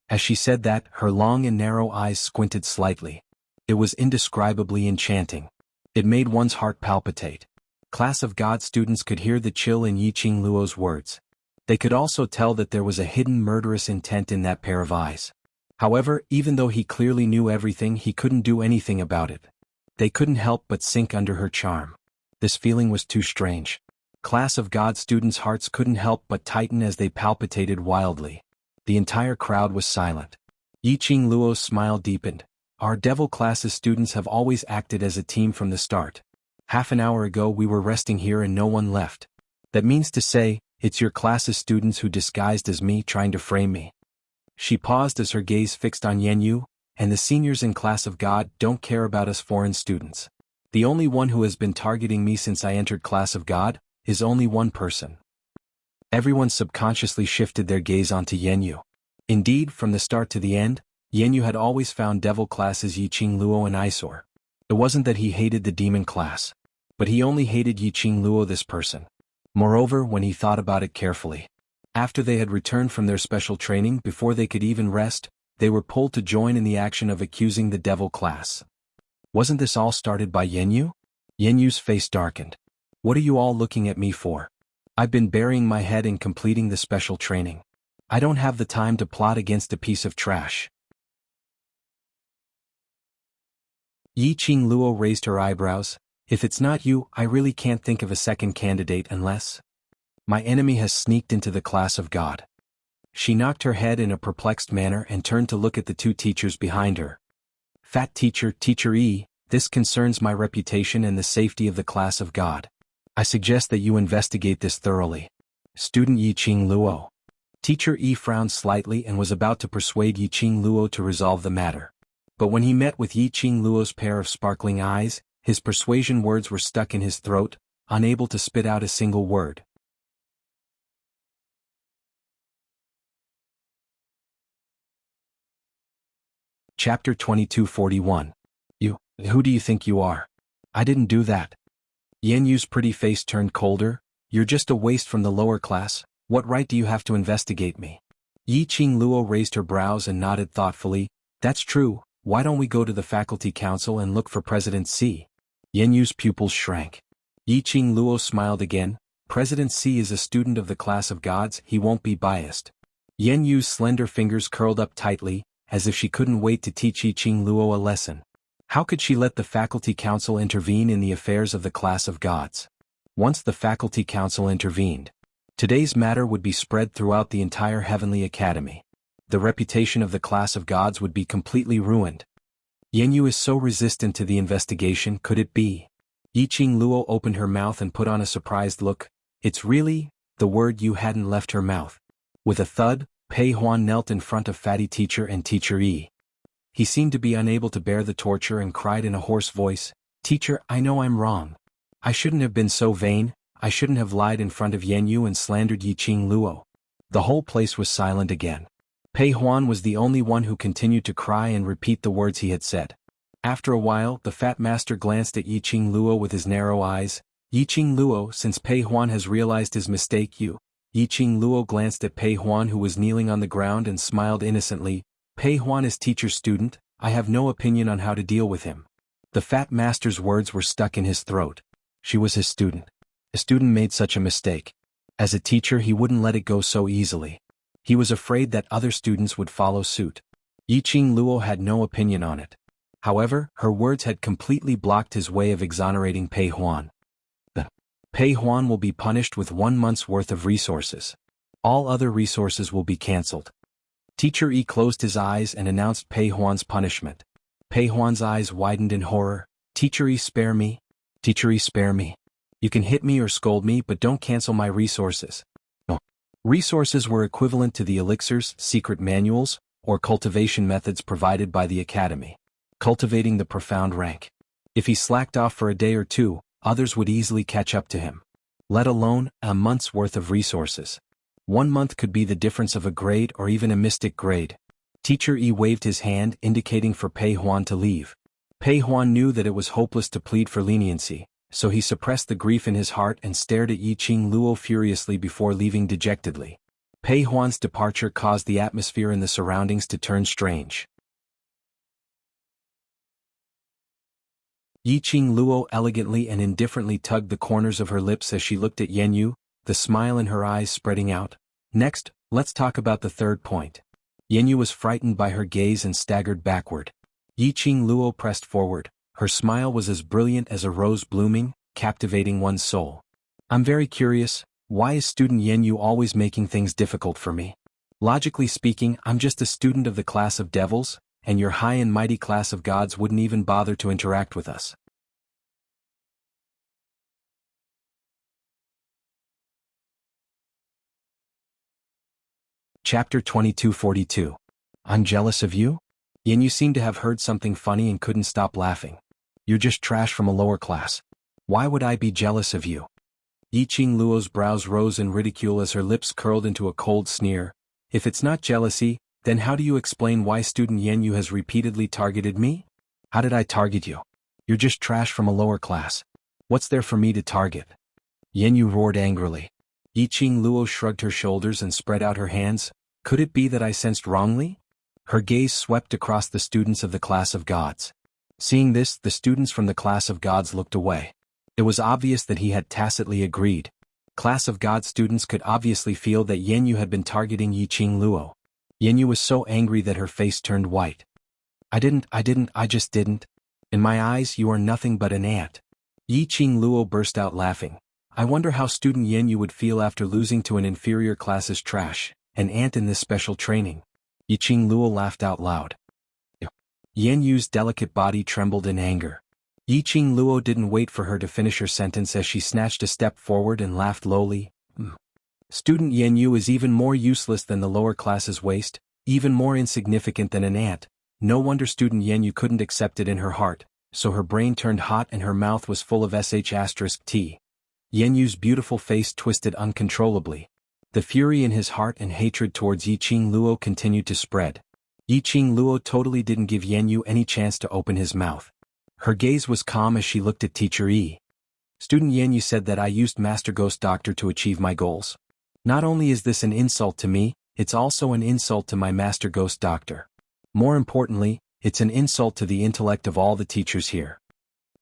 As she said that, her long and narrow eyes squinted slightly. It was indescribably enchanting. It made one's heart palpitate. Class of God students could hear the chill in Yiqing Luo's words. They could also tell that there was a hidden murderous intent in that pair of eyes. However, even though he clearly knew everything, he couldn't do anything about it. They couldn't help but sink under her charm. This feeling was too strange. Class of God students' hearts couldn't help but tighten as they palpitated wildly. The entire crowd was silent. Yiqing Luo's smile deepened. Our devil class's students have always acted as a team from the start. Half an hour ago we were resting here and no one left. That means to say, it's your class's students who disguised as me trying to frame me. She paused as her gaze fixed on Yanyu, and the seniors in class of God don't care about us foreign students. The only one who has been targeting me since I entered class of God is only one person. Everyone subconsciously shifted their gaze onto Yanyu. Indeed, from the start to the end, Yanyu had always found devil classes Yiqing Luo an eyesore. It wasn't that he hated the demon class, but he only hated Yiqing Luo, this person. Moreover, when he thought about it carefully, after they had returned from their special training, before they could even rest, they were pulled to join in the action of accusing the devil class. Wasn't this all started by Jianghu? Jianghu's face darkened. What are you all looking at me for? I've been burying my head in completing the special training. I don't have the time to plot against a piece of trash. Yiqing Luo raised her eyebrows. If it's not you, I really can't think of a second candidate unless my enemy has sneaked into the class of God. She knocked her head in a perplexed manner and turned to look at the two teachers behind her. Fat teacher, Teacher E, this concerns my reputation and the safety of the class of God. I suggest that you investigate this thoroughly. Student Yiqing Luo. Teacher E frowned slightly and was about to persuade Yiqing Luo to resolve the matter. But when he met with Yiqing Luo's pair of sparkling eyes, his persuasion words were stuck in his throat, unable to spit out a single word. Chapter 2241. Who do you think you are? I didn't do that. Jianghu's pretty face turned colder. You're just a waste from the lower class. What right do you have to investigate me? Yiqing Luo raised her brows and nodded thoughtfully. That's true. Why don't we go to the faculty council and look for President C? Jianghu's pupils shrank. Yiqing Luo smiled again. President C is a student of the class of gods, he won't be biased. Jianghu's slender fingers curled up tightly, as if she couldn't wait to teach Yiqing Luo a lesson. How could she let the faculty council intervene in the affairs of the class of gods? Once the faculty council intervened, today's matter would be spread throughout the entire Heavenly Academy. The reputation of the class of gods would be completely ruined. Jianghu is so resistant to the investigation, could it be? Yiqing Luo opened her mouth and put on a surprised look. It's really, the word you hadn't left her mouth. With a thud, Pei Huan knelt in front of Fatty Teacher and Teacher E. He seemed to be unable to bear the torture and cried in a hoarse voice, Teacher, I know I'm wrong. I shouldn't have been so vain, I shouldn't have lied in front of Jianghu and slandered Yiqing Luo. The whole place was silent again. Pei Huan was the only one who continued to cry and repeat the words he had said. After a while, the fat master glanced at Yiqing Luo with his narrow eyes. Yiqing Luo, since Pei Huan has realized his mistake, Yiqing Luo glanced at Pei Huan, who was kneeling on the ground, and smiled innocently. Pei Huan is teacher's student, I have no opinion on how to deal with him. The fat master's words were stuck in his throat. She was his student. A student made such a mistake. As a teacher, he wouldn't let it go so easily. He was afraid that other students would follow suit. Yiqing Luo had no opinion on it. However, her words had completely blocked his way of exonerating Pei Huan. Pei Huan will be punished with 1 month's worth of resources. All other resources will be cancelled. Teacher E closed his eyes and announced Pei Huan's punishment. Pei Huan's eyes widened in horror. Teacher E, spare me. Teacher E, spare me. You can hit me or scold me, but don't cancel my resources. No. Resources were equivalent to the elixirs, secret manuals, or cultivation methods provided by the academy. Cultivating the profound rank. If he slacked off for a day or two, others would easily catch up to him. Let alone a month's worth of resources. 1 month could be the difference of a grade or even a mystic grade. Teacher E waved his hand, indicating for Pei Huan to leave. Pei Huan knew that it was hopeless to plead for leniency, so he suppressed the grief in his heart and stared at Yiqing Luo furiously before leaving dejectedly. Pei Huan's departure caused the atmosphere in the surroundings to turn strange. Yiqing Luo elegantly and indifferently tugged the corners of her lips as she looked at Jianghu, the smile in her eyes spreading out. Next, let's talk about the third point. Jianghu was frightened by her gaze and staggered backward. Yiqing Luo pressed forward. Her smile was as brilliant as a rose blooming, captivating one's soul. I'm very curious, why is student Jianghu always making things difficult for me? Logically speaking, I'm just a student of the class of devils, and your high and mighty class of gods wouldn't even bother to interact with us. Chapter 2242. I'm jealous of you? Jianghu seemed to have heard something funny and couldn't stop laughing. You're just trash from a lower class. Why would I be jealous of you? Yiqing Luo's brows rose in ridicule as her lips curled into a cold sneer. If it's not jealousy, then how do you explain why student Jianghu has repeatedly targeted me? How did I target you? You're just trash from a lower class. What's there for me to target? Jianghu roared angrily. Yiqing Luo shrugged her shoulders and spread out her hands. Could it be that I sensed wrongly? Her gaze swept across the students of the class of gods. Seeing this, the students from the class of gods looked away. It was obvious that he had tacitly agreed. Class of God students could obviously feel that Yanyu had been targeting Yiqing Luo. Yanyu was so angry that her face turned white. I just didn't. In my eyes you are nothing but an ant. Yiqing Luo burst out laughing. I wonder how student Yanyu would feel after losing to an inferior class's trash, an ant in this special training. Yiqing Luo laughed out loud. Yanyu's delicate body trembled in anger. Yiqing Luo didn't wait for her to finish her sentence as she snatched a step forward and laughed lowly. Student Yanyu is even more useless than the lower class's waste, even more insignificant than an ant. No wonder student Yanyu couldn't accept it in her heart, so her brain turned hot and her mouth was full of sh*t. Yanyu's beautiful face twisted uncontrollably. The fury in his heart and hatred towards Yiqing Luo continued to spread. Yiqing Luo totally didn't give Yanyu any chance to open his mouth. Her gaze was calm as she looked at Teacher Yi. Student Yanyu said that I used Master Ghost Doctor to achieve my goals. Not only is this an insult to me, it's also an insult to my Master Ghost Doctor. More importantly, it's an insult to the intellect of all the teachers here.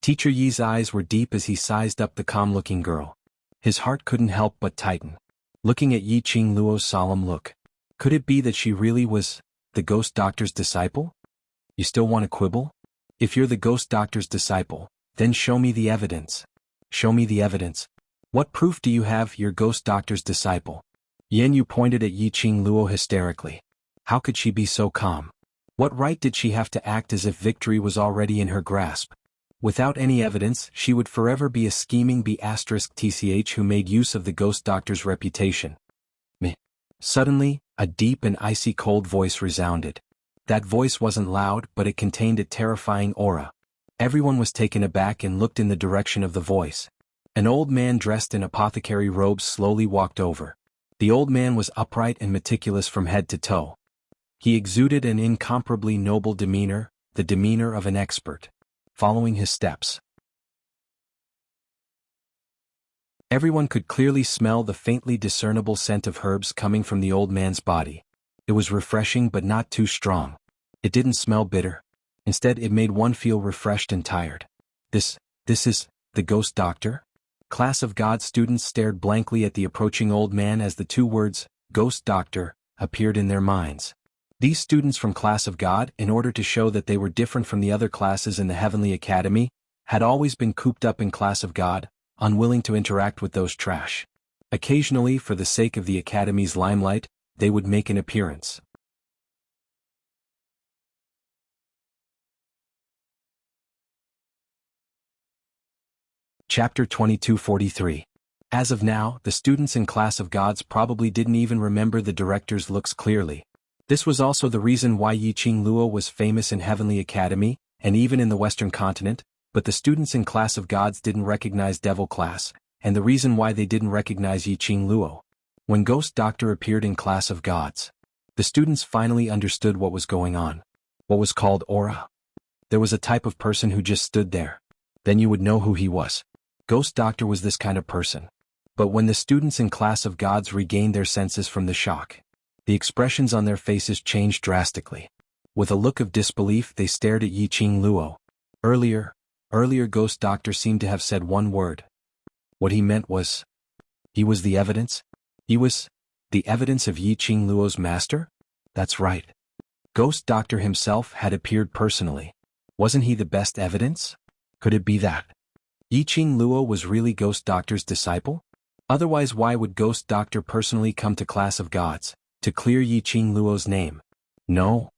Teacher Yi's eyes were deep as he sized up the calm-looking girl. His heart couldn't help but tighten. Looking at Yiqing Luo's solemn look. Could it be that she really was the Ghost Doctor's disciple? You still want to quibble? If you're the Ghost Doctor's disciple, then show me the evidence. Show me the evidence. What proof do you have you're Ghost Doctor's disciple? Yanyu pointed at Yiqing Luo hysterically. How could she be so calm? What right did she have to act as if victory was already in her grasp? Without any evidence, she would forever be a scheming B***tch who made use of the Ghost Doctor's reputation. Meh. Suddenly, a deep and icy cold voice resounded. That voice wasn't loud, but it contained a terrifying aura. Everyone was taken aback and looked in the direction of the voice. An old man dressed in apothecary robes slowly walked over. The old man was upright and meticulous from head to toe. He exuded an incomparably noble demeanor, the demeanor of an expert. Following his steps, everyone could clearly smell the faintly discernible scent of herbs coming from the old man's body. It was refreshing but not too strong. It didn't smell bitter. Instead, it made one feel refreshed and tired. This is the Ghost Doctor? Class of God students stared blankly at the approaching old man as the two words, Ghost Doctor, appeared in their minds. These students from Class of God, in order to show that they were different from the other classes in the Heavenly Academy, had always been cooped up in Class of God, unwilling to interact with those trash. Occasionally, for the sake of the Academy's limelight, they would make an appearance. Chapter 2243. As of now, the students in Class of Gods probably didn't even remember the director's looks clearly. This was also the reason why Yiqing Luo was famous in Heavenly Academy, and even in the Western continent, but the students in Class of Gods didn't recognize Devil Class, and the reason why they didn't recognize Yiqing Luo. When Ghost Doctor appeared in Class of Gods, the students finally understood what was going on. What was called aura. There was a type of person who just stood there. Then you would know who he was. Ghost Doctor was this kind of person. But when the students in Class of Gods regained their senses from the shock, the expressions on their faces changed drastically. With a look of disbelief, they stared at Yiqing Luo. Earlier Ghost Doctor seemed to have said one word. What he meant was, he was the evidence? He was the evidence of Yiqing Luo's master? That's right. Ghost Doctor himself had appeared personally. Wasn't he the best evidence? Could it be that Yiqing Luo was really Ghost Doctor's disciple? Otherwise, why would Ghost Doctor personally come to Class of Gods, to clear Yiqing Luo's name? No.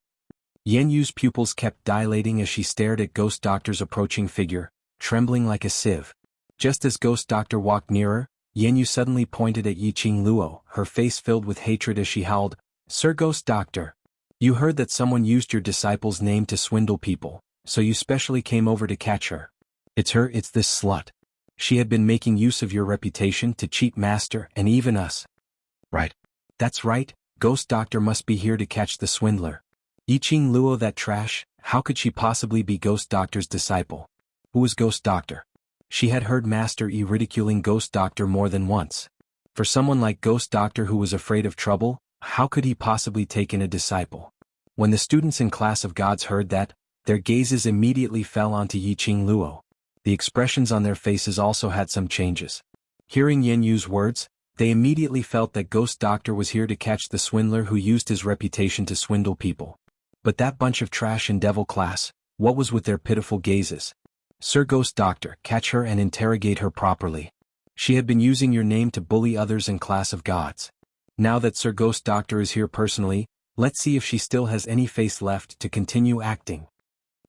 Yanyu's pupils kept dilating as she stared at Ghost Doctor's approaching figure, trembling like a sieve. Just as Ghost Doctor walked nearer, Yanyu suddenly pointed at Yiqing Luo, her face filled with hatred as she howled, Sir Ghost Doctor, you heard that someone used your disciple's name to swindle people, so you specially came over to catch her. It's her, it's this slut. She had been making use of your reputation to cheat Master and even us. Right. That's right, Ghost Doctor must be here to catch the swindler. Yiqing Luo, that trash, how could she possibly be Ghost Doctor's disciple? Who was Ghost Doctor? She had heard Master Yi ridiculing Ghost Doctor more than once. For someone like Ghost Doctor who was afraid of trouble, how could he possibly take in a disciple? When the students in Class of Gods heard that, their gazes immediately fell onto Yiqing Luo. The expressions on their faces also had some changes. Hearing Yan Yu's words, they immediately felt that Ghost Doctor was here to catch the swindler who used his reputation to swindle people. But that bunch of trash in Devil Class, what was with their pitiful gazes? Sir Ghost Doctor, catch her and interrogate her properly. She had been using your name to bully others in Class of Gods. Now that Sir Ghost Doctor is here personally, let's see if she still has any face left to continue acting.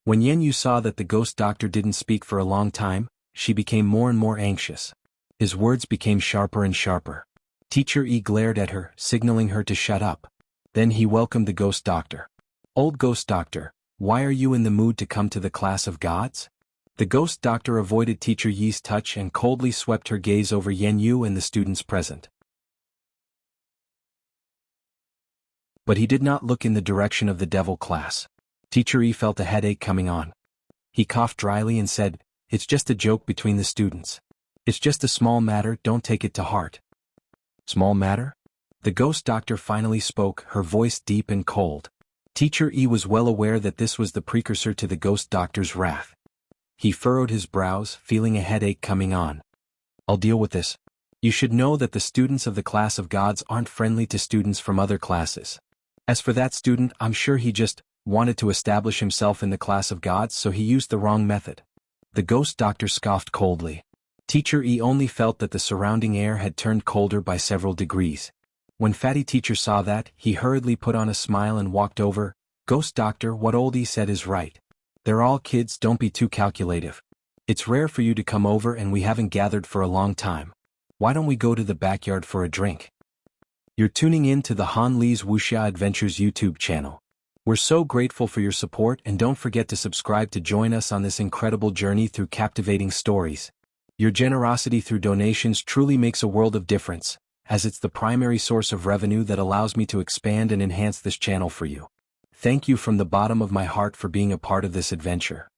When Yan Yu saw that the Ghost Doctor didn't speak for a long time, she became more and more anxious. His words became sharper and sharper. Teacher Yi glared at her, signaling her to shut up. Then he welcomed the Ghost Doctor. Old Ghost Doctor, why are you in the mood to come to the Class of Gods? The Ghost Doctor avoided Teacher Yi's touch and coldly swept her gaze over Yan Yu and the students present. But he did not look in the direction of the Devil Class. Teacher Yi felt a headache coming on. He coughed dryly and said, "It's just a joke between the students. It's just a small matter, don't take it to heart." Small matter? The Ghost Doctor finally spoke, her voice deep and cold. Teacher Yi was well aware that this was the precursor to the Ghost Doctor's wrath. He furrowed his brows, feeling a headache coming on. "I'll deal with this. You should know that the students of the Class of Gods aren't friendly to students from other classes. As for that student, I'm sure he just wanted to establish himself in the Class of Gods, so he used the wrong method." The Ghost Doctor scoffed coldly. Teacher Yi only felt that the surrounding air had turned colder by several degrees. When Fatty Teacher saw that, he hurriedly put on a smile and walked over. "Ghost Doctor, what Oldie said is right. They're all kids, don't be too calculative. It's rare for you to come over and we haven't gathered for a long time. Why don't we go to the backyard for a drink?" You're tuning in to the Han Li's Wuxia Adventures YouTube channel. We're so grateful for your support, and don't forget to subscribe to join us on this incredible journey through captivating stories. Your generosity through donations truly makes a world of difference, as it's the primary source of revenue that allows me to expand and enhance this channel for you. Thank you from the bottom of my heart for being a part of this adventure.